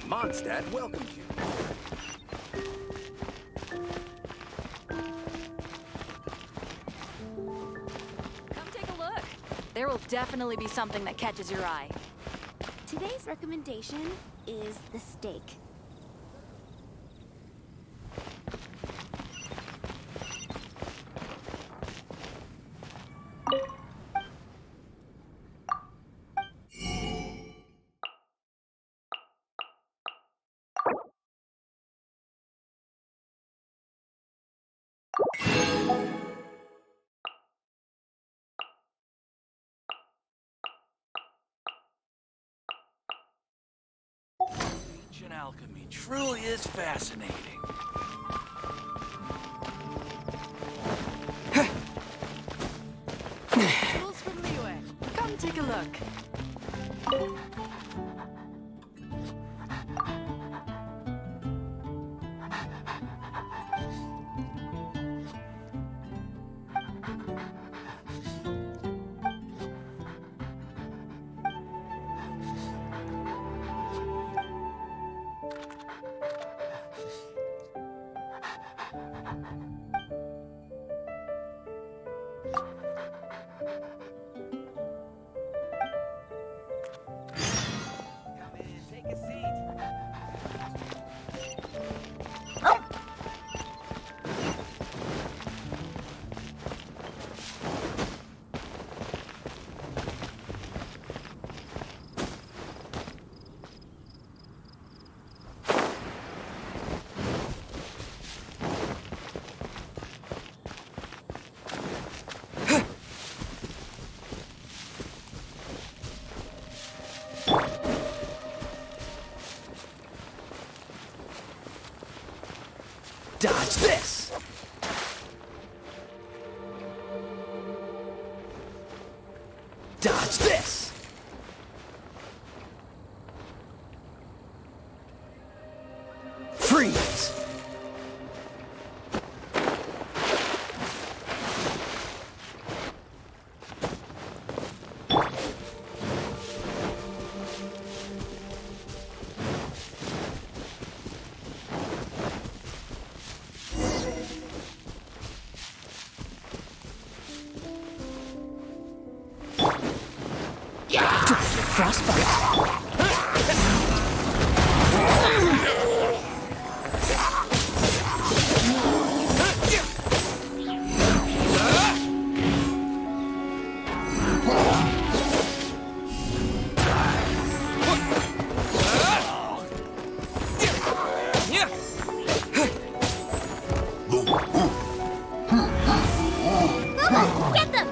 Mondstadt welcomes you. Come take a look. There will definitely be something that catches your eye. Today's recommendation is the steak. Ancient alchemy truly is fascinating. Tools from Liyue. Come take a look. Dodge this! Dodge this! Freeze! Get them!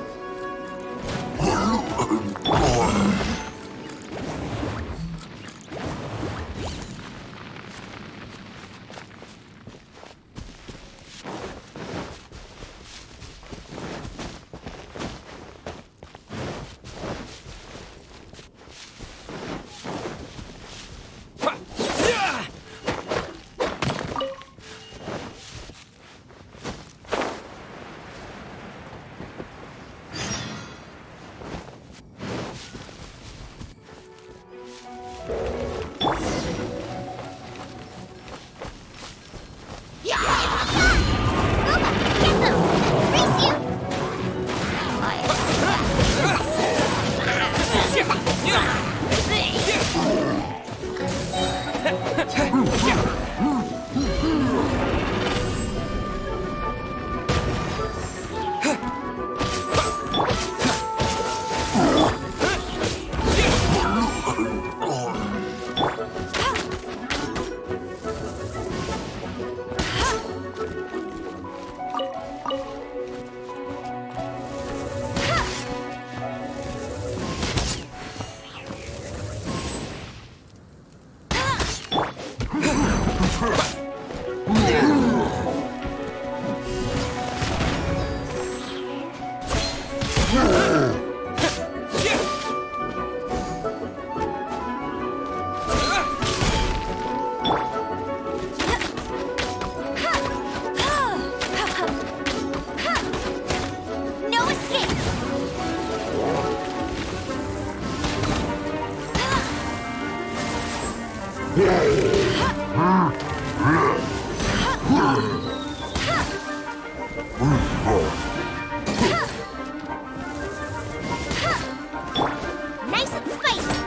Nice and spicy.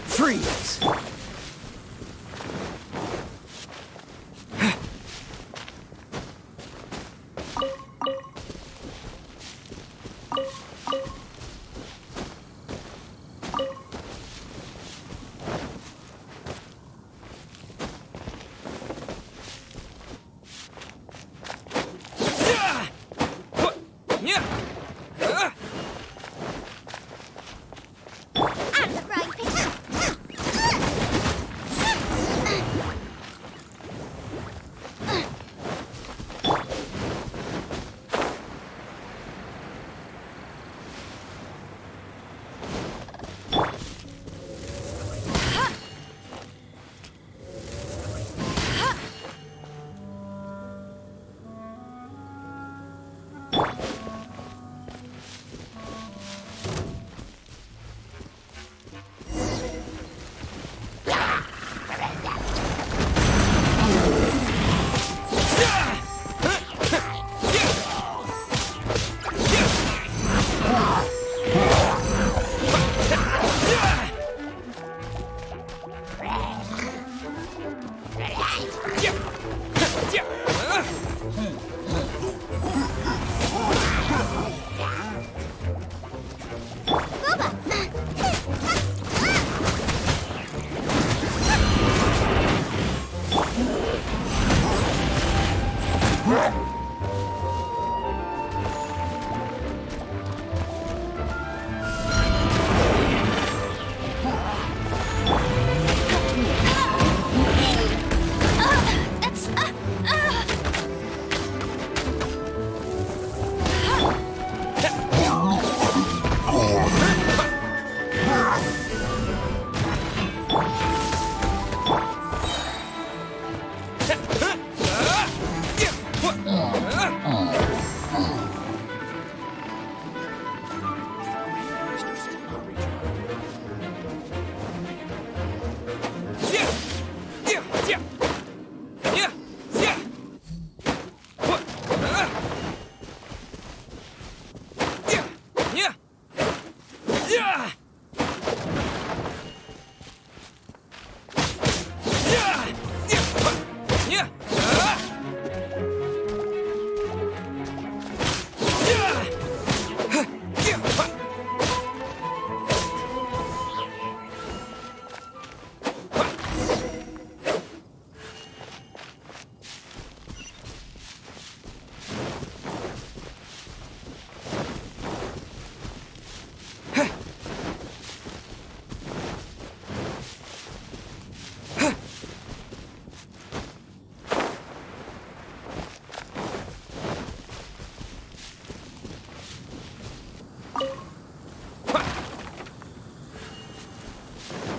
Freeze! Out of the frying pan.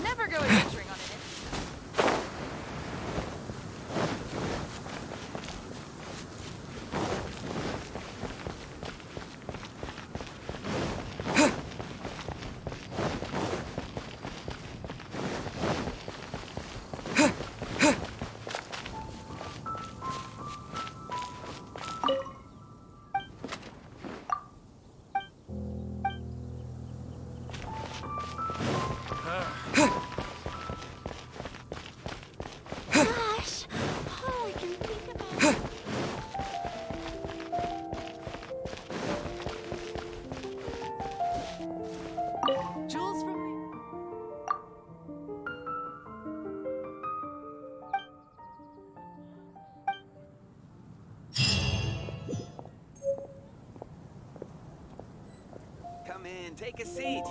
Never go adventuring on an Gosh, all I can think about. Jules from Come in, take a seat.